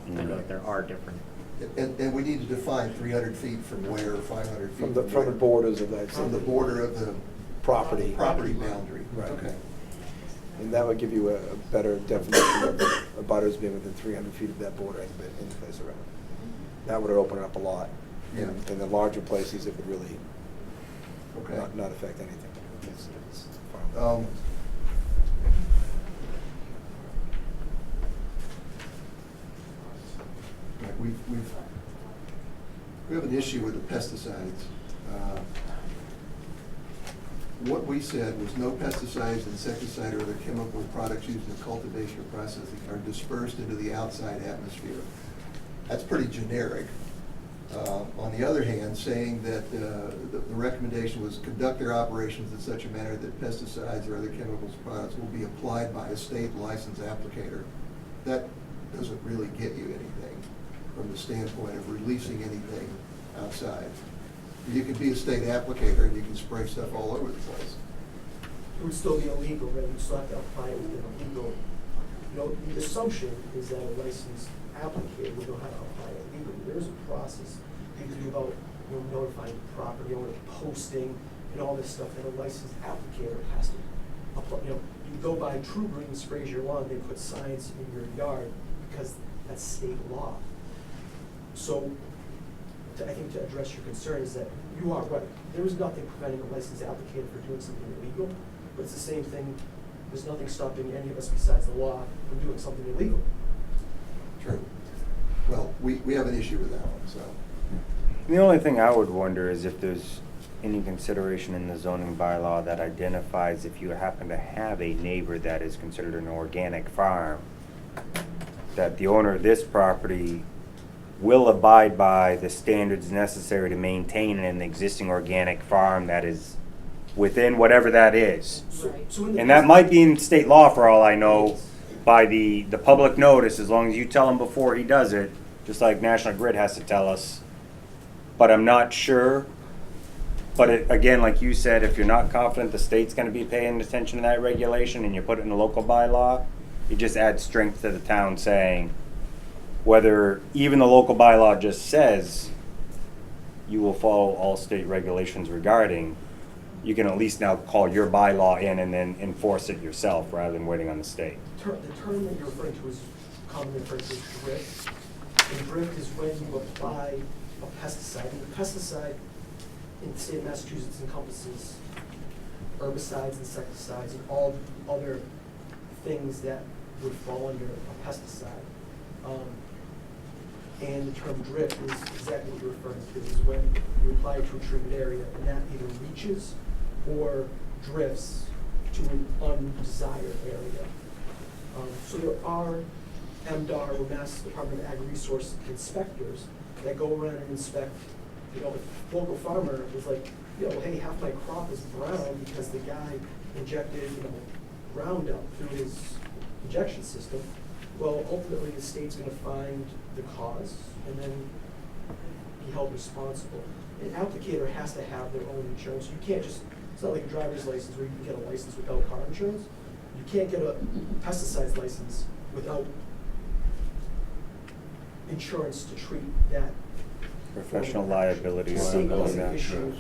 I know that there are different. And we need to define 300 feet from where, 500 feet From the where? borders of that. From the border of the property. property boundary. Right. Okay. And that would give you a better definition of abutters being within 300 feet of that border any place around. That would open it up a lot. Yeah. In the larger places, it would really Okay. not affect anything. It's Um, right, we have an issue with the pesticides. What we said was no pesticides, insecticide, or other chemical products used in the cultivation or processing are dispersed into the outside atmosphere. That's pretty generic. On the other hand, saying that the recommendation was conduct their operations in such a manner that pesticides or other chemicals products will be applied by a state licensed applicator. That doesn't really get you anything from the standpoint of releasing anything outside. You can be a state applicator and you can spray stuff all over the place. It would still be illegal, right? You'd still have to apply it within a legal, you know, the assumption is that a licensed applicator would know how to apply it legally. There is a process you can do about, you know, notifying the property owner, posting, and all this stuff that a licensed applicator has to apply. You know, you go by True Green sprays your lawn, they put signs in your yard because that's state law. So, I think to address your concern is that you are right. There is nothing preventing a licensed applicator from doing something illegal, but it's the same thing. There's nothing stopping any of us besides the law from doing something illegal. True. Well, we have an issue with that one, so. The only thing I would wonder is if there's any consideration in the zoning bylaw that identifies if you happen to have a neighbor that is considered an organic farm, that the owner of this property will abide by the standards necessary to maintain an existing organic farm that is within whatever that is. So in the And that might be in state law for all I know, by the public notice, as long as you tell him before he does it, just like National Grid has to tell us. But I'm not sure. But again, like you said, if you're not confident the state's gonna be paying attention to that regulation and you put it in a local bylaw, it just adds strength to the town saying, whether even the local bylaw just says you will follow all state regulations regarding, you can at least now call your bylaw in and then enforce it yourself rather than waiting on the state. The term that you're referring to is commonly referred to as drift. And drift is when you apply a pesticide. And the pesticide in the state of Massachusetts encompasses herbicides, insecticides, and all other things that would fall under a pesticide. And the term drift is exactly what you're referring to, is when you apply it to a treated area and that either reaches or drifts to an undesired area. So there are MDR, or Mass Department of Ag-Resource inspectors that go around and inspect. You know, if a local farmer is like, you know, hey, half my crop is brown because the guy injected, you know, Roundup through his injection system. Well, ultimately, the state's gonna find the cause and then be held responsible. An applicator has to have their own insurance. You can't just, it's not like a driver's license where you can get a license without car insurance. You can't get a pesticides license without insurance to treat that. Professional liability. State liability, doesn't yeah. issue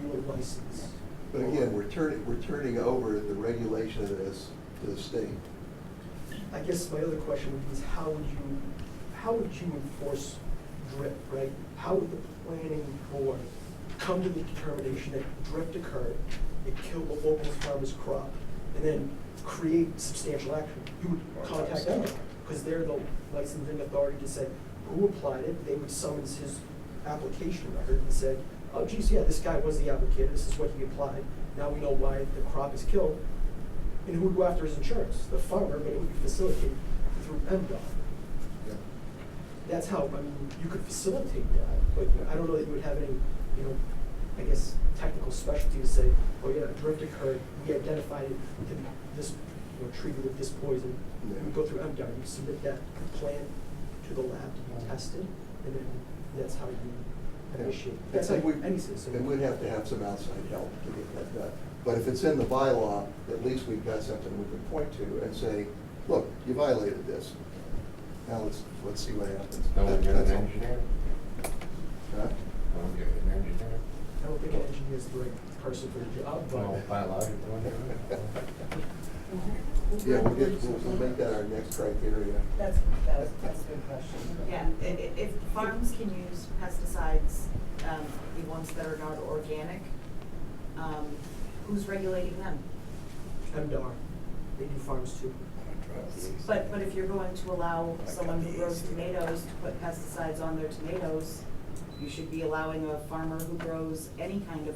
you a license. But again, we're turning over the regulation of this to the state. I guess my other question would be is how would you enforce drift, right? How would the planning board come to the determination that drift occurred, it killed the local farmer's crop, and then create substantial action? You would contact them, because they're the licensing authority to say who applied it. They would summons his application record and say, oh geez, yeah, this guy was the applicator, this is what he applied, now we know why the crop is killed. And who would go after his insurance? The farmer, but it would be facilitated through MDOT. Yeah. That's how, I mean, you could facilitate that, but I don't know that you would have any, you know, I guess, technical specialty to say, oh yeah, a drift occurred, we identified it to be this, you know, treated with this poison. Yeah. We go through MDOT, you submit that plan to the lab to be tested, and then that's how you initiate. That's And like any system. And we'd have to have some outside help to get that done. But if it's in the bylaw, at least we've got something we can point to and say, look, you violated this. Now let's see what happens. No one get That's an all. engineer? Huh? No one get an engineer? I don't think an engineer is the right person for the job, but. No biological engineer? Yeah, we'll make that our next criteria. That's a good question. Yeah, if farms can use pesticides, the ones that are not organic, who's regulating them? MDOT, they do farms too. But if you're going to allow someone who grows tomatoes to put pesticides on their tomatoes, you should be allowing a farmer who grows any kind of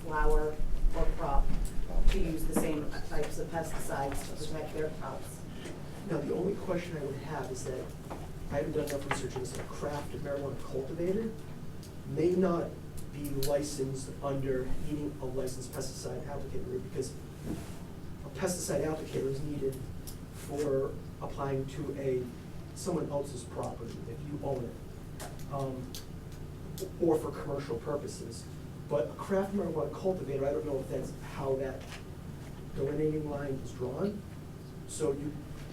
flower or crop to use the same types of pesticides to protect their crops. Now, the only question I would have is that I haven't done enough research on this. A craft marijuana cultivator may not be licensed under needing a licensed pesticide applicator, because a pesticide applicator is needed for applying to someone else's property if you own it, or for commercial purposes. But a craft marijuana cultivator, I don't know if that's how that delineating line is drawn. So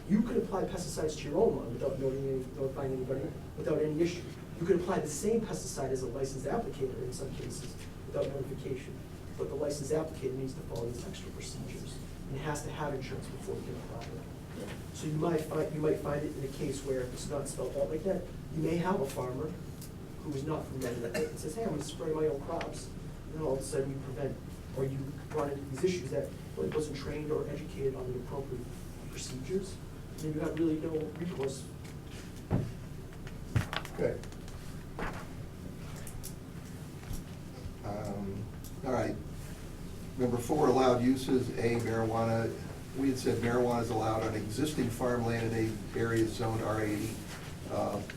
you could apply pesticides to your own lawn without notifying anybody, without any issue. You could apply the same pesticide as a licensed applicator in some cases without notification. But the licensed applicator needs to follow these extra procedures and has to have insurance before you can apply it. So you might find it in a case where it's not spelled out like that. You may have a farmer who is not familiar with it and says, hey, I'm gonna spray my own crops. And then all of a sudden you prevent, or you run into these issues that well, he wasn't trained or educated on the appropriate procedures. And you have really no recourse. Okay. All right. Number 4, allowed uses. A, marijuana. We had said marijuana is allowed on existing farmland in areas zoned R80.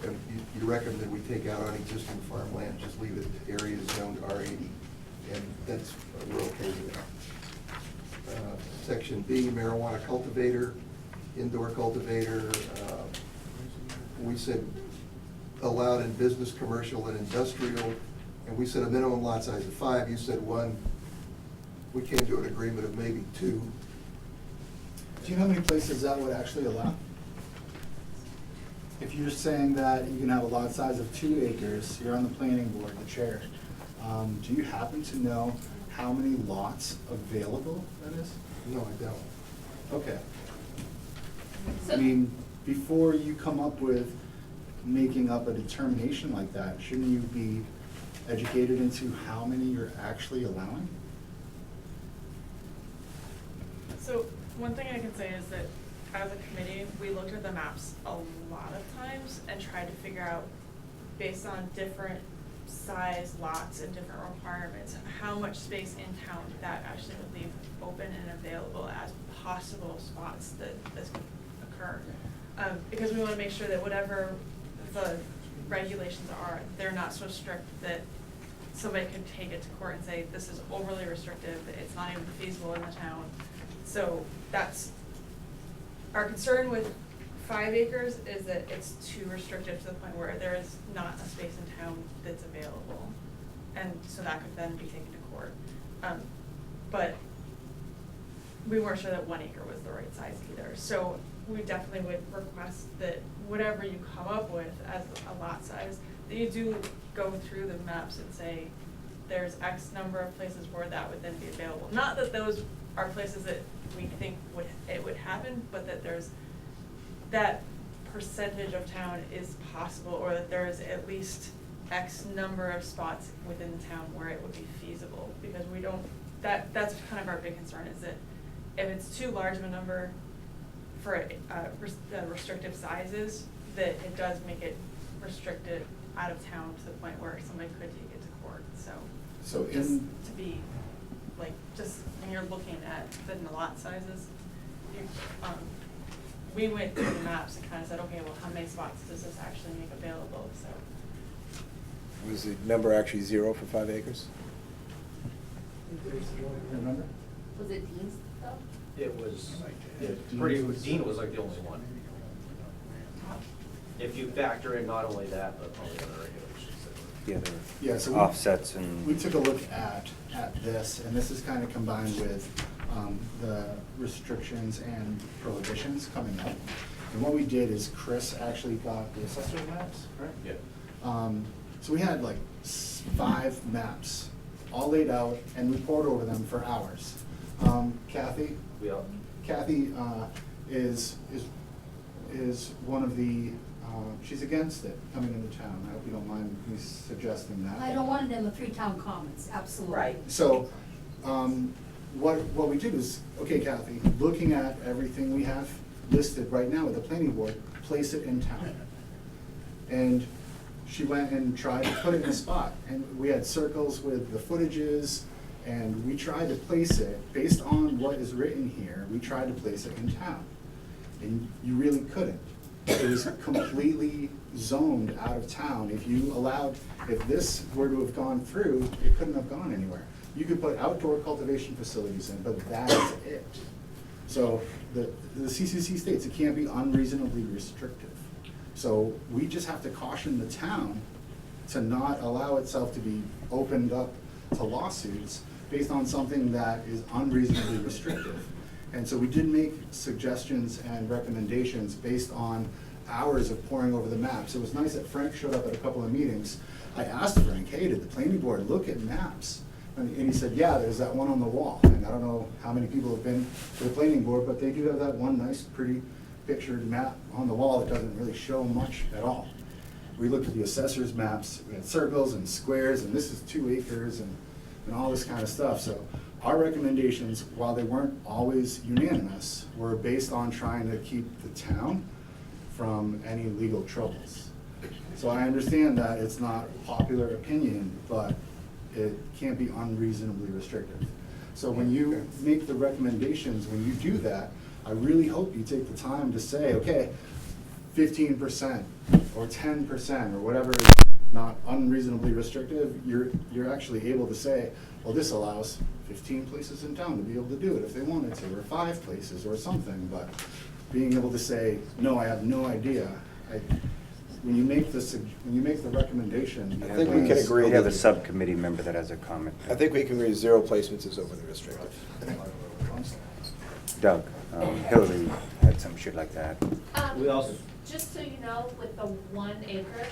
And you recommend we take out on existing farmland, just leave it areas zoned R80. And that's, we're okay with that. Section B, marijuana cultivator, indoor cultivator. We said allowed in business, commercial, and industrial. And we said a minimum lot size of 5. You said 1. We came to an agreement of maybe 2. Do you know how many places that would actually allow? If you're saying that you can have a lot size of 2 acres, you're on the planning board, the chair, do you happen to know how many lots available that is? No, I don't. Okay. I mean, before you come up with making up a determination like that, shouldn't you be educated into how many you're actually allowing? So one thing I can say is that as a committee, we looked at the maps a lot of times and tried to figure out, based on different size lots and different requirements, how much space in town that actually would leave open and available as possible spots that this could occur. Because we want to make sure that whatever the regulations are, they're not so strict that somebody can take it to court and say, this is overly restrictive, it's not even feasible in the town. So that's, our concern with 5 acres is that it's too restrictive to the point where there is not a space in town that's available. And so that could then be taken to court. But we weren't sure that 1 acre was the right size either. So we definitely would request that whatever you come up with as a lot size, that you do go through the maps and say, there's X number of places where that would then be available. Not that those are places that we think it would happen, but that there's that percentage of town is possible, or that there is at least X number of spots within the town where it would be feasible. Because we don't, that's kind of our big concern, is that if it's too large of a number for the restrictive sizes, that it does make it restricted out of town to the point where somebody could take it to court, so. So just in, to be, like, just when you're looking at the lot sizes, you, we went through the maps and kind of said, okay, well, how many spots does this actually make available, so. Was the number actually 0 for 5 acres? remember? Was it Dean's though? It was, Yeah, Dean was like the only one. If you factor in not only that, but all the other regulations that were. Yeah, there Yeah, were so offsets and. We took a look at this, and this is kind of combined with the restrictions and prohibitions coming up. And what we did is Chris actually got the assessor's maps, right? Yeah. So we had like 5 maps, all laid out, and we pored over them for hours. Kathy? Yeah. Kathy is one of the, she's against it coming into town. I hope you don't mind me suggesting that. I don't want it in the 3 town commons, absolutely. Right. So, what we did is, okay, Kathy, looking at everything we have listed right now with the planning board, place it in town. And she went and tried to put it in a spot, and we had circles with the footages, and we tried to place it, based on what is written here, we tried to place it in town. And you really couldn't. It was completely zoned out of town. If this were to have gone through, it couldn't have gone anywhere. You could put outdoor cultivation facilities in, but that is it. So the CCC states it can't be unreasonably restrictive. So we just have to caution the town to not allow itself to be opened up to lawsuits based on something that is unreasonably restrictive. And so we did make suggestions and recommendations based on hours of poring over the maps. It was nice that Frank showed up at a couple of meetings. I asked Frank, hey, did the planning board look at maps? And he said, yeah, there's that one on the wall. And I don't know how many people have been to the planning board, but they do have that one nice, pretty pictured map on the wall that doesn't really show much at all. We looked at the assessor's maps, we had circles and squares, and this is 2 acres and all this kind of stuff. So our recommendations, while they weren't always unanimous, were based on trying to keep the town from any legal troubles. So I understand that it's not popular opinion, but it can't be unreasonably restrictive. So when you make the recommendations, when you do that, I really hope you take the time to say, okay, 15% or 10% or whatever is not unreasonably restrictive, you're actually able to say, well, this allows 15 places in town to be able to do it if they wanted to, or 5 places or something. But being able to say, no, I have no idea. When you make the recommendation. I think we can agree. We have a subcommittee member that has a comment. I think we can agree 0 placements is overly restrictive. Doug, Hillary had some shit like that. We also, Just so you know, with the 1 acre,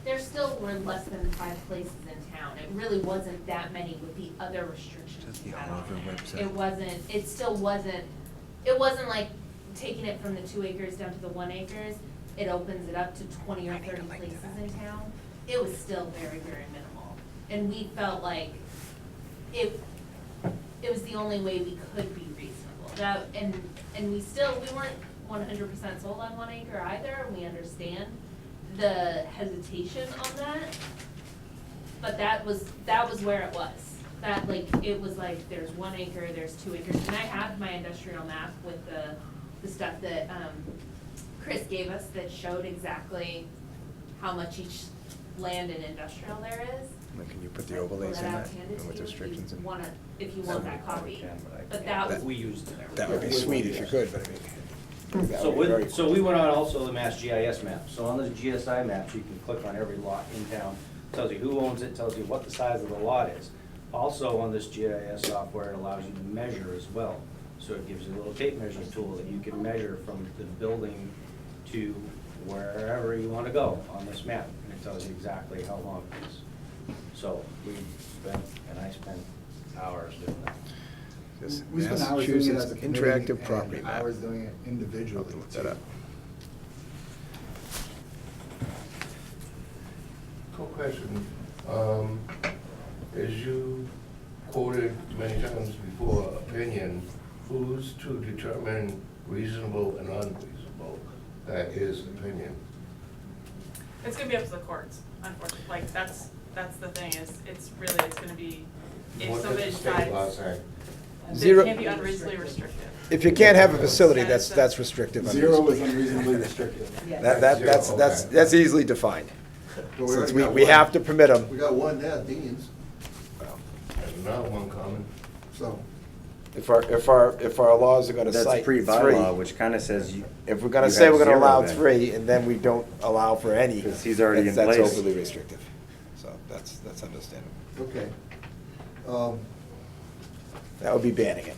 there still were less than 5 places in town. It really wasn't that many with the other restrictions we had on it. It still wasn't, it wasn't like taking it from the 2 acres down to the 1 acres. It opens it up to 20 or 30 places in town. It was still very, very minimal. And we felt like it was the only way we could be reasonable. And we weren't 100% sold on 1 acre either, and we understand the hesitation on that. But that was where it was. That it was like, there's 1 acre, there's 2 acres. And I have my industrial map with the stuff that Chris gave us that showed exactly how much each land and industrial there is. And can you put the overlays in that and with restrictions? If you want that copy. But that we used. That would be sweet if you could, but I mean. that would be very So we went on also the Mass GIS map. So on the GSI maps, you can click on every lot in town. Tells you who owns it, tells you what the size of the lot is. Also on this GIS software, it allows you to measure as well. So it gives you a little tape measure tool that you can measure from the building to wherever you want to go on this map. And it tells you exactly how long it is. So I spent hours doing that. We spent hours doing it as a Massachusetts committee interactive property and map. hours doing it individually. I'll look that too. up. Quick question. As you quoted many times before, opinion, who's to determine reasonable and unreasonable? That is opinion. It's gonna be up to the courts, unfortunately, that's the thing, is it's gonna be, if What does the somebody state law decides, say? they Zero- can't be unreasonably restrictive. If you can't have a facility, that's restrictive. Zero is unreasonably restricted. That's easily defined. Well, Since already got we one. have to permit them. We got one now, Dean's, There's not one coming. so. If our laws are gonna That's cite three. pre-bylaw, which kind of says you. If we're gonna you say have we're gonna zero allow then. 3, and then we don't allow for any. 'Cause he's already in that's place. overly restrictive. So that's understandable. Okay. That would be banning it.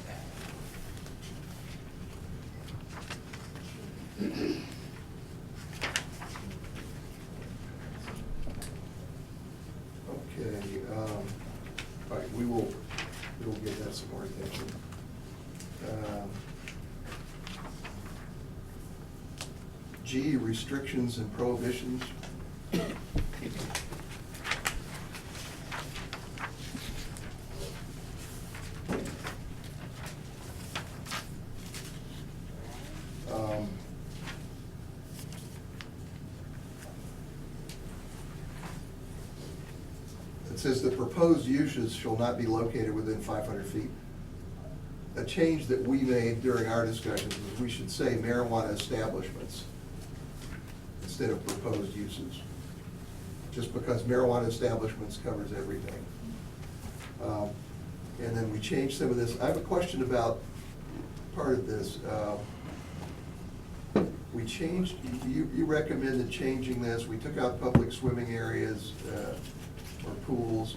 Okay, all right, we will give that some more attention. G, restrictions and prohibitions. It says the proposed uses shall not be located within 500 feet. A change that we made during our discussions was we should say marijuana establishments instead of proposed uses, just because marijuana establishments covers everything. And then we changed some of this. I have a question about part of this. We changed, you recommended changing this. We took out public swimming areas or pools,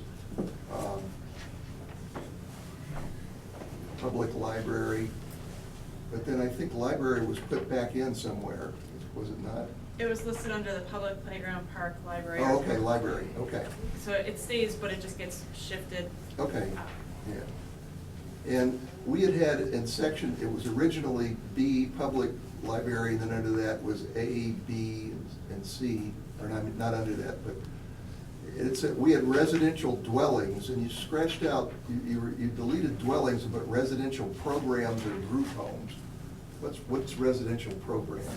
public library. But then I think library was put back in somewhere, was it not? It was listed under the public playground, park, library. Oh, okay, library, okay. So it stays, but it just gets shifted. Okay, up. yeah. And we had in section, it was originally B, public library, and then under that was A, B, and C, or not under that, but it said, we had residential dwellings, and you scratched out, you deleted dwellings, but residential programs or group homes. What's residential programs?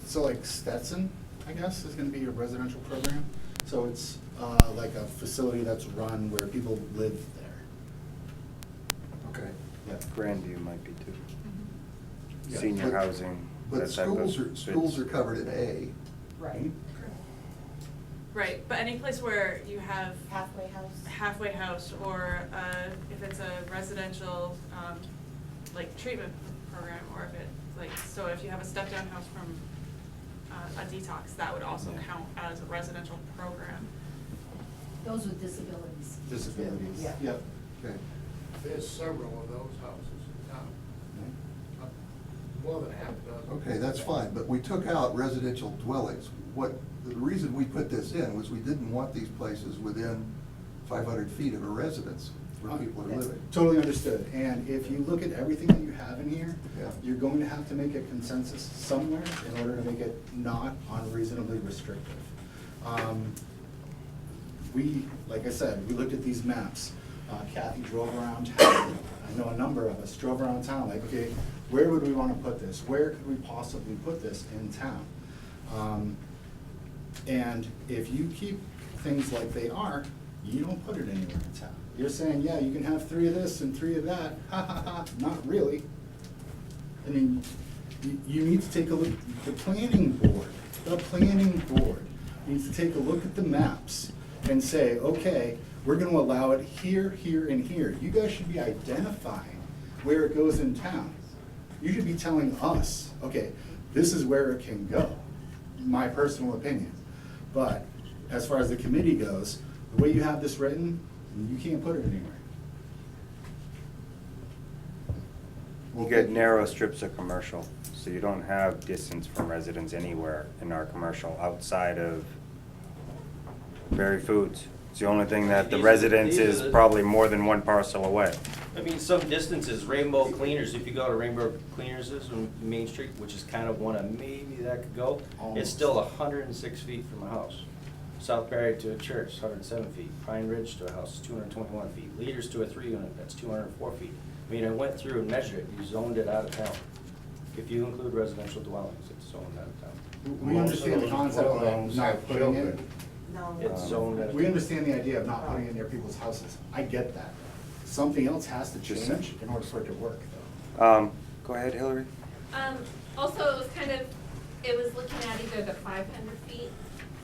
So like Stetson, I guess, is gonna be a residential program. So it's like a facility that's run where people live there. Okay. Yeah. Grandview might be too. Yeah, Senior but- housing. But that type of schools are covered in A. Right. Right, but any place where you have Halfway house. or if it's a residential, like treatment program, or if it, like, so if you have a step-down house from a detox, that would also Yeah. count as a residential program. Those with disabilities. Disabilities. Yeah. Yep. Okay. There's several of those houses in town, more than half a dozen. Okay, that's fine, but we took out residential dwellings. The reason we put this in was we didn't want these places within 500 feet of a residence where people are living. Totally understood. And if you look at everything that you have in here, Yeah. you're going to have to make a consensus somewhere in order to make it not unreasonably restrictive. Like I said, we looked at these maps. Kathy drove around town. I know a number of us drove around town, like, okay, where would we want to put this? Where could we possibly put this in town? And if you keep things like they are, you don't put it anywhere in town. You're saying, yeah, you can have 3 of this and 3 of that, ha ha ha, not really. I mean, you need to take a look, the planning board needs to take a look at the maps and say, okay, we're gonna allow it here, here, and here. You guys should be identifying where it goes in town. You should be telling us, okay, this is where it can go, my personal opinion. But as far as the committee goes, the way you have this written, you can't put it anywhere. You get narrow strips of commercial, so you don't have distance from residents anywhere in our commercial outside of Barre Foods. It's the only thing that the These- residence these are is the- probably more than 1 parcel away. I mean, some distances, Rainbow Cleaners, if you go to Rainbow Cleaners is on Main Street, which is kind of one of maybe that could go, it's Almost. still 106 feet from a house. South Barre to a church, 107 feet. Pine Ridge to a house, 221 feet. Leaders to a 3-unit, that's 204 feet. I mean, I went through and measured it, you zoned it out of town. If you include residential dwellings, it's zoned out of town. We understand the concept Most of of those not have putting children. it. No. It's zoned at. We understand the idea of not putting it near people's houses. I get that. Something else has to Just change in order for it to work, though. Go ahead, Hillary. Also, it was kind of, it was looking at either the 500 feet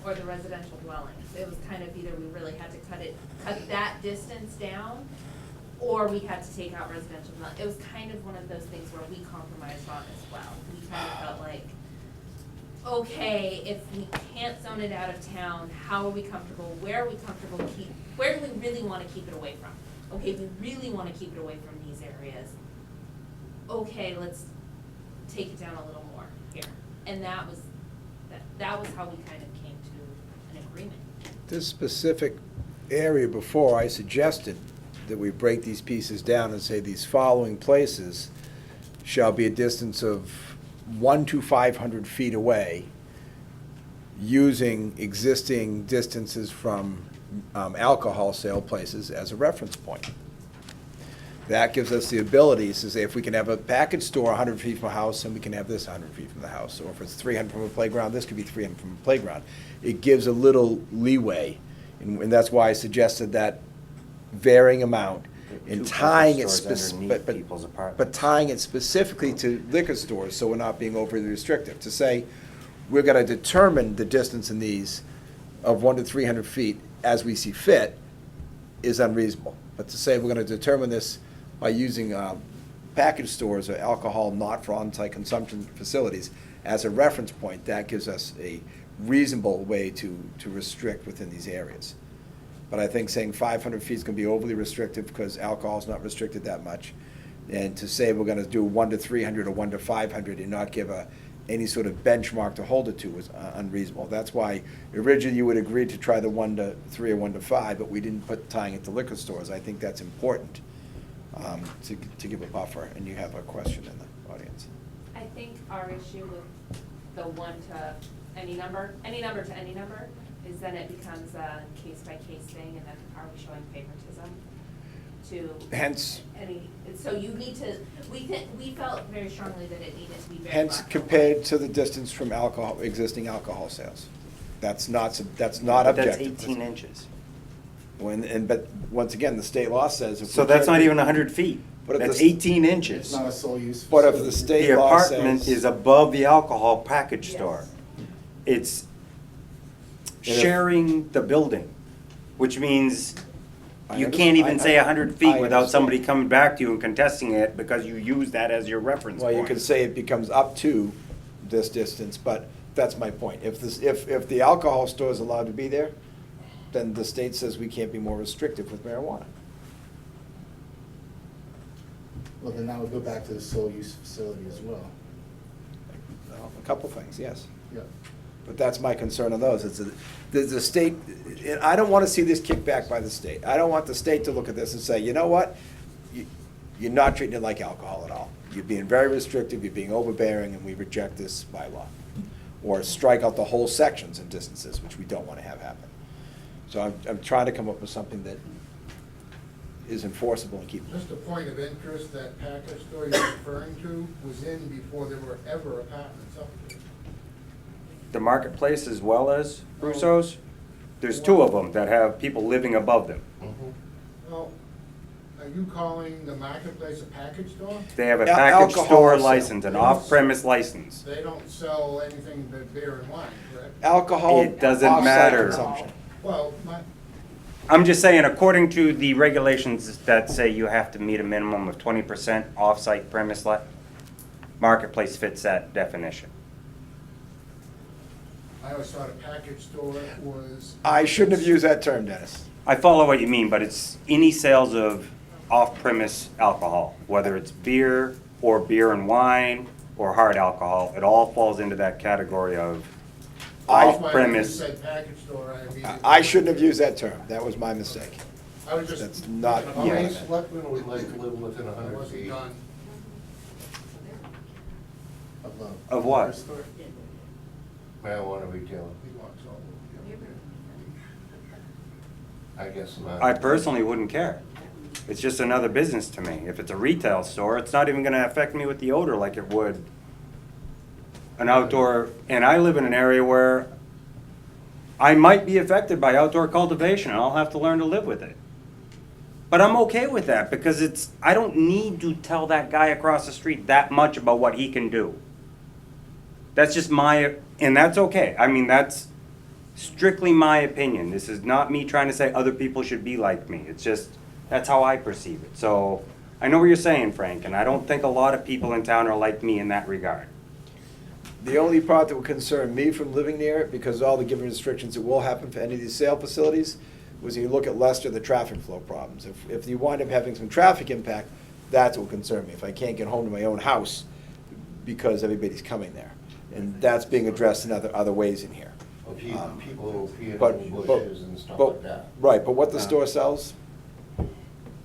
or the residential dwellings. It was kind of either we really had to cut that distance down, or we had to take out residential dwelling. It was kind of one of those things where we compromised on as well. We kind of felt like, okay, if we can't zone it out of town, how are we comfortable? Where are we comfortable where do we really wanna keep it away from? Okay, we really wanna keep it away from these areas. Okay, let's take it down a little more here. And that was how we kind of came to an agreement. This specific area before, I suggested that we break these pieces down and say these following places shall be a distance of 1 to 500 feet away, using existing distances from alcohol sale places as a reference point. That gives us the ability to say, if we can have a package store 100 feet from a house, then we can have this 100 feet from the house. Or if it's 300 from a playground, this could be 300 from a playground. It gives a little leeway, and that's why I suggested that varying amount and Two tying it stores underneath people's apartments. but tying it specifically to liquor stores, so we're not being overly restrictive. To say, we're gonna determine the distance in these of 1 to 300 feet as we see fit is unreasonable. But to say we're gonna determine this by using package stores or alcohol not for on-site consumption facilities as a reference point, that gives us a reasonable way to restrict within these areas. But I think saying 500 feet is going to be overly restrictive because alcohol is not restricted that much. And to say we're going to do 1 to 300 or 1 to 500 and not give any sort of benchmark to hold it to is unreasonable. That's why originally you would agree to try the 1 to 3 or 1 to 5, but we didn't put tying it to liquor stores. I think that's important to give a buffer. And you have a question in the audience. I think our issue with the 1 to any number to any number, is then it becomes a case-by-case thing, and then are we showing favoritism to Hence- any, so you need to, we felt very strongly that it needed to be very Hence, black and compared to the distance from existing alcohol sales. That's not But objective. That's 18 inches. But once again, the state law says. If So we that's can't not be- even 100 feet. But if That's the- 18 It's inches. not a sole use But if facility. the state The law apartment says. is above the alcohol package Yes. store. It's And if- sharing the building, which means I you under- can't even I- say 100 feet I without understand. somebody coming back to you and contesting it because you use that as your reference Well, you point. could say it becomes up to this distance, but that's my point. If the alcohol store is allowed to be there, then the state says we can't be more restrictive with marijuana. Well, then that would go back to the sole use facility as well. Well, a couple things, yes. Yeah. But that's my concern on those. The state, I don't want to see this kicked back by the state. I don't want the state to look at this and say, you know what? You're not treating it like alcohol at all. You're being very restrictive, you're being overbearing, and we reject this bylaw. Or strike out the whole sections and distances, which we don't want to have happen. So I'm trying to come up with something that is enforceable and keep. Just a point of interest, that package store you're referring to was in before there were ever apartments up there. The marketplace as well as Russo's, there's 2 of them that have people living above them. Well, are you calling the marketplace a package store? They have a Al- package alcohol store sale. license, an off-premise license. They don't sell anything but beer and wine, correct? Alcohol. It doesn't off-site matter. consumption. Well, I'm just saying, according to the regulations that say you have to meet a minimum of 20% off-site premise marketplace fits that definition. I always thought a package store was. I shouldn't have used that term, Dennis. I follow what you mean, but it's any sales of off-premise alcohol, whether it's beer or beer and wine or hard alcohol, it all falls into that category of That's why when you off-premise. said package store, I immediately. I shouldn't have used that term. That was my mistake. I was just. That's not- thinking How about many it. selectmen would like to live within I 100 wasn't feet? done. Of what? Marijuana retailer? He wants all of it. I guess not. I personally wouldn't care. It's just another business to me. If it's a retail store, it's not even gonna affect me with the odor like it would an outdoor, and I live in an area where I might be affected by outdoor cultivation, and I'll have to learn to live with it. But I'm okay with that, because I don't need to tell that guy across the street that much about what he can do. That's just and that's okay. I mean, that's strictly my opinion. This is not me trying to say other people should be like me. It's just, that's how I perceive it. So, I know what you're saying, Frank, and I don't think a lot of people in town are like me in that regard. The only part that would concern me from living near it, because of all the given restrictions that will happen for any of these sale facilities, was you look at Leicester, the traffic flow problems. If you wind up having some traffic impact, that's what would concern me. If I can't get home to my own house because everybody's coming there. And that's being addressed in other ways in here. People peeing But- in but- bushes and stuff but- like that. Right, but what the store sells,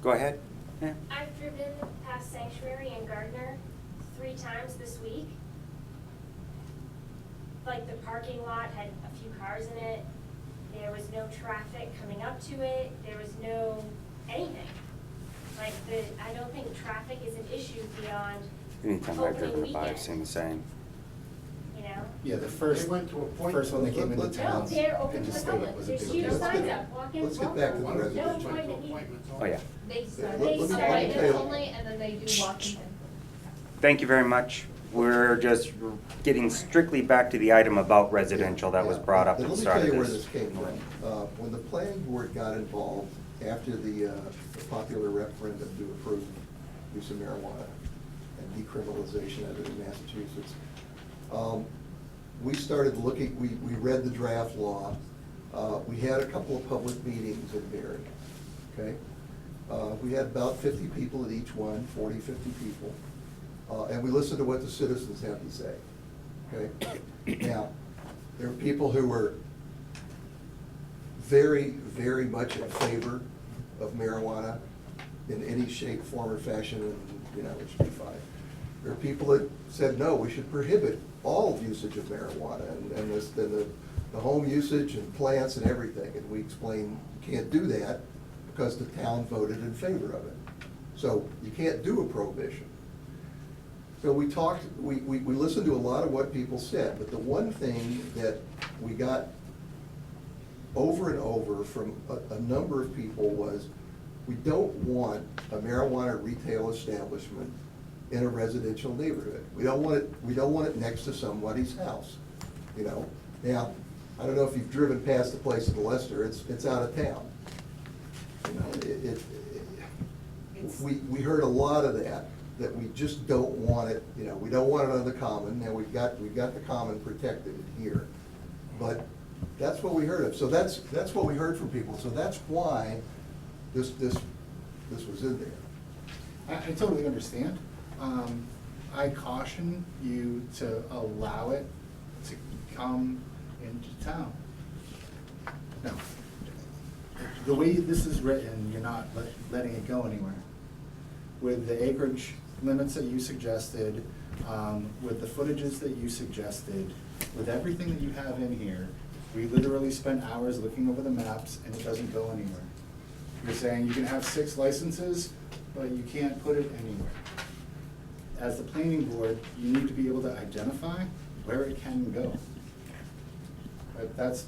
Go ahead. Yeah. I've driven past Sanctuary and Gardner 3 times this week. Like, the parking lot had a few cars in it. There was no traffic coming up to it. There was no anything. Like, I don't think traffic is an issue beyond Anytime I've driven opening by, I've weekend, seen the same. you know? Yeah, the first one that came into No, town they're open into to the state public. was a There's big huge deal. signs up, walk in, Let's get back to the welcome. No residential. appointment needed. Oh, yeah. They let they me start tell it you. only, and then they do walk-in. Thank you very much. We're just getting strictly back to the item about residential that was Yeah. brought up And at the let me start tell of you where this. this came from. When the planning board got involved after the popular referendum to approve use of marijuana and decriminalization of it in Massachusetts, we started looking, we read the draft law. We had a couple of public meetings in Barre, okay? We had about 50 people at each one, 40, 50 people. And we listened to what the citizens had to say, okay? Now, there are people who were very, very much in favor of marijuana in any shape, form, or fashion, and, you know, it should be fine. There are people that said, no, we should prohibit all usage of marijuana, and the home usage and plants and everything, and we explained, you can't do that because the town voted in favor of it. So you can't do a prohibition. So we talked, we listened to a lot of what people said, but the one thing that we got over and over from a number of people was, we don't want a marijuana retail establishment in a residential neighborhood. We don't want it next to somebody's house, you know? Now, I don't know if you've driven past the place in Leicester, it's out of town. You know, we heard a lot of that we just don't want it, you know, we don't want it on the common. Now, we've got the common protected here. But that's what we heard of. So that's what we heard from people. So that's why this was in there. I totally understand. I caution you to allow it to come into town. No. The way this is written, you're not letting it go anywhere. With the acreage limits that you suggested, with the footages that you suggested, with everything that you have in here, we literally spent hours looking over the maps and it doesn't go anywhere. You're saying you can have 6 licenses, but you can't put it anywhere. As the planning board, you need to be able to identify where it can go. But that's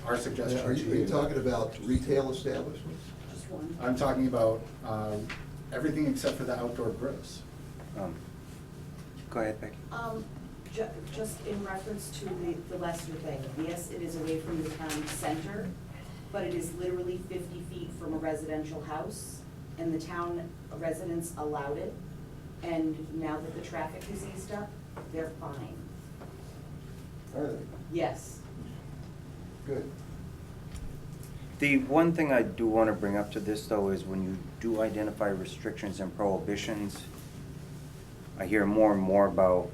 our suggestion to Are you. you talking about retail establishments? Just one. I'm talking about everything except for the outdoor grows. Go ahead, Becky. Just in reference to the Leicester thing, yes, it is away from the town center, but it is literally 50 feet from a residential house, and the town residents allowed it, and now that the traffic has eased up, they're fine. Are they? Yes. Good. The one thing I do want to bring up to this, though, is when you do identify restrictions and prohibitions, I hear more and more about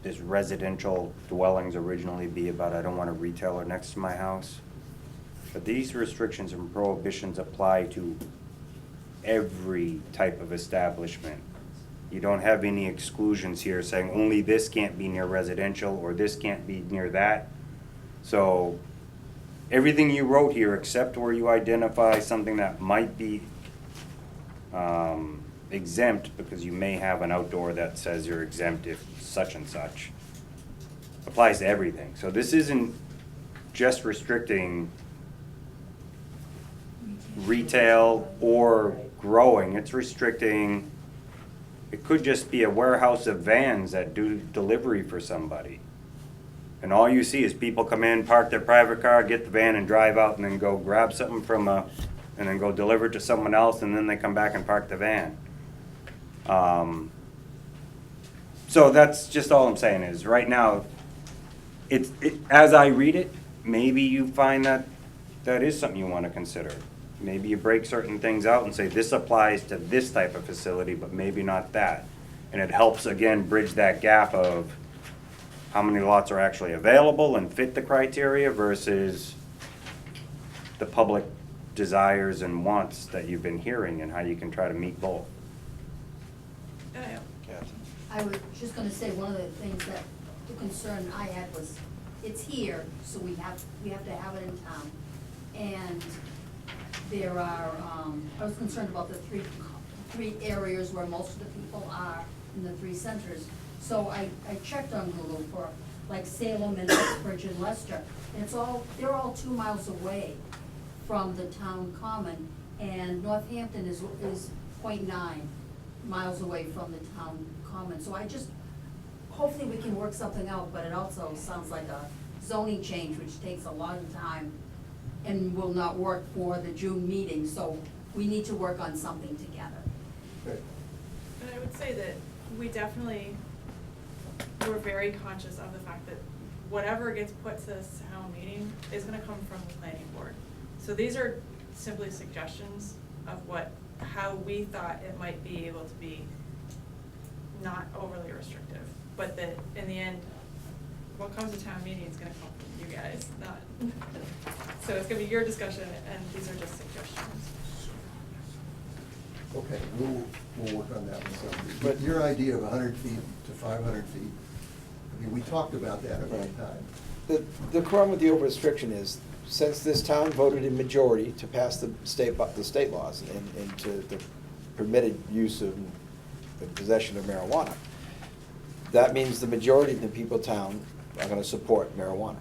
this residential dwellings originally be about, I don't want a retailer next to my house. But these restrictions and prohibitions apply to every type of establishment. You don't have any exclusions here saying only this can't be near residential or this can't be near that. So everything you wrote here, except where you identify something that might be exempt, because you may have an outdoor that says you're exempt if such and such. applies to everything. So this isn't just restricting retail or growing, it's restricting, it could just be a warehouse of vans that do delivery for somebody. And all you see is people come in, park their private car, get the van and drive out and then go grab something from and then go deliver it to someone else and then they come back and park the van. So that's just all I'm saying is, right now, as I read it, maybe you find that is something you want to consider. Maybe you break certain things out and say, this applies to this type of facility, but maybe not that. And it helps, again, bridge that gap of how many lots are actually available and fit the criteria versus the public desires and wants that you've been hearing, and how you can try to meet both. I was just gonna say, one of the things that, the concern I had was, it's here, so we have to have it in town. And there are, I was concerned about the three areas where most of the people are in the three centers. So I checked on Google for like Salem and Uxbridge and Leicester. And they're all 2 miles away from the town common, and Northampton is 0.9 miles away from the town common. So hopefully we can work something out, but it also sounds like a zoning change, which takes a long time and will not work for the June meeting, so we need to work on something together. Okay. And I would say that we definitely were very conscious of the fact that whatever gets put to this town meeting is gonna come from the planning board. So these are simply suggestions of how we thought it might be able to be not overly restrictive, but that in the end, what comes to town meeting is gonna come from you guys, not. So it's gonna be your discussion, and these are just suggestions. Okay, we'll work on that one some. But your idea of 100 feet to 500 feet, I mean, we talked about that at one time. The problem with the over restriction is, since this town voted in majority to pass the state laws and to the permitted use of the possession of marijuana, that means the majority of the people in town are gonna support marijuana.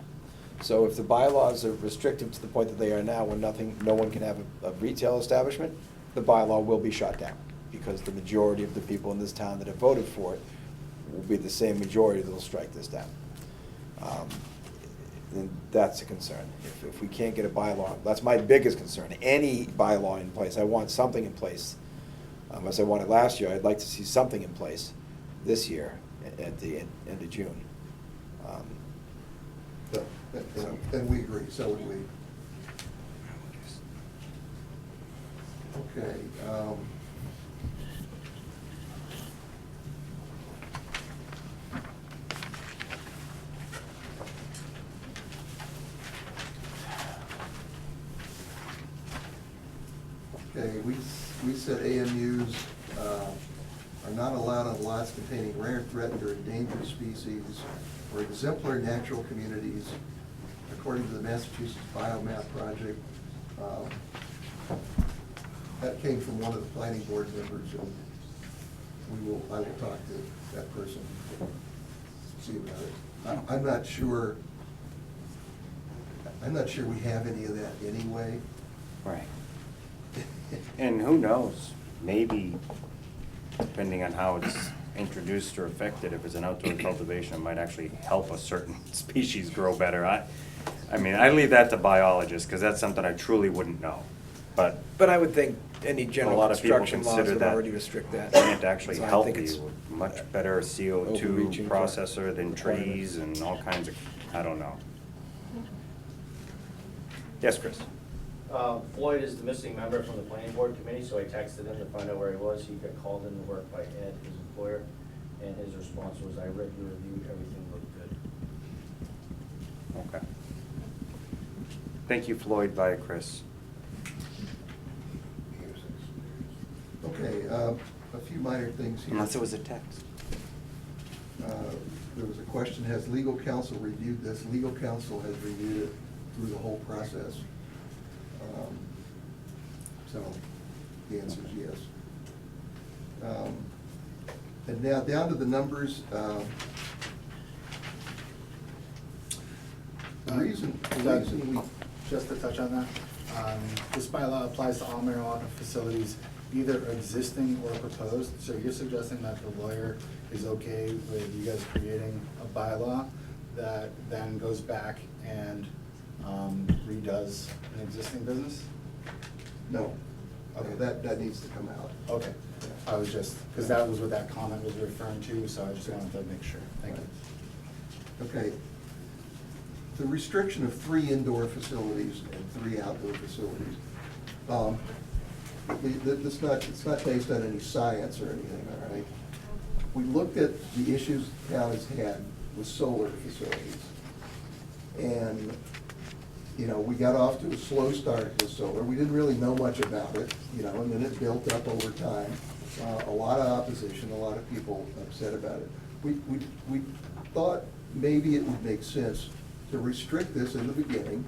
So if the bylaws are restrictive to the point that they are now, when no one can have a retail establishment, the bylaw will be shot down, because the majority of the people in this town that have voted for it will be the same majority that will strike this down. And that's a concern. If we can't get a bylaw, that's my biggest concern. Any bylaw in place, I want something in place. As I wanted last year, I'd like to see something in place this year at the end of June. And we agree, so would we. Okay. Okay, we said AMUs are not allowed on lots containing rare, threatened, or endangered species or exemplar natural communities, according to the Massachusetts Biomap Project. That came from one of the planning board members, and I will talk to that person, see about it. I'm not sure we have any of that anyway. Right. And who knows, maybe, depending on how it's introduced or affected, if it's an outdoor cultivation, it might actually help a certain species grow better. I mean, I leave that to biologists, because that's something I truly wouldn't know. But I would think any a general lot of people construction laws consider would that already restrict that. plant actually So I help think it's you, much better CO2 overreaching for processor than requirements. trees and all kinds of, I don't know. Yes, Chris? Floyd is the missing member from the planning board committee, so I texted him to find out where he was. He got called into work by Ed, his employer, and his response was, I read your review, everything looked good. Okay. Thank you, Floyd, via Chris. Okay, a few minor things here. Unless it was a text. There was a question, has legal counsel reviewed this? Legal counsel has reviewed it through the whole process. So the answer is yes. And now down to the numbers. The reason we, Just to touch on that, this bylaw applies to all marijuana facilities, either existing or proposed. So you're suggesting that the lawyer is okay with you guys creating a bylaw that then goes back and redoes an existing business? no, Okay. that needs to come out. Okay, I was just, because that was what that comment was referring to, so I just wanted to make sure. Thank you. Okay. The restriction of 3 indoor facilities and 3 outdoor facilities. It's not based on any science or anything, all right? We looked at the issues the town has had with solar facilities. And, you know, we got off to a slow start with solar. We didn't really know much about it, you know, and then it built up over time. A lot of opposition, a lot of people upset about it. We thought maybe it would make sense to restrict this in the beginning,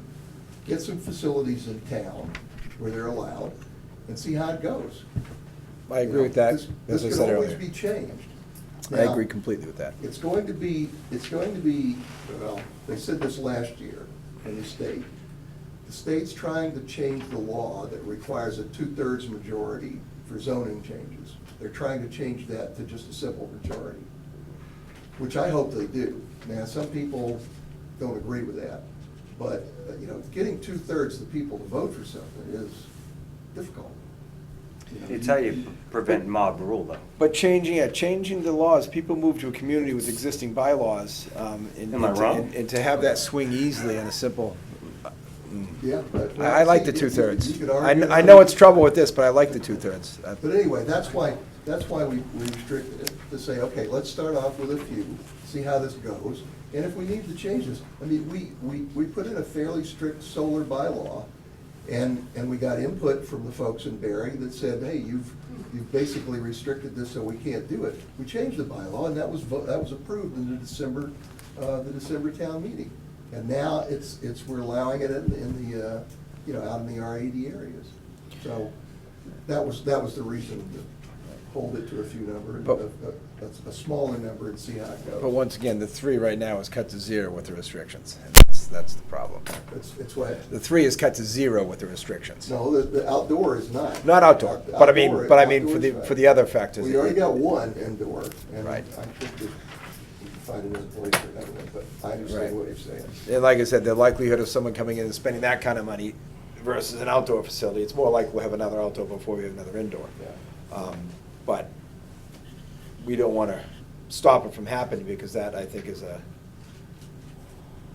get some facilities in town where they're allowed, and see how it goes. I agree with that, This as I can said always earlier. be changed. I Now, agree completely with that. It's going to be, well, they said this last year in the state. The state's trying to change the law that requires a 2/3 majority for zoning changes. They're trying to change that to just a simple majority, which I hope they do. Now, some people don't agree with that, but, you know, getting 2/3 of the people to vote for something is difficult. You know, It's how you prevent mob rule, though. But changing the laws, people move to a community with existing bylaws. Am I wrong? And to have that swing easily on a simple. Yeah, but. I like the you 2/3. could argue I know it's trouble with this, but I like the 2/3. But anyway, that's why we restricted it, to say, okay, let's start off with a few, see how this goes. And if we need to change this, I mean, we put in a fairly strict solar bylaw, and we got input from the folks in Barre that said, hey, you've basically restricted this, so we can't do it. We changed the bylaw, and that was approved in the December town meeting. And now we're allowing it in the, you know, out in the R80 areas. So that was the reason to hold it to a few number, a smaller number, and see how it goes. But once again, the 3 right now is cut to 0 with the restrictions. And that's the problem. It's what? The 3 is cut to 0 with the restrictions. No, the outdoor is not. Not outdoor, but I mean Outdoor is for the other factors. We already got one indoor, and I Right. think that we can find another place for another one, but I Right. understand what you're saying. And like I said, the likelihood of someone coming in and spending that kind of money versus an outdoor facility, it's more likely we'll have another outdoor before we have another indoor. Yeah. But we don't want to stop it from happening, because that, I think,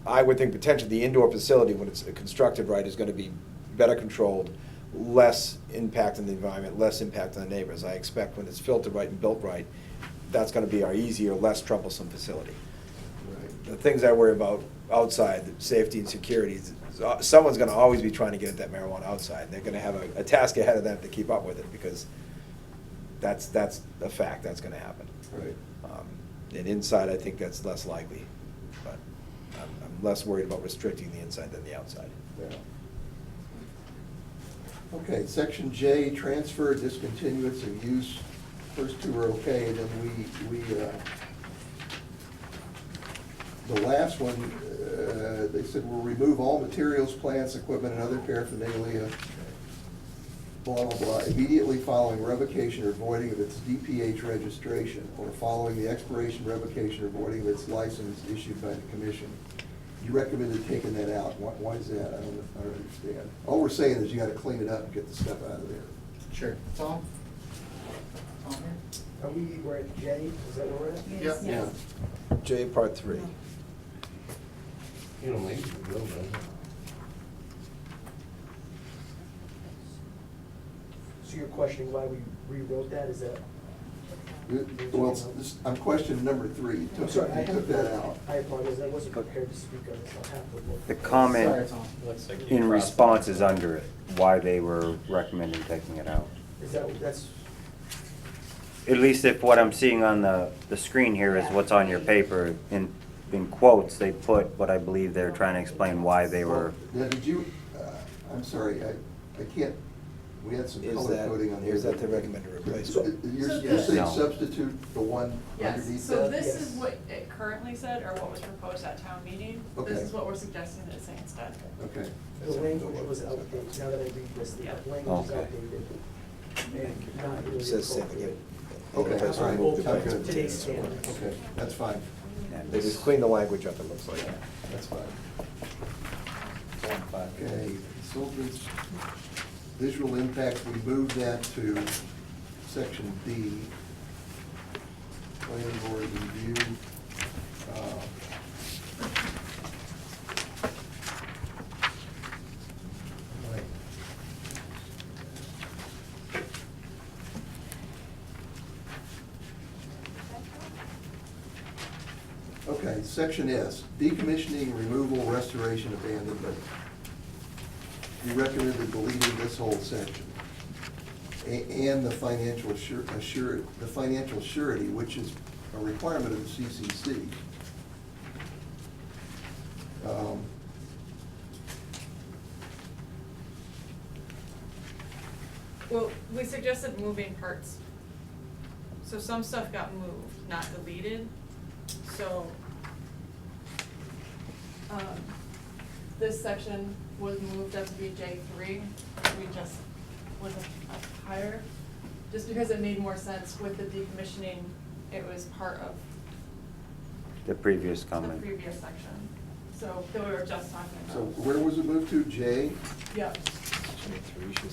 I would think potentially the indoor facility, when it's constructed right, is going to be better controlled, less impact on the environment, less impact on the neighbors. I expect when it's filtered right and built right, that's going to be our easier, less troublesome facility. Right. The things I worry about outside, the safety and security, someone's going to always be trying to get at that marijuana outside. They're going to have a task ahead of them to keep up with it, because that's a fact, that's going to happen. Right. And inside, I think that's less likely, but I'm less worried about restricting the inside than the outside. Yeah. Okay, section J, transfer, discontinuance of use. First 2 are okay, and then the last one, they said we'll remove all materials, plants, equipment, and other paraphernalia, blah, blah, blah, immediately following revocation or voiding of its DPH registration, or following the expiration, revocation, or voiding of its license issued by the commission. You recommended taking that out. Why is that? I don't understand. All we're saying is you gotta clean it up and get the stuff out of there. Sure. Tom? Are we're at J, is that where we're at? Yep. Yeah. J, Part 3. You don't make it, man. So you're questioning why we rewrote that, is that? Well, I'm questioning number 3. You I'm sorry, I took that out. I apologize, I wasn't prepared to speak on this, I'll have to look. The comment Sorry, Tom. Looks like in you crossed response out. is under it, why they were recommending taking it out. Is that's, At least if what I'm seeing on the screen here is what's on your paper, in quotes, they put what I believe they're trying to explain why they were. Now, did you, I'm sorry, I can't We had some Is color that- coding on here. is that the recommended replacement? You're saying No. substitute the one Yes, underneath so that? this Yes. is what it currently said, or what was proposed at town meeting. Okay. This is what we're suggesting that it say instead. Okay. The language was outdated, now that I read this, the Yeah. language is Okay. outdated. And not really It says same appropriate. again. Okay, Replace all right. remove I'm the good. Today's standards. Okay, that's fine. They just clean the language up, it looks like. That's fine. Okay, consultants, visual impact, we moved that to section D. Planning board review. Right. Okay, section S, decommissioning, removal, restoration, abandonment. You recommended deleting this whole section. And the financial surety, which is a requirement of the CCC. Well, we suggested moving parts. So some stuff got moved, not deleted. So, this section was moved up to be J3. We just was up higher, just because it made more sense with the decommissioning. It was part of The previous the comment. previous section. So, that we were just talking So about. where was it moved to, J? Yep.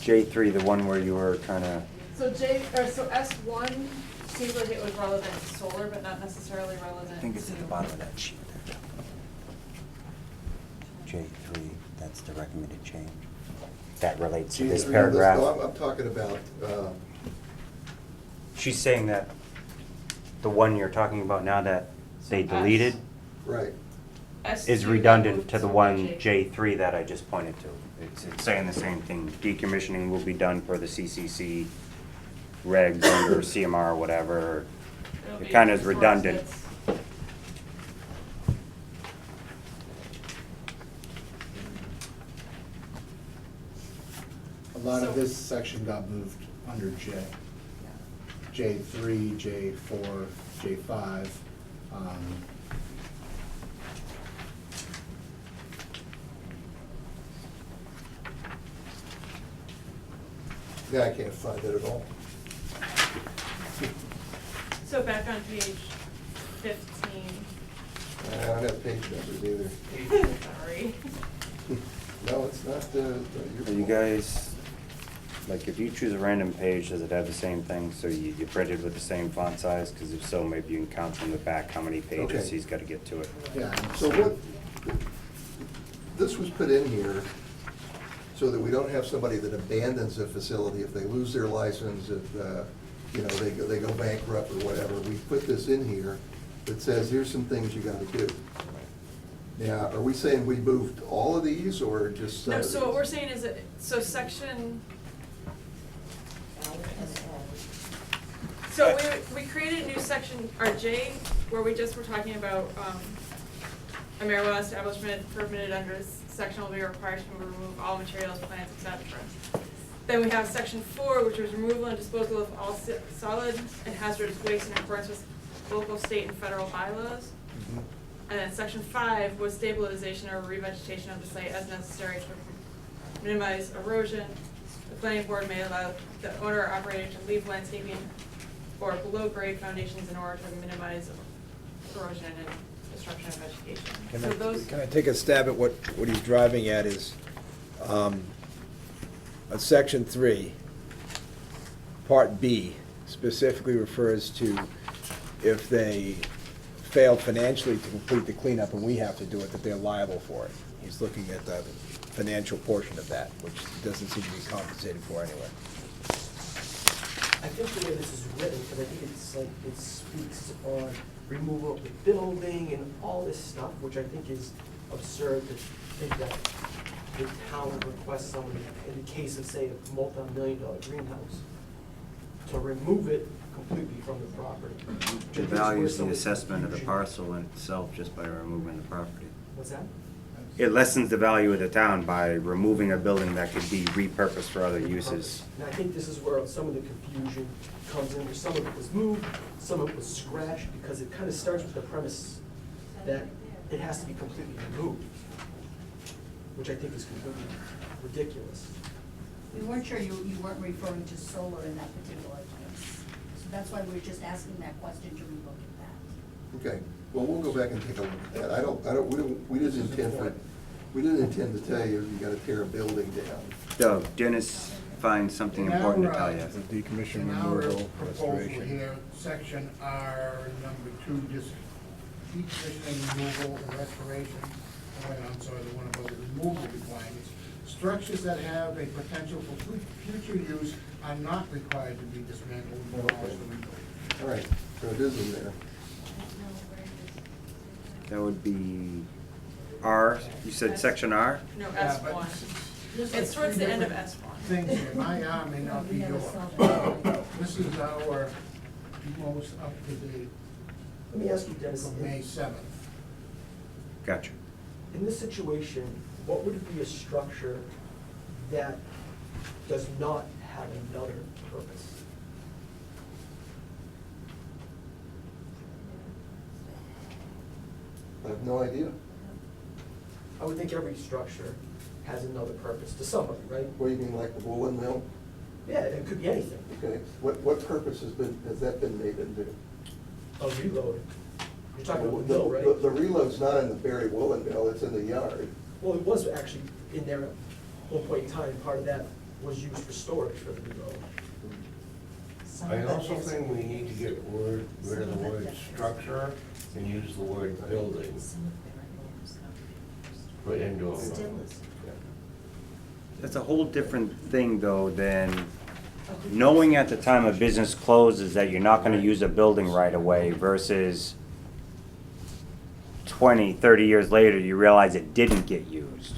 J3, the one where you were trying to, So so S1 seems like it was relevant to solar, but not necessarily relevant to. I think it's at the bottom of that sheet there. J3, that's the recommended change. that relates to this J3, paragraph. no, I'm talking about, She's saying that the one you're talking about now that they So S. deleted right. S2 is got redundant moved to the to one J. J3 that I just pointed to. It's saying the same thing. Decommissioning will be done per the CCC regs under CMR or whatever. It'll It be kind of is source redundant. hits. A lot So- of this section got moved under J. J3, J4, J5. Yeah, I can't find it at all. So back on page 15. I don't have page numbers either. Sorry. No, it's not, Are you guys, like, if you choose a random page, does it have the same thing? So you printed with the same font size? Because if so, maybe you can count from the back how many pages Okay. he's got to get to it. Yeah. So what, this was put in here so that we don't have somebody that abandons a facility if they lose their license, if, you know, they go bankrupt or whatever. We put this in here that says, here's some things you gotta do. Now, are we saying we moved all of these or just some No, of so what these? we're saying is that, so section, so we created a new section, our J, where we just were talking about, a marijuana establishment permitted under this section will be required to remove all materials, plants, etc. Then we have section 4, which was removal and disposal of all solid and hazardous waste in accordance with local, state, and federal bylaws. And then section 5 was stabilization or revegetation of the site as necessary to minimize erosion. The planning board may allow the owner or operator to leave landscaping or below-grade foundations in order to minimize erosion and destruction of vegetation. So those, Can I take a stab at what he's driving at is, section 3, part B specifically refers to if they fail financially to complete the cleanup and we have to do it, that they're liable for it. He's looking at the financial portion of that, which doesn't seem to be compensated for anyway. I think the way this is written, because I think it's like, it speaks on removal of the building and all this stuff, which I think is absurd to think that the town would request someone, in the case of, say, a multi-million-dollar greenhouse, to remove it completely from the property. It Just values where the some assessment of the confusion- parcel in itself just by removing the property. What's that? it lessens the value of the town by removing a building that could be repurposed for other uses. And I think this is where some of the confusion comes in, where some of it was moved, some of it was scratched, because it kind of starts with the premise that it has to be completely removed, which I think is completely ridiculous. We weren't sure you weren't referring to solar in that particular case. So that's why we were just asking that question to relook at that. Okay, well, we'll go back and take a look at that. We didn't intend to tell you you gotta tear a building down. So Dennis finds something important to tell you. Decommission removal, proposal here, section R, number 2, just decommissioning, removal, and restoration. Oh, wait, I'm sorry, the one about the removal requirements. Structures that have a potential for future use are not required to be dismantled or demolished or rebuilt. All right, so it is in there. That would be R, you said section R? No, Yeah, but S1. It's towards the end of S1. Things here, my arm may not be yours. This is our most up-to-date Let me ask you, Dennis, from May 7th. Gotcha. in this situation, what would be a structure that does not have another purpose? I have no idea. I would think every structure has another purpose to somebody, right? What do you mean, like the woolen mill? Yeah, it could be anything. Okay, what purpose has that been made into? A reload. You're talking about The- the mill, right? The reload's not in the Barre woolen mill, it's in the yard. Well, it was actually in there at one point in time. Part of that was used for storage for the reload. I also think we need to get rid of the word structure and use the word building for indoor. That's a whole different thing, though, than knowing at the time a business closes that you're not gonna use a building right away versus 20, 30 years later, you realize it didn't get used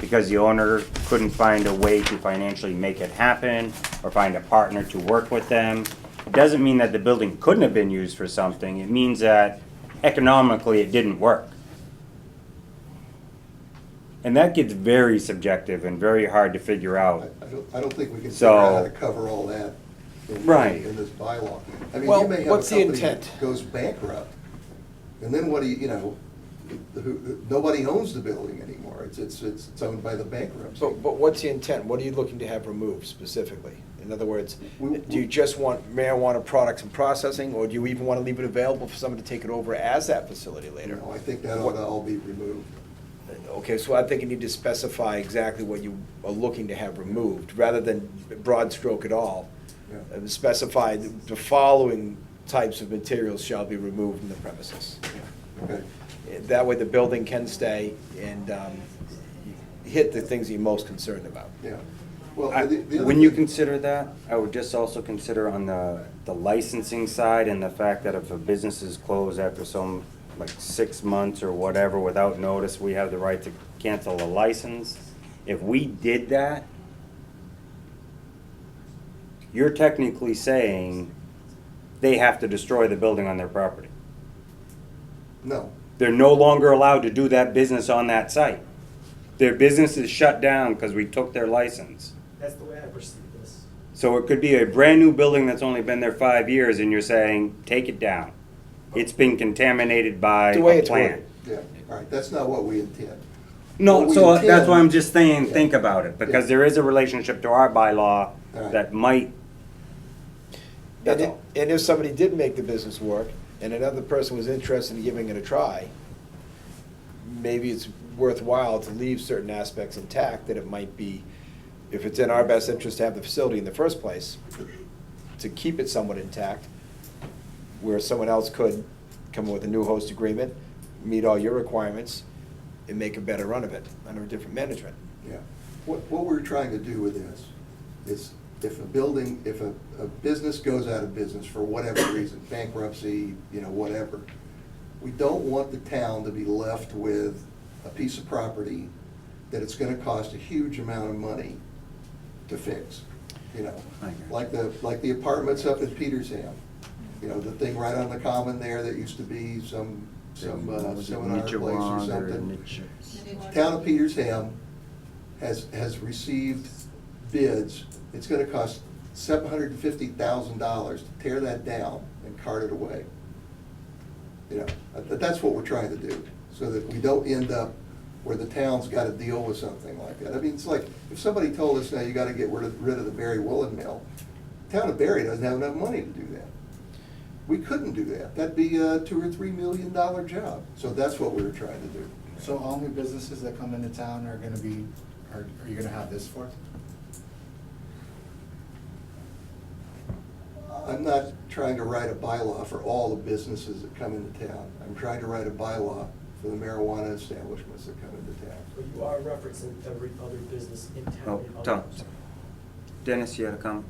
because the owner couldn't find a way to financially make it happen or find a partner to work with them. It doesn't mean that the building couldn't have been used for something. It means that economically it didn't work. And that gets very subjective and very hard to figure out. I don't think we can figure So- out how to cover all that Right. in this bylaw. I mean, Well, you may have a what's the company that intent? goes bankrupt, and then what do you, nobody owns the building anymore. It's owned by the bankruptcy. But what's the intent? What are you looking to have removed specifically? In other words, We- do you just want marijuana products and processing, or do you even want to leave it available for someone to take it over as that facility later? I think that ought to all be removed. Okay, so I think you need to specify exactly what you are looking to have removed, rather than broad stroke it all. Yeah. Specify the following types of materials shall be removed from the premises. Okay. That way the building can stay and hit the things you're most concerned about. Yeah. Well, the other When you thing- consider that, I would just also consider on the licensing side and the fact that if a business is closed after some, like 6 months or whatever without notice, we have the right to cancel a license. If we did that, you're technically saying they have to destroy the building on their property. No. They're no longer allowed to do that business on that site. Their business is shut down because we took their license. That's the way I perceive this. So it could be a brand-new building that's only been there 5 years, and you're saying, take it down. It's been contaminated by The way a it's plant. worded. Yeah, all right, that's not what we intend. No, What we so that's intend- why I'm just saying, Yeah. think about it, because Yeah. there is a relationship to our bylaw All right. that might, that's all. And if somebody did make the business work, and another person was interested in giving it a try, maybe it's worthwhile to leave certain aspects intact, that it might be, if it's in our best interest to have the facility in the first place, to keep it somewhat intact, where someone else could come up with a new host agreement, meet all your requirements, and make a better run of it under a different management. Yeah. What we're trying to do with this is if a business goes out of business for whatever reason, bankruptcy, whatever, we don't want the town to be left with a piece of property that it's gonna cost a huge amount of money to fix, Like the apartments up in Petersham, the thing right on the common there that used to be some some seminar place or Nichawang something. Niche- Town of Petersham has received bids. It's gonna cost $750,000 to tear that down and cart it away. You know, that's what we're trying to do, so that we don't end up where the town's gotta deal with something like that. I mean, it's like, if somebody told us now you gotta get rid of the Barre woolen mill, the town of Barre doesn't have enough money to do that. We couldn't do that. That'd be a $2 or $3 million job. So that's what we were trying to do. So all new businesses that come into town are gonna be, are you gonna have this for? I'm not trying to write a bylaw for all the businesses that come into town. I'm trying to write a bylaw for the marijuana establishments that come into town. But you are referencing every other business in town. Oh, in other Tom. zones. Dennis, you had a comment?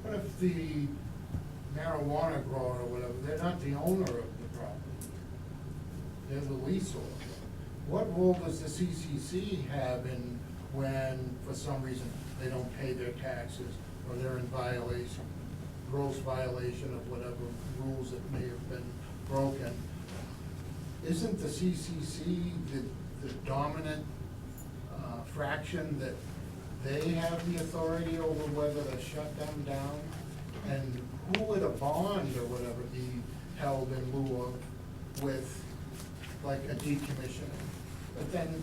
What if the marijuana grower or whatever, they're not the owner of the property? They're the leaseholder. What role does the CCC have in when, for some reason, they don't pay their taxes, or they're in violation, gross violation of whatever rules that may have been broken? Isn't the CCC the dominant fraction that they have the authority over whether to shut them down? And who would a bond or whatever be held in lieu of with, like, a decommissioning? But then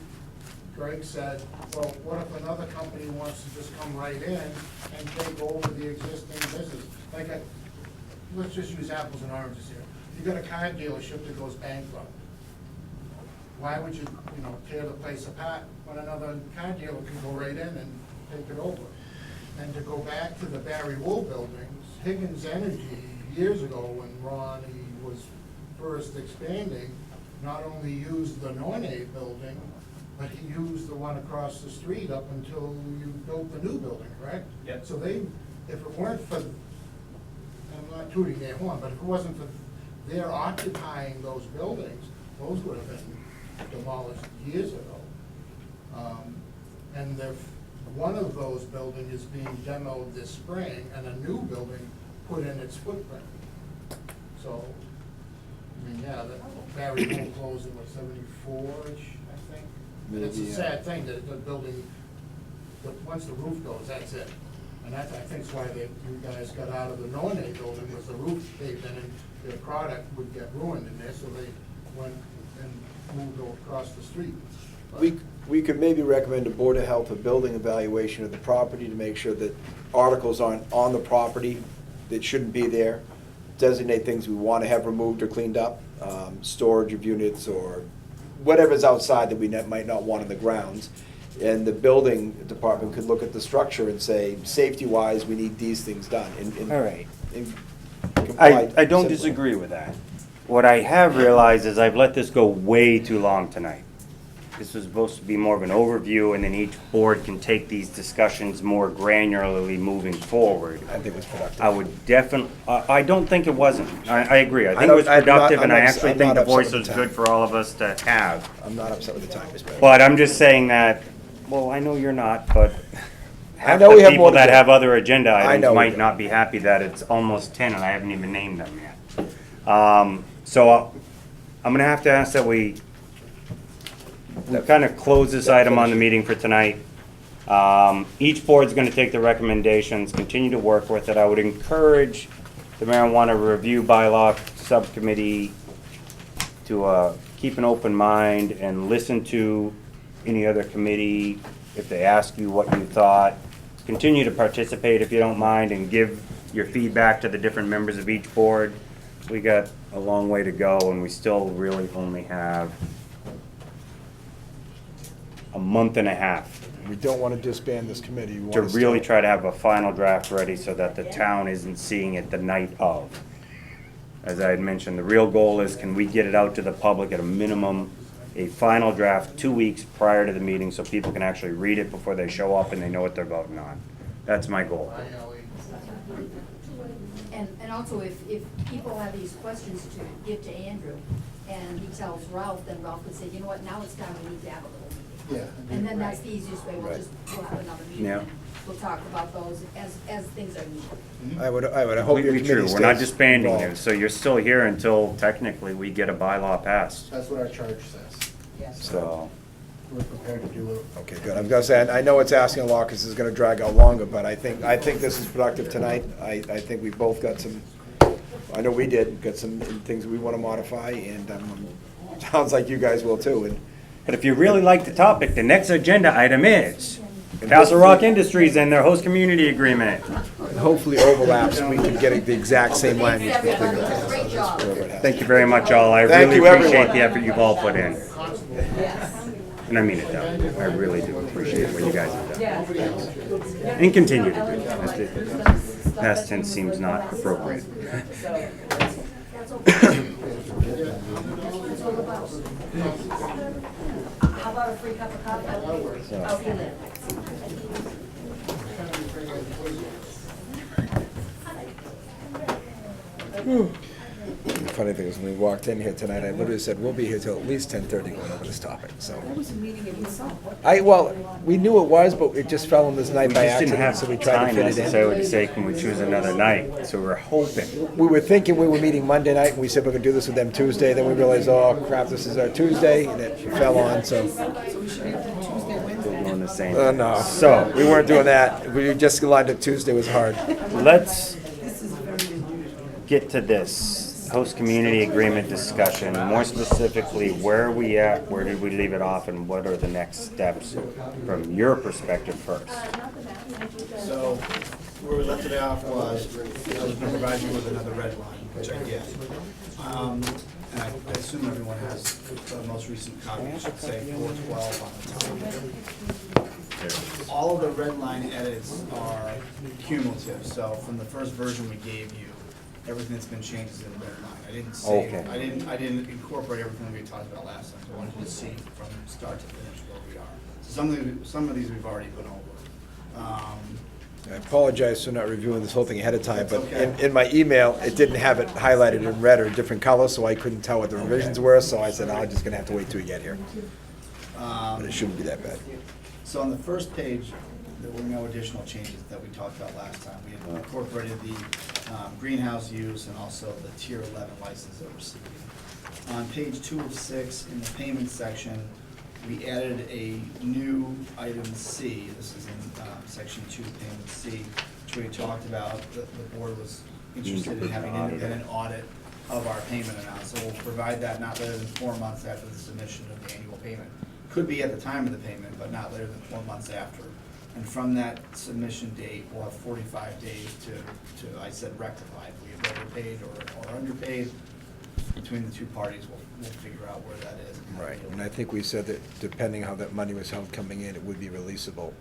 Greg said, well, what if another company wants to just come right in and take over the existing business? Like, let's just use apples and oranges here. You got a car dealership that goes bankrupt. Why would you tear the place apart when another car dealer can go right in and take it over? And to go back to the Barre Wool buildings, Higgins Energy, years ago when Ronnie was first expanding, not only used the Nornay building, but he used the one across the street up until you built the new building, correct? Yep. So they, if it weren't for, I'm not tooting their horn, but if it wasn't for their occupying those buildings, those would have been demolished years ago. And one of those buildings is being demoed this spring, and a new building put in its footprint. So, I mean, yeah, that Barre Wool closed in, what, 74-ish, I think? And it's a Maybe, sad thing that the building, once the roof goes, that's it. And that's, I think, is why you guys got out of the Nornay building, was the roof caved in and their product would get ruined in there, so they went and moved across the street. But- We could maybe recommend a Board of Health a building evaluation of the property to make sure that articles aren't on the property that shouldn't be there, designate things we want to have removed or cleaned up, storage of units or whatever's outside that we might not want in the grounds. And the building department could look at the structure and say, safety-wise, we need these things done. All right. I I don't disagree with that. What I have realized is I've let this go way too long tonight. This was supposed to be more of an overview, and then each board can take these discussions more granularly moving forward. I think it was productive. I would definitely, I don't think it wasn't. I agree. I think it don't- was I'm not- productive, and I I'm not- actually I'm think not the upset voice with was the good time. for all of us to have. I'm not upset with the time we spent. But I'm just saying that, well, I know you're not, but half know we the have people more to that do. have other agenda I items know we might do. not be happy that it's almost 10 and I haven't even named them yet. So I'm gonna have to ask that we kind of close this item on the meeting for tonight. Each board's gonna take the recommendations, continue to work with it. I would encourage the marijuana review bylaw subcommittee to keep an open mind and listen to any other committee if they ask you what you thought. Continue to participate if you don't mind and give your feedback to the different members of each board. We got a long way to go and we still really only have a month and a half We don't want to disband this committee. We to want really try to have a final draft ready so that the town isn't seeing it the night of. As I had mentioned, the real goal is, can we get it out to the public at a minimum, a final draft 2 weeks prior to the meeting so people can actually read it before they show up and they know what they're voting on. That's my goal. And also, if people have these questions to give to Andrew, and he tells Ralph, then Ralph would say, you know what, now it's time, we need to have a little meeting. Yeah. And then that's the easiest way, we'll have another meeting. Yeah. we'll talk about those as things are needed. I would hope your Completely committee true. stays We're not disbanding you, involved. so you're still here until technically we get a bylaw passed. That's what our charge says. So, We're prepared to do it. Okay, good. I was gonna say, I know it's asking a lot because it's gonna drag out longer, but I think this is productive tonight. I think we both got some, I know we did, got some things we want to modify, and sounds like you guys will too. but if you really like the topic, the next agenda item is Castle Rock Industries and their host community agreement. And hopefully overlaps, we can get the exact same language. Great job. Thank you very much, all. I Thank really you, appreciate everyone. the effort you've all put in. Yes. And I mean it, though. I really do appreciate what you guys have done. And continue to do. Past tense seems not appropriate. How about a free cup of coffee? Okay, then. The funny thing is, when we walked in here tonight, I literally said, we'll be here till at least 10:30 going over this topic, so. That was a meeting in itself. Well, we knew it was, but it just fell on this night We by just didn't accident, have so we tried time to fit it in. necessarily to say, can we choose another night? So we're hoping. We were thinking we were meeting Monday night, and we said we're gonna do this with them Tuesday, then we realized, oh crap, this is our Tuesday, and it fell on, so. So we should be able to do Tuesday, Wednesday. We're doing the same. No, So, we weren't doing that, we just lined up Tuesday was hard. let's This is very unusual. get to this host community agreement discussion. More specifically, where are we at, where did we leave it off, and what are the next steps from your perspective first? So, where we left it off was, I was gonna provide you with another red line, which I did. And I assume everyone has the most recent copy, it should say 412 on the top. All of the red line edits are cumulative, so from the first version we gave you, everything that's been changed is in red line. I didn't say, Okay. I didn't incorporate everything we talked about last time, so I wanted you to see from start to finish where we are. So some of these we've already been over. I apologize for not reviewing this whole thing ahead of time, but That's okay. in my email, it didn't have it highlighted in red or different colors, so I couldn't tell what the revisions were, so I said, I'm just gonna have to wait till we get here. But it shouldn't be that bad. So on the first page, there were no additional changes that we talked about last time. We had incorporated the greenhouse use and also the tier 11 license that we're seeking. On page 2 of 6, in the payment section, we added a new item C. This is in section 2, payment C, which we talked about. The board was interested in having an independent audit of our payment amount. So we'll provide that not later than 4 months after the submission of the annual payment. Could be at the time of the payment, but not later than 4 months after. And from that submission date, we'll have 45 days to I said, rectify. If we have overpaid or underpaid, between the two parties, we'll figure out where that is. Right, and I think we said that depending how that money was held coming in, it would be releasable,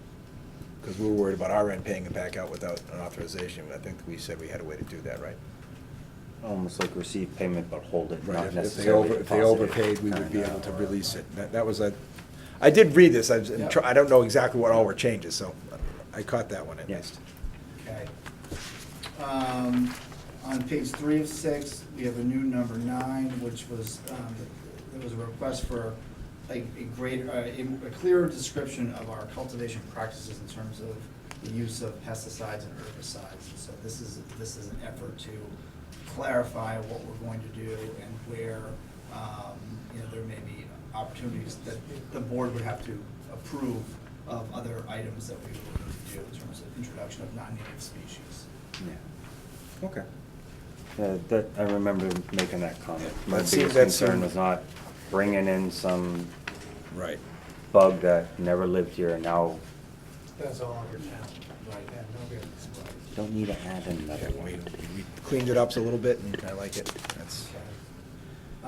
because we were worried about our end paying it back out without an authorization. I think we said we had a way to do that, right? Almost like receive payment but hold it, Right, not if they necessarily if they deposit it. overpaid, we would be able to release it. That was I did read this, I don't know exactly what all were changes, so I caught that one at least. Okay. On page 3 of 6, we have a new number 9, which was, there was a request for a greater, a clearer description of our cultivation practices in terms of the use of pesticides and herbicides. And so this is an effort to clarify what we're going to do and where, there may be opportunities that the board would have to approve of other items that we were looking to do in terms of introduction of non-native species. Yeah. Okay. That, I remember making that comment. My That seems- biggest that's concern some- was not bringing in some Right. bug that never lived here and now That's all under town, right, and nobody. don't need to add another We one. cleaned it up a little bit, and I like it. That's.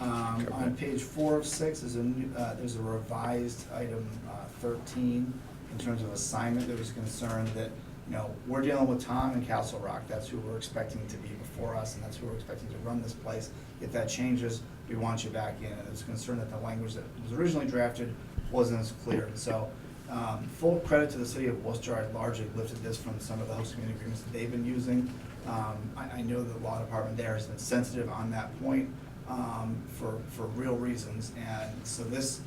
On page 4 of 6 is there's a revised item 13 in terms of assignment. There was concern that, we're dealing with Tom and Castle Rock. That's who we're expecting to be before us, and that's who we're expecting to run this place. If that changes, we want you back in. And there's concern that the language that was originally drafted wasn't as clear. And so, full credit to the city of Worcester. I largely lifted this from some of the host community agreements that they've been using. I know the law department there has been sensitive on that point. For real reasons, and so this,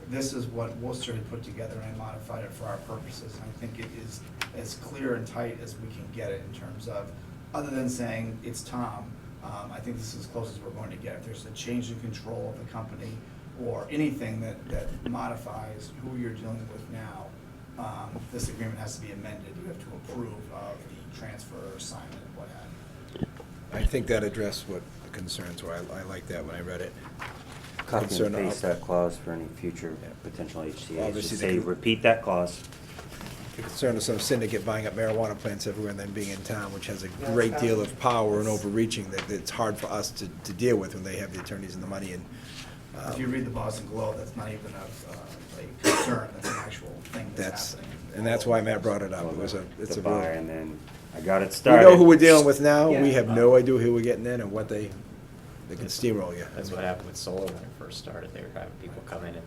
this is what Worcester had put together, and I modified it for our purposes. And I think it is as clear and tight as we can get it in terms of, other than saying it's Tom, I think this is as close as we're going to get. If there's a change in control of the company or anything that modifies who you're dealing with now, this agreement has to be amended. You have to approve of the transfer or assignment, what have you. I think that addressed what the concerns were. I like that when I read it. Copy and Concern paste of- that clause for any future potential HCA's. Obviously, Just they say, can- repeat that clause. The concern of some syndicate buying up marijuana plants everywhere and then being in town, which has a Yeah, great it's deal kind of power and overreaching, that it's hard for us to deal with when they have the attorneys and the money and. If you read the Boston Globe, that's not even a concern, that's an actual thing that's happening. And that's why Matt brought it up. It was it's The a buy, real. and then I got it We started. know who we're dealing with now. Yeah. We have no idea who we're getting in and what they can steamroll you. That's what happened with solar when it first started. They were having people come in and.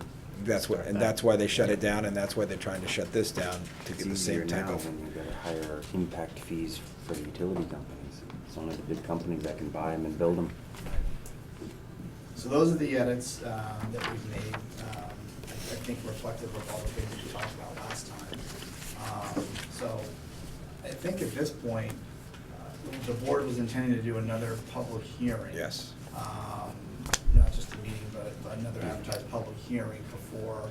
That's what, and that's why they shut it down, and that's why they're trying to shut this down, to It's get the easier same type now of. when you gotta hire impact fees for the utility companies. It's only the big companies that can buy them and build them. So those are the edits that we've made, I think reflective of all the things we talked about last time. So I think at this point, the board was intending to do another public hearing. Yes. Not just a meeting, but another advertised public hearing before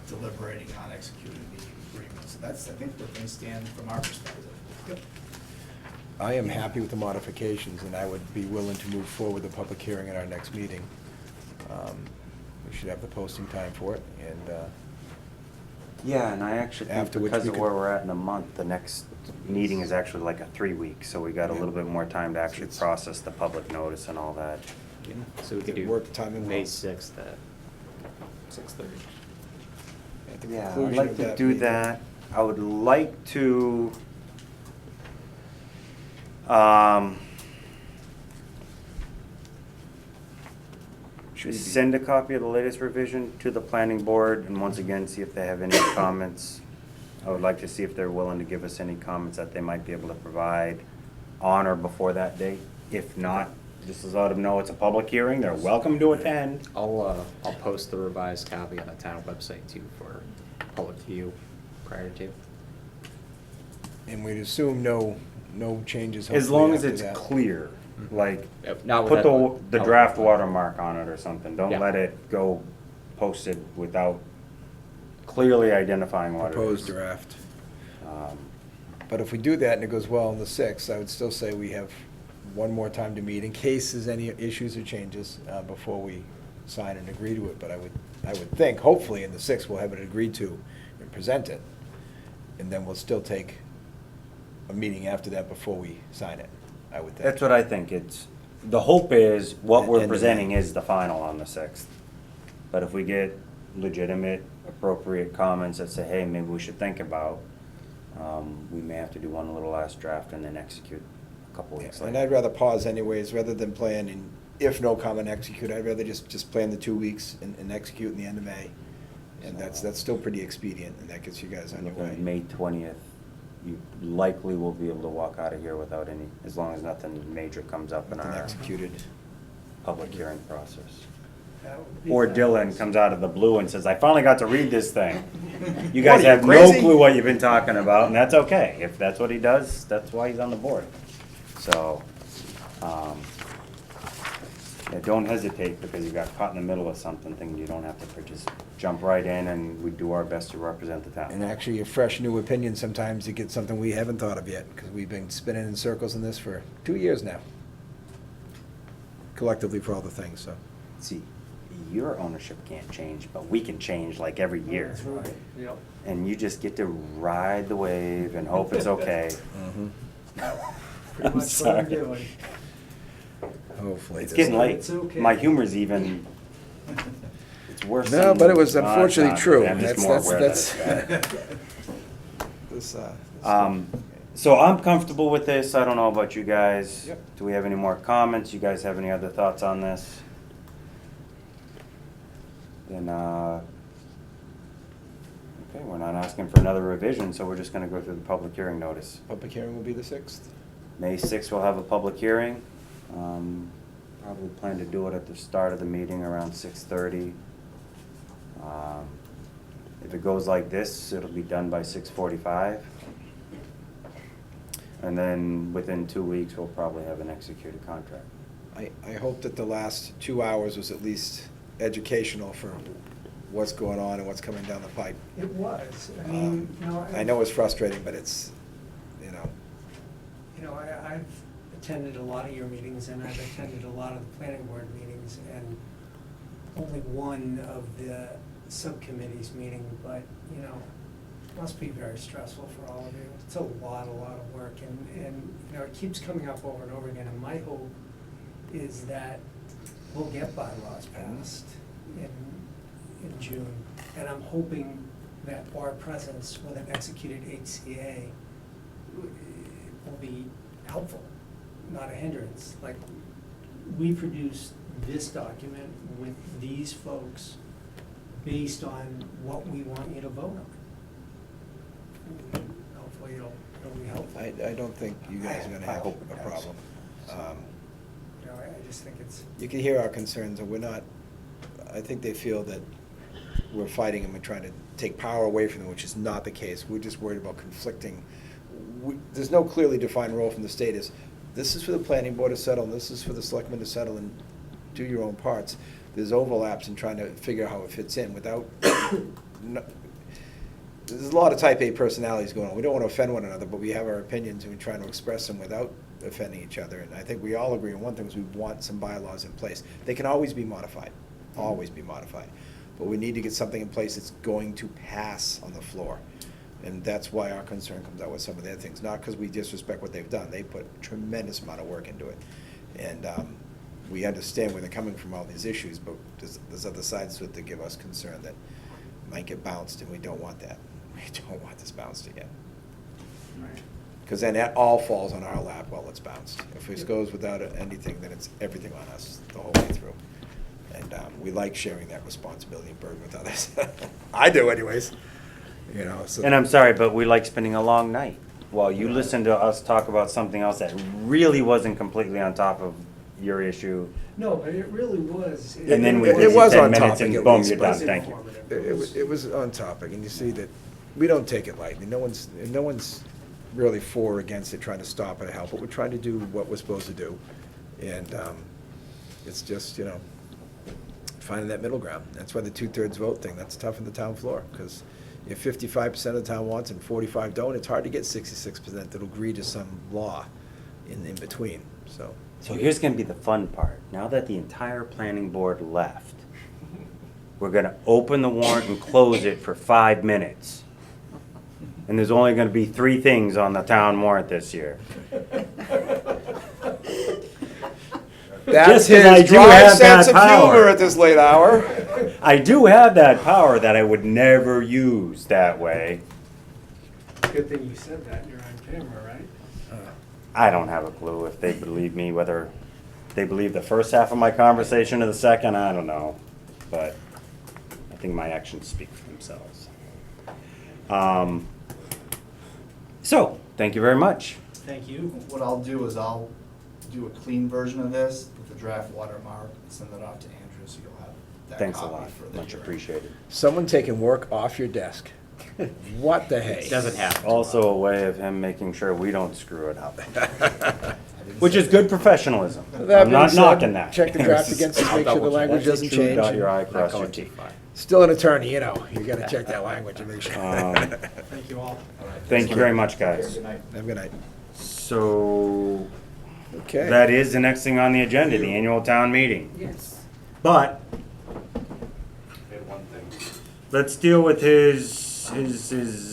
deliberating on executing the agreement. So that's, I think, where things stand from our perspective. Yep. I am happy with the modifications, and I would be willing to move forward with the public hearing at our next meeting. We should have the posting time for it, and, Yeah, and I actually think After which because we of could- where we're at in a month, the next meeting is actually like a 3 week, so we got a Yeah. little bit more time to actually It's- process the public notice and all that. So we could do Work timing May well. 6th at 6:30. at the Yeah, I'd conclusion like of to that do meeting- that. I would like to, um, send a copy of the latest revision to the planning board, and once again, see if they have any comments. I would like to see if they're willing to give us any comments that they might be able to provide on or before that date. If not, just let them know it's a public hearing, they're welcome to attend. I'll post the revised copy on the town website too for public view prior to. And we'd assume no changes. As hopefully, long as after it's that. clear, like, Not put with the that- draft watermark on it or something. Don't Yeah. let it go posted without clearly identifying what it is. Proposed draft. Um, But if we do that and it goes well on the 6th, I would still say we have one more time to meet in case there's any issues or changes before we sign and agree to it. But I would think, hopefully, in the 6th, we'll have it agreed to and present it. And then we'll still take a meeting after that before we sign it, I would think. That's what I think. The hope is what End we're of presenting May. is the final on the 6th. But if we get legitimate, appropriate comments that say, hey, maybe we should think about, we may have to do one little last draft and then execute a couple weeks And later. I'd rather pause anyways, rather than plan, and if no comment, execute. I'd rather just plan the 2 weeks and execute in the end of May. And that's still pretty expedient, and that gets you guys on your Looking at way. May 20th, you likely will be able to walk out of here without any, as long as nothing major comes up in Nothing our executed. public hearing process. That would be Or fabulous. Dylan comes out of the blue and says, I finally got to read this thing. You What, guys are you have no crazy? clue what you've been talking about, and that's okay. If that's what he does, that's why he's on the board. So, yeah, don't hesitate because you got caught in the middle of something, thinking you don't have to just jump right in, and we do our best to represent the town. And actually, a fresh new opinion sometimes to get something we haven't thought of yet, because we've been spinning in circles in this for 2 years now. Collectively for all the things, so. See, your ownership can't change, but we can change like every year. That's right, yep. And you just get to ride the wave and hope it's okay. Pretty I'm much what sorry. I'm doing. Hopefully. It's it getting doesn't- late. It's okay. My humor's even, it's worse No, than- but it was no, it's unfortunately not. true. I'm just That's- more that's- aware that that's- it's bad. This, So I'm comfortable with this. I don't know about you guys. Yep. Do we have any more comments? You guys have any other thoughts on this? Then, okay, we're not asking for another revision, so we're just gonna go through the public hearing notice. Public hearing will be the 6th. May 6th, we'll have a public hearing. Probably plan to do it at the start of the meeting around 6:30. If it goes like this, it'll be done by 6:45. And then within 2 weeks, we'll probably have an executed contract. I hope that the last 2 hours was at least educational for what's going on and what's coming down the pipe. It was, I mean, you know. I know it's frustrating, but it's, You know, I've attended a lot of your meetings, and I've attended a lot of the planning board meetings, and only one of the subcommittees meeting, but, you know, it must be very stressful for all of you. It's a lot of work, and, you know, it keeps coming up over and over again, and my hope is that we'll get bylaws passed in June, and I'm hoping that our presence with an executed HCA will be helpful, not a hindrance. Like, we produced this document with these folks based on what we want you to vote on. Hopefully it'll be helpful. I don't think you guys are gonna have a problem. You know, I just think it's. You can hear our concerns, and we're not, I think they feel that we're fighting them and trying to take power away from them, which is not the case. We're just worried about conflicting. There's no clearly defined role from the state as, this is for the planning board to settle, and this is for the selectmen to settle and do your own parts. There's overlaps in trying to figure out how it fits in without, there's a lot of type A personalities going on. We don't want to offend one another, but we have our opinions, and we're trying to express them without offending each other. And I think we all agree on one thing, is we want some bylaws in place. They can always be modified, always be modified. But we need to get something in place that's going to pass on the floor. And that's why our concern comes out with some of their things, not because we disrespect what they've done. They put a tremendous amount of work into it. And we understand where they're coming from, all these issues, but there's other sides to it that give us concern that might get bounced, and we don't want that. We don't want this bounced again. Because then that all falls on our lap while it's bounced. If it goes without anything, then it's everything on us the whole way through. And we like sharing that responsibility and burden with others. I do anyways. You know, so. And I'm sorry, but we like spending a long night while you listen to us talk about something else that really wasn't completely on top of your issue. No, but it really was. And then we It give you was 10 on minutes topic and at boom, least, you're but done. Thank you. It was on topic, and you see that we don't take it lightly. No one's really for or against it, trying to stop it or help, but we're trying to do what we're supposed to do. And it's just, you know, finding that middle ground. That's why the 2/3 vote thing, that's tough in the town floor, because if 55% of the town wants and 45 don't, it's hard to get 66% that'll agree to some law in between, so. So here's gonna be the fun part. Now that the entire planning board left, we're gonna open the warrant and close it for 5 minutes. And there's only gonna be 3 things on the town warrant this year. That's Just 'cause I his do dry have sense that of power. humor at this late hour. I do have that power that I would never use that way. Good thing you said that, you're on camera, right? I don't have a clue if they believe me, whether they believe the first half of my conversation or the second, I don't know. But I think my actions speak for themselves. So, thank you very much. Thank you. What I'll do is I'll do a clean version of this with the draft watermark and send it off to Andrew, so you'll have that Thanks a copy lot, for the much hearing. appreciated. Someone taking work off your desk. What the hey? Doesn't happen. Also a way of him making sure we don't screw it up. Which is good professionalism. That I'm being not said, knocking that. check the draft against it, make sure the language doesn't change. Dot your I, cross your T. Still an attorney, you know, you gotta check that language and make sure. Thank you all. Thank you very much, guys. Have a good night. So, Okay. that is the next thing on the agenda, the annual town meeting. Yes. But, let's deal with his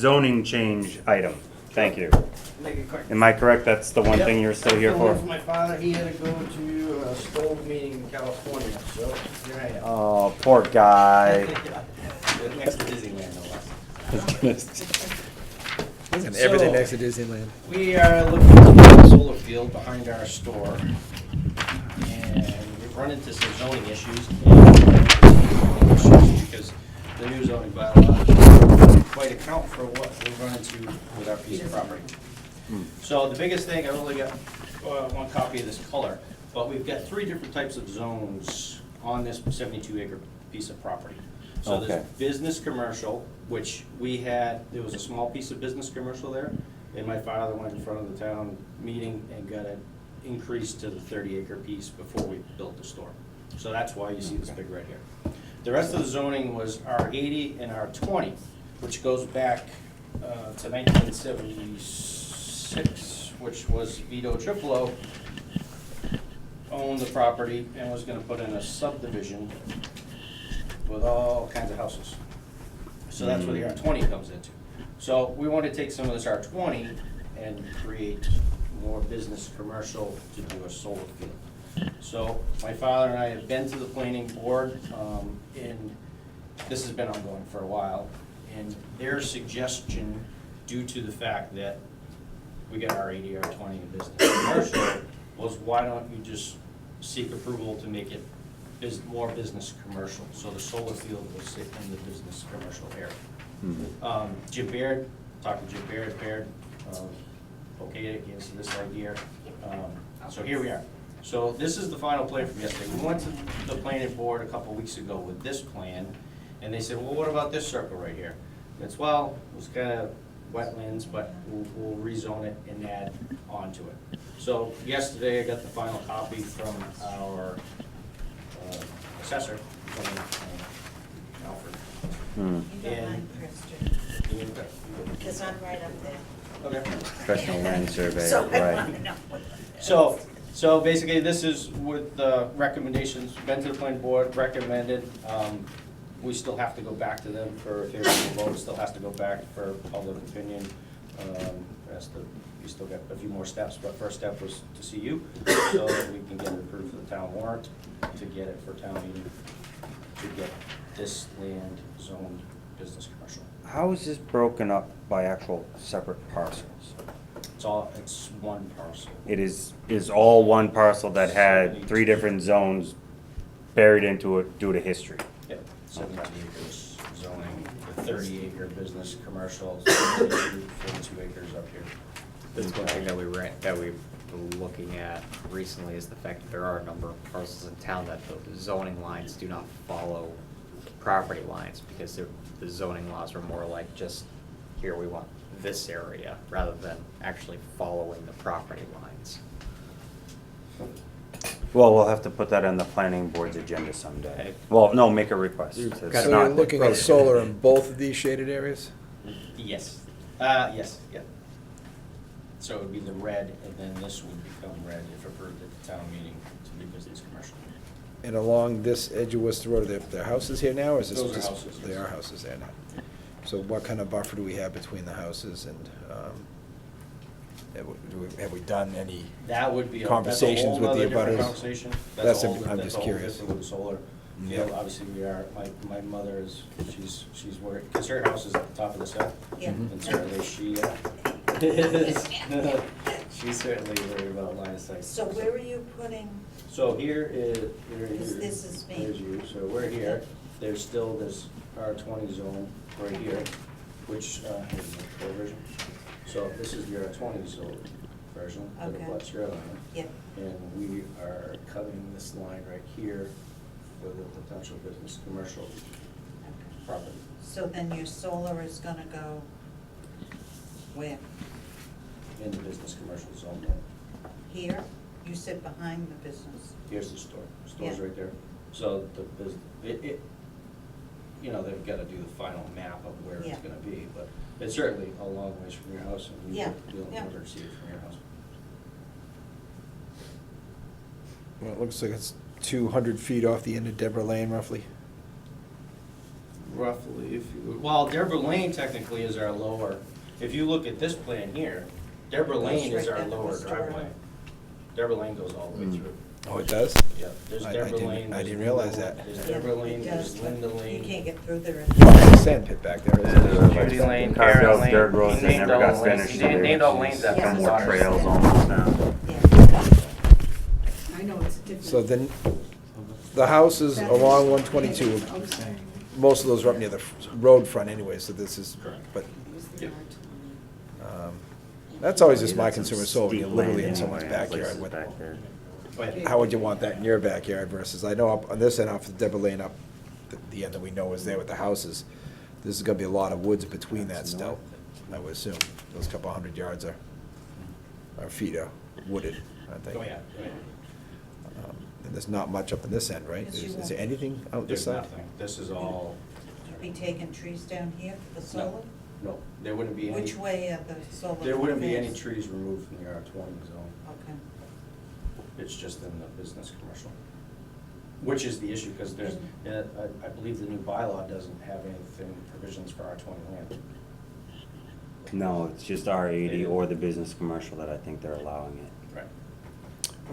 zoning change item. Thank you. Make it quick. Am I correct? That's the one thing you're still here for? My father, he had to go to a stove meeting in California, so here I am. Oh, poor guy. Next to Disneyland, no less. Isn't everything next to Disneyland? We are looking to build a solar field behind our store, and we've run into some zoning issues. Because the new zoning bylaw doesn't quite account for what we run into with our piece of property. So the biggest thing, I've only got one copy of this color, but we've got 3 different types of zones on this 72-acre piece of property. Okay. there's business commercial, which we had, there was a small piece of business commercial there, and my father went in front of the town meeting and got it increased to the 30-acre piece before we built the store. So that's why you see this big red here. The rest of the zoning was R80 and R20, which goes back to 1976, which was Vito Tripolo owned the property and was gonna put in a subdivision with all kinds of houses. So that's where the R20 comes into. So we want to take some of this R20 and create more business commercial to do a solar field. So my father and I have been to the planning board, and this has been ongoing for a while, and their suggestion, due to the fact that we got R80, R20 in business commercial, was why don't you just seek approval to make it more business commercial? So the solar field will sit in the business commercial area. Jim Baird, talked to Jim Baird, okayed it, gave us this idea. So here we are. So this is the final plan from yesterday. We went to the planning board a couple weeks ago with this plan, and they said, well, what about this circle right here? It's, well, it was kind of wetlands, but we'll rezone it and add onto it. So yesterday I got the final copy from our assessor, from Alfred. Hmm. mind, Kristen, because I'm right up there. Okay. Professional land survey, So I right. wanna know what that is. So basically, this is with the recommendations, been to the planning board, recommended. We still have to go back to them for favorable vote, still has to go back for public opinion. We still got a few more steps, but first step was to see you, so that we can get it approved for the town warrant, to get it for town meeting, to get this land zoned business commercial. How is this broken up by actual separate parcels? It's one parcel. It is all one parcel that had 3 different zones buried into it due to history. Yep, 70 acres zoning, the 30-acre business commercial, 42 acres up here. That's one thing that we were looking at recently, is the fact that there are a number of parcels in town that the zoning lines do not follow property lines, because the zoning laws are more like just, here we want this area, rather than actually following the property lines. Well, we'll have to put that on the planning board's agenda someday. Well, no, make a request. It's So not- you're looking at solar in both of these shaded areas? Yes, yeah. So it would be the red, and then this would become red if approved at the town meeting to be business commercial. And along this edge of Worcester Road, are there houses here now, or is this Those are just? houses, They yes. are houses there now. So what kind of buffer do we have between the houses, and have we done any That would be, conversations with the that's a whole nother different abutters? conversation. That's, a whole- I'm that's just a whole curious. different with the solar. Yeah. You know, obviously, we are, my mother is, she's worried, because her house is at the top of this hill. Yeah. And certainly she's certainly worried about line of sight. So where are you putting, So here is, This is me. Here's you, so we're here, there's still this R20 zone right here, which, here's the full version. So this is the R20 zone version, that Okay. abuts your line. Yep. And we are cutting this line right here for the potential business commercial property. so then your solar is gonna go where? In the business commercial zone. Here? You sit behind the business. Here's the store, store's Yeah. right there. So you know, they've gotta do the final map of where Yeah. it's gonna be, but it's certainly a long ways from your house, and Yeah, you'll yeah. never see it from your house. Well, it looks like it's 200 feet off the end of Deborah Lane, roughly. Roughly, well, Deborah Lane technically is our lower, if you look at this plan here, Deborah Goes Lane is right our down to lower the store. driveway. Deborah Lane goes all the way through. Oh, it does? Yeah, there's I Deborah didn't- Lane. I there's didn't realize Linda- that. There's Yeah, Deborah it Lane, there's does, Linda but Lane. you can't get through there. There's a sand pit back there, isn't there? Judy Lane, Carved Karen out Lane. dirt roads He that named never all got the lanes. finished. He so they're named all the just lanes after Yeah. his More daughters. trails almost now. Yeah. I know, it's a different. So then, the houses along 122, most of those are up near the road front anyway, so this is, but Yep. that's always just my concern with solar, you're literally in someone's Anyway, backyard. places What- back there. But How would you want that in your backyard versus, I know up on this end off of Deborah Lane up the end that we know is there with the houses. This is gonna be a lot of woods between that still, I would assume. Those couple 100 yards are feet are wooded, I think. Oh, yeah, oh, yeah. And there's not much up in this end, right? Yes, you Is won't. there anything out this There's side? nothing. This is all, Be taking trees down here for the solar? no, there wouldn't be any. Which way are the solar? There wouldn't be any faced? trees removed from the R20 zone. Okay. It's just in the business commercial. Which is the issue, because there's, I believe the new bylaw doesn't have anything, provisions for R20 land. No, it's just R80 or the business commercial that I think they're allowing it. Right.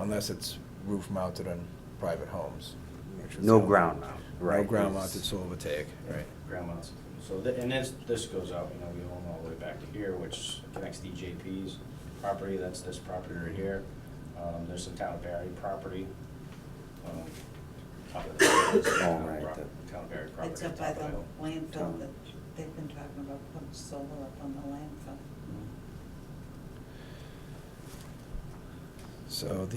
Unless it's roof mounted on private homes. which is No the- ground mount, right. No ground mounted photovoltaic, right. Ground mounts. So, and this goes out, you know, we own all the way back to here, which connects DJP's property, that's this property right here. There's some town of Barre property. Top of the Oh, right, Town of Barre property. It's up by top the of the hill. landfill that they've been talking about putting solar up on the landfill. So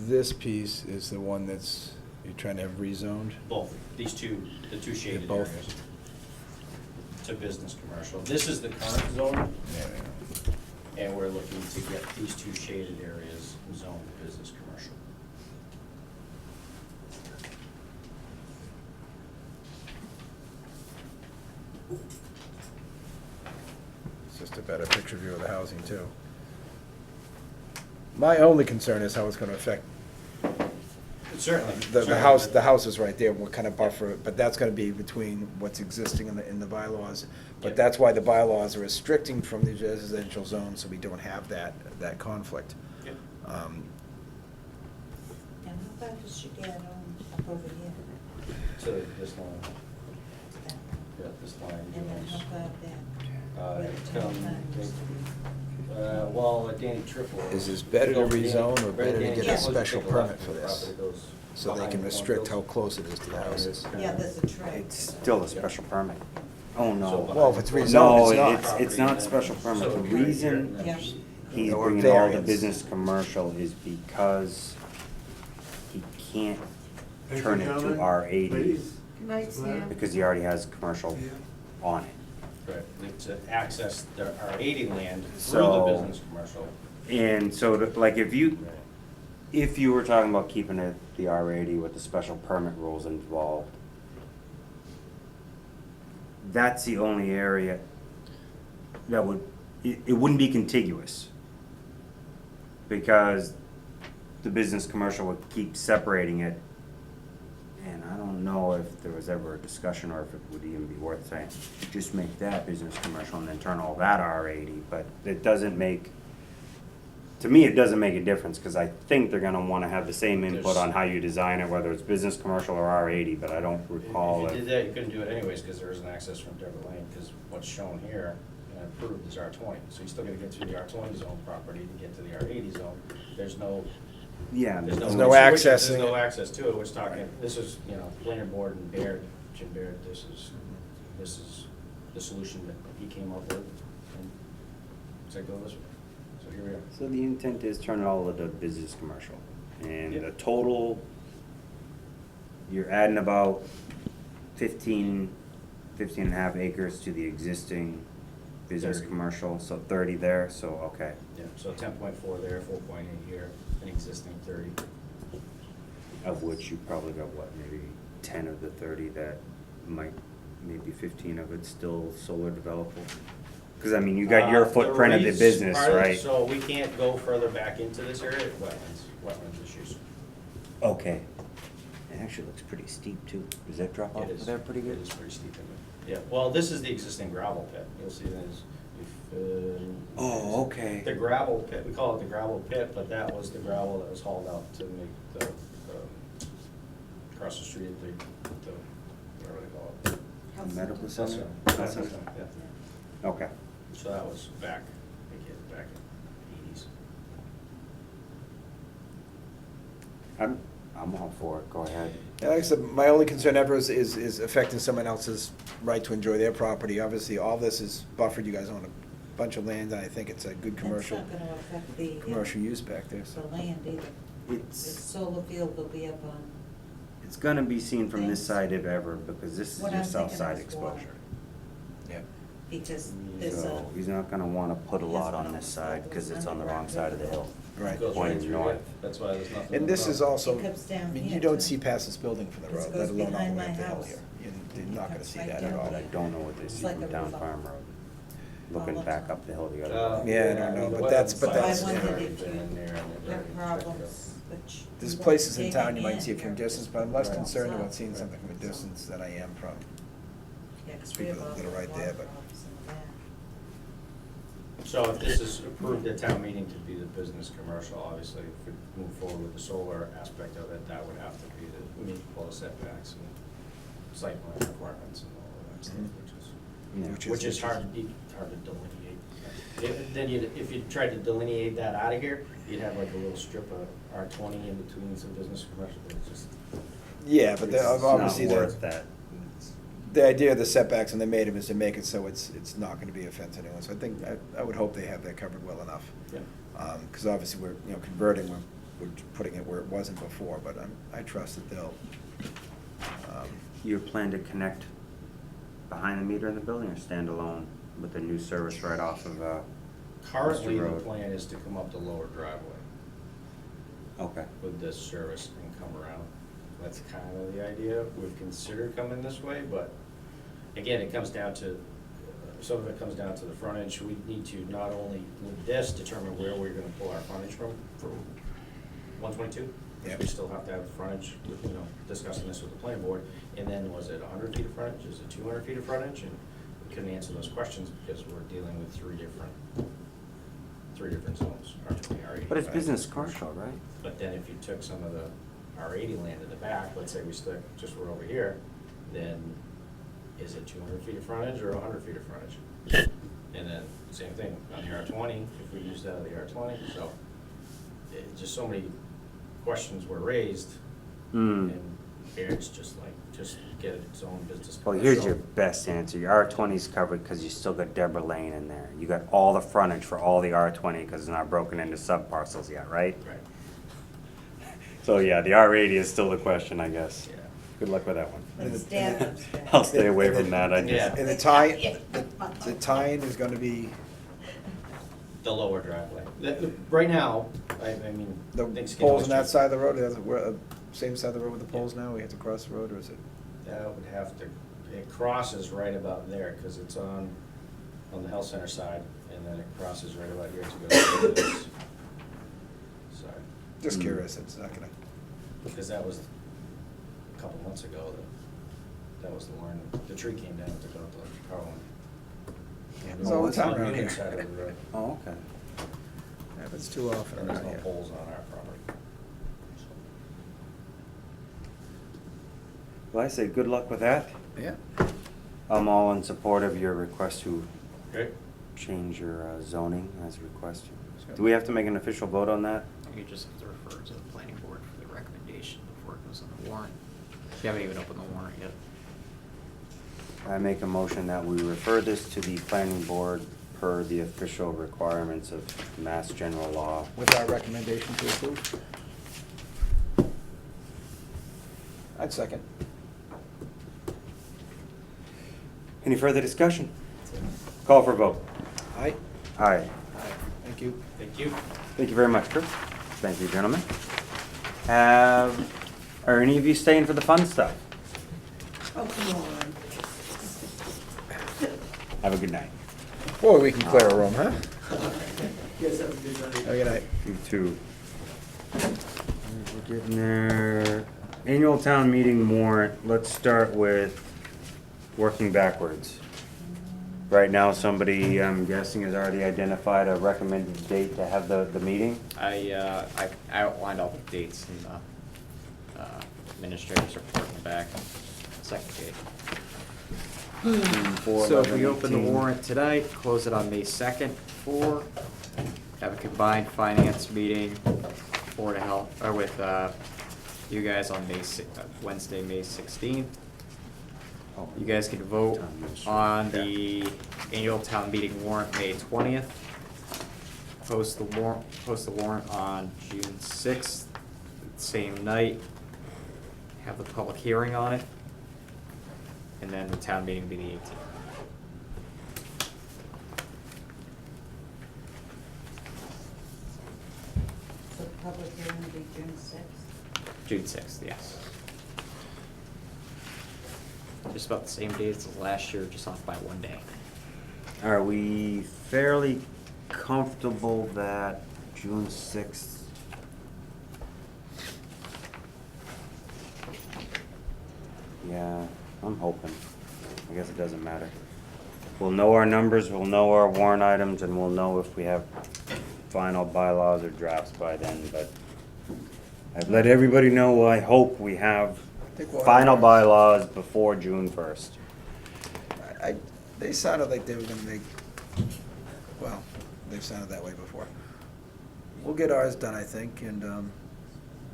this piece is the one that's, you're trying to have rezoned? Both, these two, the two shaded both. areas. To business commercial. This is the current zone, and we're looking to get these two shaded areas zoned to business commercial. It's just a better picture view of the housing too. My only concern is how it's gonna affect Certainly. the house is right there, what kind of buffer, but that's gonna be between what's existing in the bylaws. But Yep. that's why the bylaws are restricting from the residential zone, so we don't have that conflict. Yep. Um, And how far does she get up over here? To this line, That. yeah, this line. And then how far back? Where the It town come, line used to be? well, Danny Triple. Is this better to rezone or better to Danny get a Triple's special take a left permit for and the this? property goes So they behind can the restrict how cornfields. close it is to the houses. Yeah, there's a trail. It's still a special permit. Oh, no. Well, if it's rezoned, No, it's not. it's not special permit. The reason Yeah. he's Or bringing all the variance. business commercial is because he can't Thank turn you, it to gentlemen. R80 Ladies. Good night, Sam. because he already has commercial on it. Right, to access the R80 land through the So- business commercial. And so, like, if you were talking about keeping it the R80 with the special permit rules involved, that's the only area that it wouldn't be contiguous. Because the business commercial would keep separating it. And I don't know if there was ever a discussion or if it would even be worth saying, just make that business commercial and then turn all that R80, but it doesn't make, to me, it doesn't make a difference, because I think they're gonna wanna have the same input on how you design it, whether it's business commercial or R80, but I don't recall If you it. did that, you couldn't do it anyways, because there isn't access from Deborah Lane, because what's shown here and approved is R20. So you still gotta get through the R20 zone property to get to the R80 zone. There's no Yeah. There's no There's accessing no it. access to it, which talking, this is, you know, planning board and Baird, Jim Baird, this is the solution that he came up with. And said, go this way. So here we are. So the intent is turn it all into business commercial, and Yep. the total, you're adding about 15 and a half acres to the existing business 30. commercial, so 30 there, so, okay. Yeah, so 10.4 there, 4.8 here, an existing 30. Of which you probably got, what, maybe 10 of the 30 that might, maybe 15 of it's still solar developable? Because, I mean, you got your footprint of the business, right? So we can't go further back into this area, wetlands issues. Okay. It actually looks pretty steep, too. Does that drop off It is. there pretty good? It is pretty steep. Yeah, well, this is the existing gravel pit. You'll see there's, Oh, okay. the gravel pit, we call it the gravel pit, but that was the gravel that was hauled out to make the across the street, the, whatever they call it. Medical center? Health center, yeah. Okay. So that was back in the 80s. I'm all for it, go ahead. Yeah, like I said, my only concern ever is affecting someone else's right to enjoy their property. Obviously, all this is buffered, you guys own a bunch of land, and I think it's a good commercial, It's not gonna affect the. commercial use back there, so. The land either. The It's, solar field will be up on. It's gonna be seen from this side if ever, because this is What your I'm south thinking side is water. exposure. Yeah. Because there's a, So he's not gonna wanna put a lot on this side, because it's on the wrong side of the hill. Right. Goes right Pointing through north. here. That's why there's nothing. And this is also, It comes down I mean, here, you don't too. see past this building from the Because road, it let goes alone all the behind way up my the hill house. here. You're not gonna see Right that down at all. But I don't know what they It's see like from a down river. Farm Road, looking All the back time. up the hill the other way. Yeah, I don't know, the but that's- wetlands but that's- side I wondered is if there you and there and there. have problems, which. There's you places in won't town you dig might see it from a in. distance, but I'm less Right. concerned about seeing something from a distance than I am from Yeah, 'cause we have people all that are the right water there, but. problems in the back. So if this is approved at town meeting to be the business commercial, obviously, if we move forward with the solar aspect of it, that would have to be to meet all the setbacks and site plan requirements and all of that stuff, which is hard to delineate. If you tried to delineate that out of here, you'd have like a little strip of R20 in between some business commercial, but it's just. Yeah, but It's obviously not worth that. the idea of the setbacks, and they made them, is to make it so it's not gonna be a offense to anyone. So I think, I would hope they have that covered well enough. Yeah. Cause obviously we're, converting, we're putting it where it wasn't before, but I trust that they'll, You plan to connect behind the meter in the building or stand alone with the new service right off of, Currently, the Road? plan is to come up the lower driveway Okay. with this service and come around. That's kind of the idea. We've considered coming this way, but again, it comes down to, some of it comes down to the frontage. We need to not only with this determine where we're gonna pull our frontage from 122. Yeah. We still have to have frontage, discussing this with the planning board. And then was it 100 feet of frontage? Is it 200 feet of frontage? And we couldn't answer those questions because we're dealing with three different zones, R20, R80. But it's business commercial, right? But then if you took some of the R80 land in the back, let's say we stuck, just we're over here, then is it 200 feet of frontage or 100 feet of frontage? And then, same thing, on the R20, if we used that on the R20, so, just so many questions were raised, and here it's just like, just get its own business. Well, here's commercial. your best answer. Your R20's covered because you still got Deborah Lane in there. You got all the frontage for all the R20 because it's not broken into sub-parcels yet, right? Right. So, yeah, the R80 is still the question, I guess. Yeah. Good luck with that one. When the dad comes back. I'll stay away from that, I Yeah. just. and the tie-in is gonna be The lower driveway. Right now, I mean, the things get poles on that always- side of the road, same side of the road with the poles now, we have to cross the road, or is it? That would have to, it crosses right about there, because it's on the health center side, and then it crosses right about here to go to this side. Just curious, it's not gonna, Because that was a couple months ago, that was the one, the tree came down and took out the power line. it's all the time On around Union here. side of the road. Oh, okay. Happens too often And there's around no here. poles on our property. Well, I say good luck with that. Yeah. I'm all in support of your request to Okay. change your zoning as requested. Do we have to make an official vote on that? You just have to refer to the planning board for the recommendation before it goes on the warrant. You haven't even opened the warrant yet. I make a motion that we refer this to the planning board per the official requirements of Mass General Law. With our recommendation to approve? I'd second. Any further discussion? Call for vote. Aye. Aye. Thank you. Thank you. Thank you very much, Chris. Thank you, gentlemen. Are any of you staying for the fun stuff? Oh, come on. Have a good night. Boy, we can clear a room, huh? Yes, have a good night. Have a good night. You too. We're getting there. Annual town meeting warrant, let's start with working backwards. Right now, somebody, I'm guessing, has already identified a recommended date to have the meeting. I outlined all the dates in the administrator's report in the back, second date. So if we open the warrant tonight, close it on May 2nd, have a combined finance meeting, Board of Health, or with you guys on Wednesday, May 16th. You guys can vote on the annual town meeting warrant May 20th. Post the warrant on June 6th, same night. have the public hearing on it, and then the town meeting will be the 18th. So the public hearing will be June 6th? June 6th, yes. Just about the same days as last year, just off by one day. Are we fairly comfortable that June 6th? Yeah, I'm hoping. I guess it doesn't matter. We'll know our numbers, we'll know our warrant items, and we'll know if we have final bylaws or drafts by then, but I've let everybody know I hope we have think we'll have final ours. bylaws before June 1st. They sounded like they were gonna make, well, they've sounded that way before. We'll get ours done, I think, and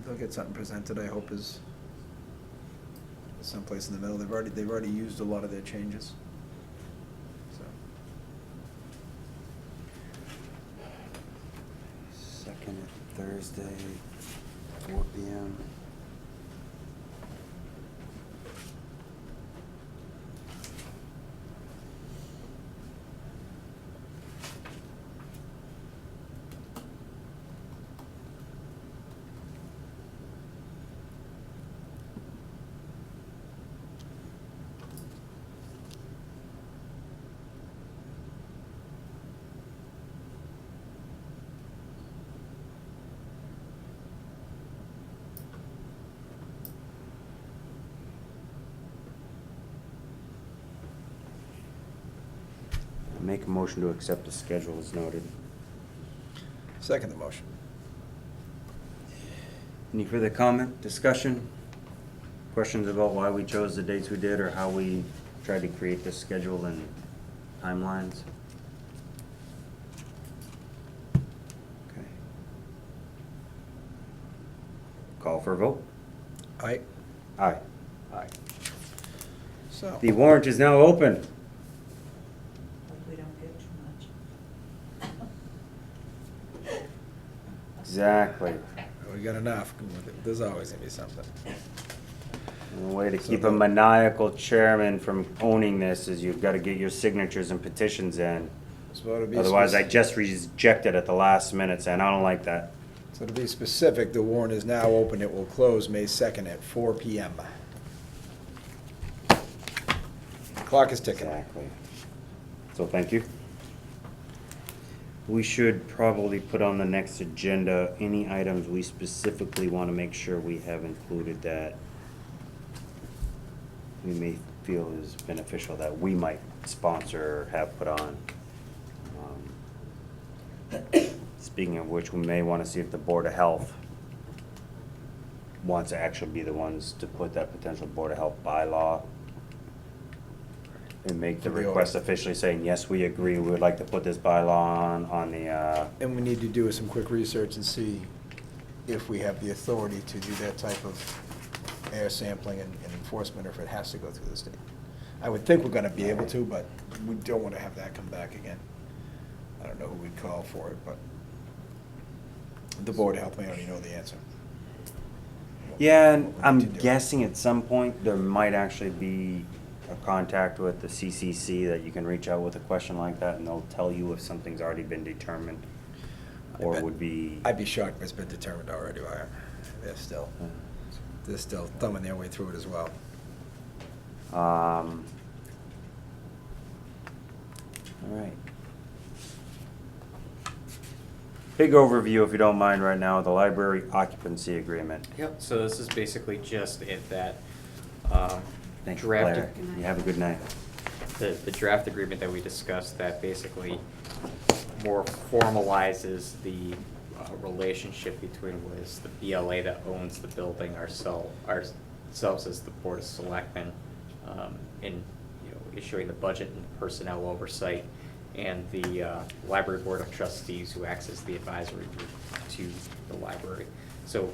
they'll get something presented, I hope, is someplace in the middle. They've already used a lot of their changes. So. Second Thursday, 4 p.m. Make a motion to accept the schedule as noted. Second the motion. Any further comment, discussion? Questions about why we chose the dates we did or how we tried to create this schedule and timelines? Okay. Call for a vote? Aye. Aye. Aye. So. The warrant is now open. Hope we don't get too much. Exactly. We got enough. There's always gonna be something. And the way to So keep a the- maniacal chairman from owning this is you've got to get your signatures and petitions in. So to be Otherwise, I spec- just rejected at the last minute saying, I don't like that. So to be specific, the warrant is now open. It will close May 2nd at 4 p.m. Clock is ticking. Exactly. So thank you. We should probably put on the next agenda any items we specifically want to make sure we have included that we may feel is beneficial that we might sponsor or have put on. Speaking of which, we may want to see if the Board of Health wants to actually be the ones to put that potential Board of Health bylaw and make the For the request order. officially saying, yes, we agree, we would like to put this bylaw on the, And we need to do some quick research and see if we have the authority to do that type of air sampling and enforcement, or if it has to go through the state. I would think we're gonna be able to, but we don't wanna have that come back again. I don't know who we'd call for it, but the Board of Health may already know the answer. yeah, and What we I'm need to do. guessing at some point there might actually be a contact with the CCC that you can reach out with a question like that and they'll tell you if something's already been determined I or bet- would be. I'd be shocked if it's been determined already, why they're still thumbing their way through it as well. All right. Big overview, if you don't mind right now, the library occupancy agreement. Yep, so this is basically just that Thanks, draft. Claire. You have a good night. The draft agreement that we discussed that basically more formalizes the relationship between what is the BLA that owns the building, ourselves as the Board of Selectmen, in issuing the budget and personnel oversight, and the Library Board of Trustees, who acts as the advisory group to the library. So,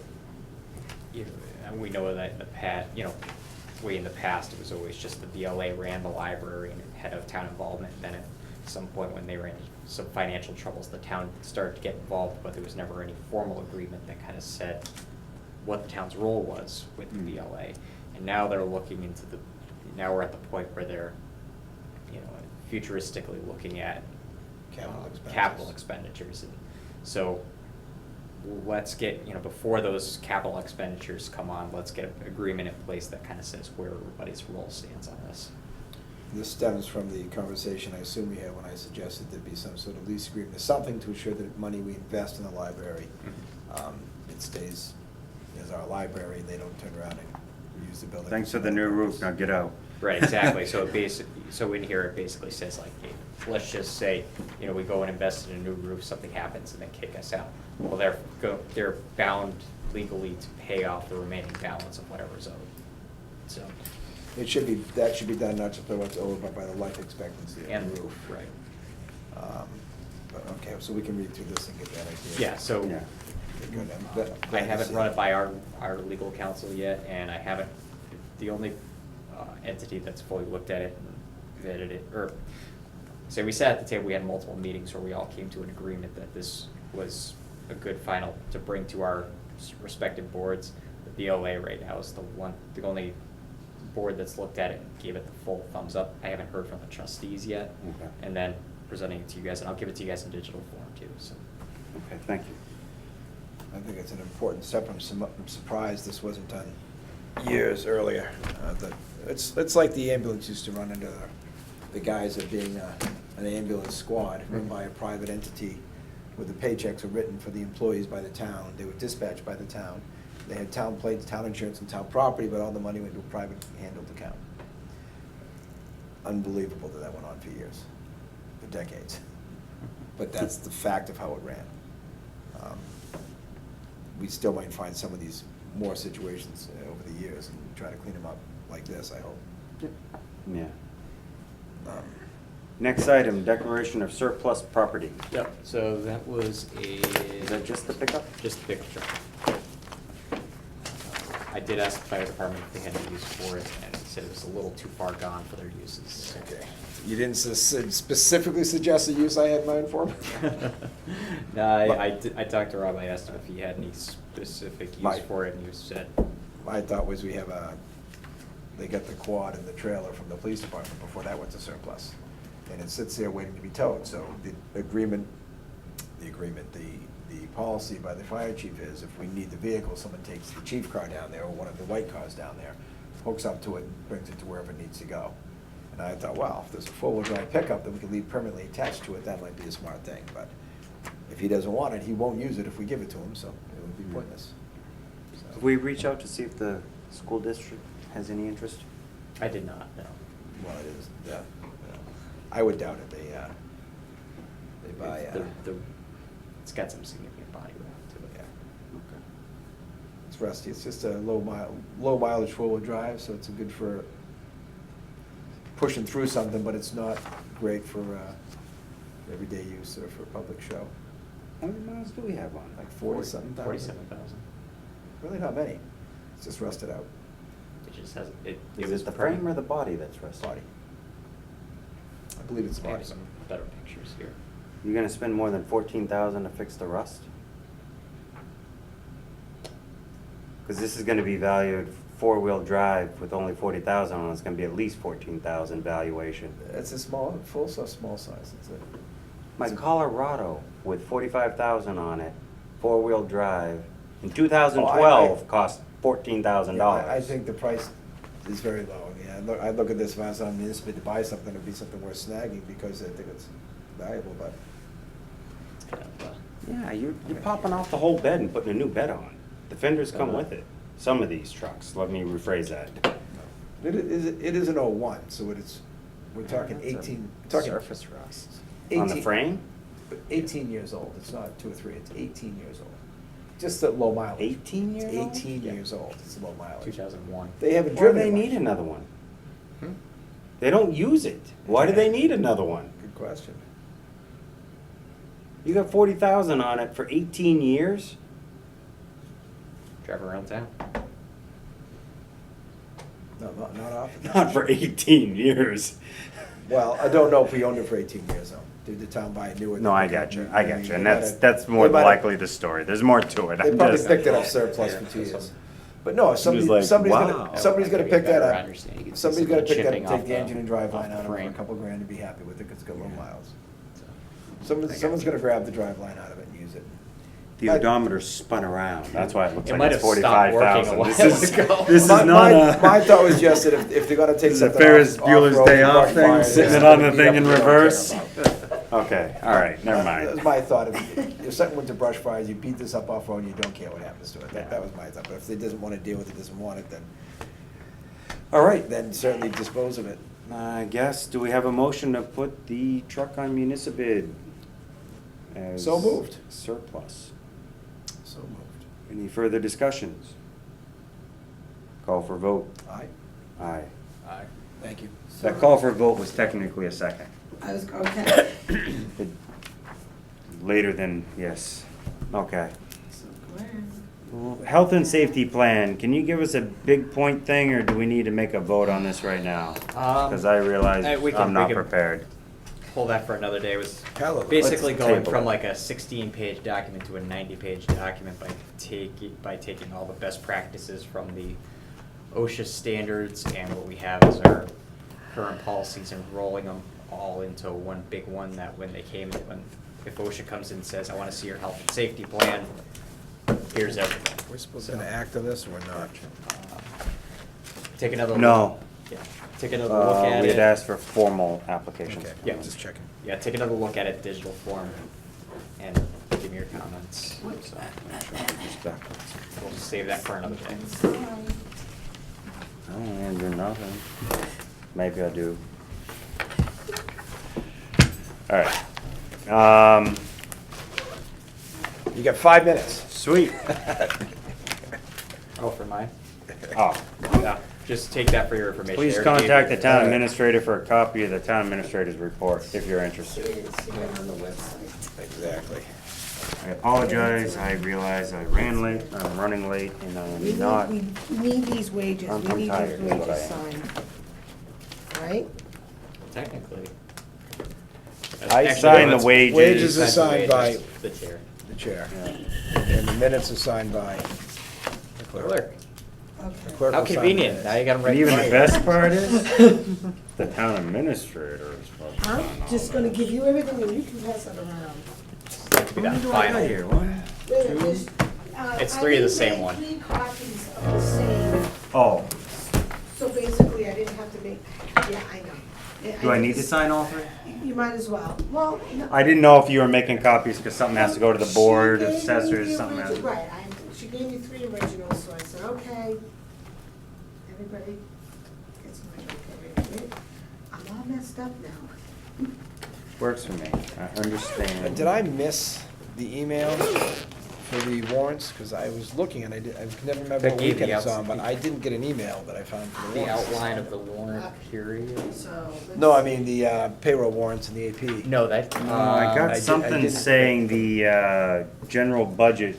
and we know that in the past, way in the past, it was always just the BLA ran the library and had of town involvement. And then at some point when they ran into some financial troubles, the town started to get involved, but there was never any formal agreement that kind of said what the town's role was with the BLA. And now they're looking into now we're at the point where they're, futuristically looking at capital expenditures. And so let's get, before those capital expenditures come on, let's get an agreement in place that kind of says where everybody's role stands on this. This stems from the conversation I assume we had when I suggested there'd be some sort of lease agreement, something to ensure that money we invest in the library, it stays as our library, they don't turn around and use the building. Thanks for the new roof, now get out. Right, exactly. So so in here, it basically says like, hey, let's just say, we go and invest in a new roof, something happens and they kick us out. Well, they're bound legally to pay off the remaining balance of whatever's owed. So. That should be done not just by what's owed, but by the life expectancy of the roof. Right. But okay, so we can read through this and get that idea. Yeah, so I haven't see. run it by our legal counsel yet, and I haven't, the only entity that's fully looked at it and vetted it, or, say we sat at the table, we had multiple meetings where we all came to an agreement that this was a good final to bring to our respective boards. The BLA right now is the only board that's looked at it and gave it the full thumbs up. I haven't heard from the trustees yet. Okay. And then presenting it to you guys, and I'll give it to you guys in digital form too, so. Okay, thank you. I think it's an important step. I'm surprised this wasn't done years earlier. It's like the ambulance used to run under the guise of being an ambulance squad run by a private entity where the paychecks were written for the employees by the town. They were dispatched by the town. They had town plates, town insurance, and town property, but all the money went to a private handled account. Unbelievable that went on for years, for decades. But that's the fact of how it ran. We still might find some of these more situations over the years and try to clean them up like this, I hope. Yeah. Next item, declaration of surplus property. Yep, so that was Is that just the pickup? just the pickup truck. I did ask the fire department if they had any use for it, and they said it was a little too far gone for their uses. Okay. You didn't specifically suggest a use I had in mind for him? No, I talked to Rob, I asked him if he had any specific use for it, and he said, My thought was they got the quad and the trailer from the police department before that went to surplus. And it sits there waiting to be towed, so the policy by the fire chief is if we need the vehicle, someone takes the chief car down there or one of the white cars down there, hooks up to it and brings it to wherever it needs to go. And I thought, well, if there's a four-wheel drive pickup that we can leave permanently attached to it, that might be a smart thing. But if he doesn't want it, he won't use it if we give it to him, so it would be pointless. So. Did we reach out to see if the school district has any interest? I did not, no. Well, it is, I would doubt it. They buy. It's got some significant body weight to it. Yeah. Okay. It's rusty. It's just a low mileage four-wheel drive, so it's good for pushing through something, but it's not great for everyday use or for public show. How many miles do we have on? Like 40-something thousand. 47,000. Really not many. It's just rusted out. It just has, Is it the frame or the body that's rusted? Body. I believe it's I body. have some better pictures here. You're gonna spend more than 14,000 to fix the rust? Because this is gonna be valued four-wheel drive with only 40,000 on it. It's gonna be at least 14,000 valuation. It's a small size. It's My Colorado with 45,000 on it, four-wheel drive, in 2012 cost $14,000. I think the price is very low. Yeah, I look at this, if I was on municipal to buy something, it'd be something worth snagging because I think it's valuable, but. It's kind of, Yeah, you're popping off the whole bed and putting a new bed on. The fenders come with it. Some of these trucks, let me rephrase that. It is an 01, so we're talking 18. surface rust. On the frame? 18 years old. It's not 2 or 3. It's 18 years old. Just at low mileage. 18 years old? 18 years old. It's low mileage. 2001. They haven't Why do driven they it much. need another one? They don't use it. Why do they need another one? Good question. You got 40,000 on it for 18 years? Drive around town. No, not often. Not for 18 years. Well, I don't know if we owned it for 18 years though. Did the town buy it newer? No, I got you, and that's They more than might have- likely the story, there's more to it. They I'm probably just- picked it up surplus for 2 years. But no, like, wow. somebody's gonna pick that Better up. understanding. You can see Somebody's some gonna of the pick that up, chipping take off the engine and drive off line the out of it for a frame. couple grand and be happy with it, 'cause it's got low miles. I got Someone's you. gonna grab the drive line out of it and use it. The odometer spun around, that's why it looks It like might it's have stopped working 45,000. a while This is, ago. this is My- not my a, thought was just that if they're gonna take this is a something Ferris off- Bueller's off-road Day for Off brush thing, fire, sitting it's it gonna on the be thing up in we don't care reverse. about. Okay, all right, never That was mind. my thought. If something went to brush fires, you beat this up off-road, you don't care what happens to it. That was my thought. But if they doesn't wanna deal with it, doesn't want it, then, all right, then certainly dispose of it. I guess, do we have a motion to put the truck on municipal bid? As So moved. surplus. So moved. Any further discussions? Call for vote. Aye. Aye. Aye. Thank you. That call for vote was technically a second. I was, okay. Later than, yes. Okay. So Glenn. Well, health and safety plan, can you give us a big point thing, or do we need to make a vote on this right now? Because I realize we I'm not can prepared. Pull that for another day. It was Hallelujah. basically Let's going table from it. like a 16-page document to a 90-page document by taking all the best practices from the OSHA standards and what we have as our current policies and rolling them all into one big one, that when if OSHA comes in and says, I want to see your health and safety plan, here's everything. We're supposed to act on this or not? Take another look. No. Yeah, take another look at it. We had asked for formal applications. Okay, Yeah. just checking. Yeah, take another look at it, digital form, and give me your comments. So, Just backwards. we'll save that for another day. I don't want to do nothing. Maybe I do. All right. You got 5 minutes. Sweet. Oh, for mine? Oh, Yeah, just take that for your information. please They already gave contact you- the town administrator for a copy of the town administrator's report if you're interested. It's here on the website. Exactly. I apologize, I realize I ran late, I'm running late, and We I'm not. need these wages, I'm we need tired, these is what I wages am. signed. Right? Technically. I Actually, signed the that's- wages. Wages are that's the signed by wages, the chair. the chair, Yeah. and the minutes are signed by the clerk. Clerk. The Okay. clerk How will sign the convenient, minutes. now you got them right. And even the in best front of you. part is, the town administrator is supposed to sign I'm all just that. gonna give you everything and you can pass it around. To be done, What do I got final. here? What? Wait a minute, there's, It's I 3 of the didn't same make one. 3 copies of the same, Oh, so basically I didn't have to make, yeah, I know. do I need to sign all 3? You might as well. Well, no. I didn't know if you were making copies because something has to go to the board, She gave me assessors, the something has. origi- Right, she gave me 3 originals, so I said, okay, everybody gets my okay. I'm all messed up now. Works for me, I understand. Did I miss the email for the warrants? Because I was looking and I never remember That what gave the weekend it's outs- on, but I didn't get an email that I found for the The warrants. outline of the warrant period. So. No, I mean the payroll warrants and the AP. No, that, I got I something didn't- saying the general budget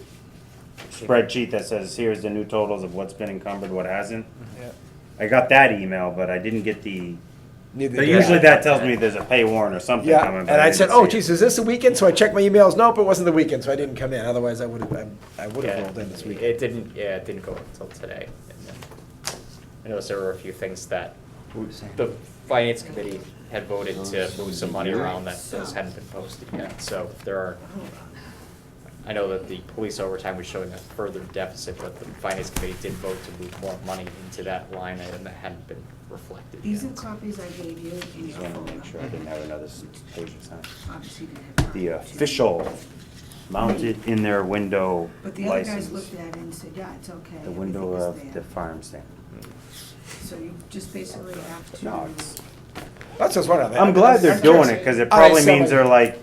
spreadsheet that says, here's the new totals of what's been encumbered, what hasn't. Yeah. I got that email, but I didn't get the, Neither but did usually I. that tells me there's a pay warrant or something Yeah, coming. and but I didn't said, see oh it. geez, is this the weekend? So I checked my emails. Nope, it wasn't the weekend, so I didn't come in. Otherwise, I would have yeah, rolled in this weekend. it didn't go until today. And then I noticed there were a few things that the finance committee had voted to move some money around that those hadn't been posted yet. So there are, I know that the police overtime was showing a further deficit, but the finance committee did vote to move more money into that line item that hadn't been reflected These are yet. copies I gave you. in Just your wanted to make folder. sure I didn't have another page to sign. Obviously, you didn't have The time to. official mounted in their window But the other guys license. looked at it and said, yeah, it's okay. The window everything of is the there. farm stand. So you just basically have to. No, it's, That's just one of them. I'm glad they're doing it, because it probably means they're like,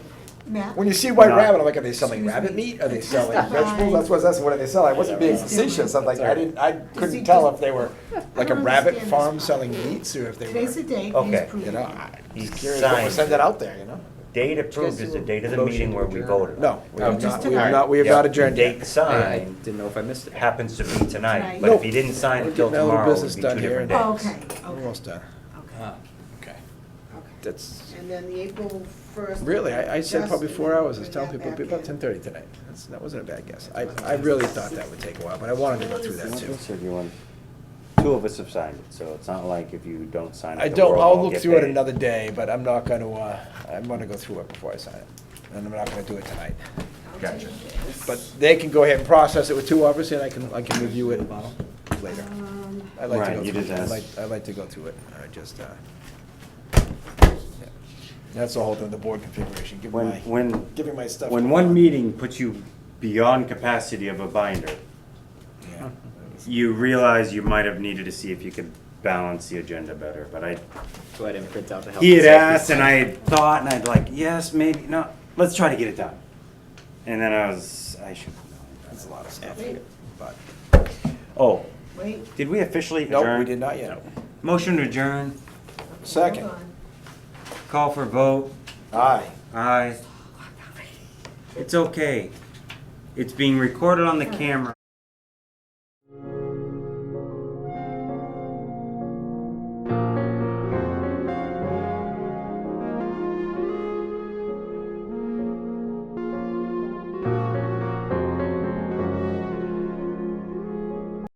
Matt? When you see White Not- Rabbit, I'm like, are they selling Excuse rabbit me. meat? Are they selling Testify. vegetables? What are they selling? I wasn't being He's doing facetious. it. I'm like, I couldn't tell if they were like a rabbit farm selling meats or if they Today's the were, date, he's Okay. proving you know, it. I'm He's just curious what was signed. sent out there, you know? date approved is the date of the Motion meeting to where we adjourn. voted. No, we Oh, have just not, we tonight. have not, we have Yeah, not adjourned the yet. date I signed didn't know if I missed it. happens to be tonight, Right. but if Nope. he didn't sign We're it till getting all the tomorrow, it would business be done 2 here. different Oh, days. okay, okay, Almost done. okay, Ah, okay. okay. that's, And then the April 1st. really, I said just- probably 4 hours. I was bring telling that people, it'd be back about in. 10:30 tonight. That wasn't a bad guess. I really thought that would take a while, but I wanted to go through that too. So you want, two of us have signed it, so it's not like if you don't sign it, I the don't, world I'll won't look get through it paid. another day, but I'm not gonna, I'm gonna go through it before I sign it. And I'm not gonna do it tonight. Gotcha. But they can go ahead and process it with two of us, and I can review it later. I like to Right, go you through did it. that. I like to go through it. I just, yeah. That's the whole thing, the board configuration. Give me my stuff. When to one go on. meeting puts you beyond capacity of a binder, Yeah. you realize you might have needed to see if you could balance the agenda better, but So I didn't print out the health. he had and safety. asked and I had thought and I'd like, yes, maybe, no, let's try to get it done. And then I should have known. That's a lot of stuff. Wait. But, Oh, Wait, did we officially nope, adjourn? we did not yet. Motion to adjourn, Second. hold on. call for vote, Aye. aye. It's okay. It's being recorded on the camera.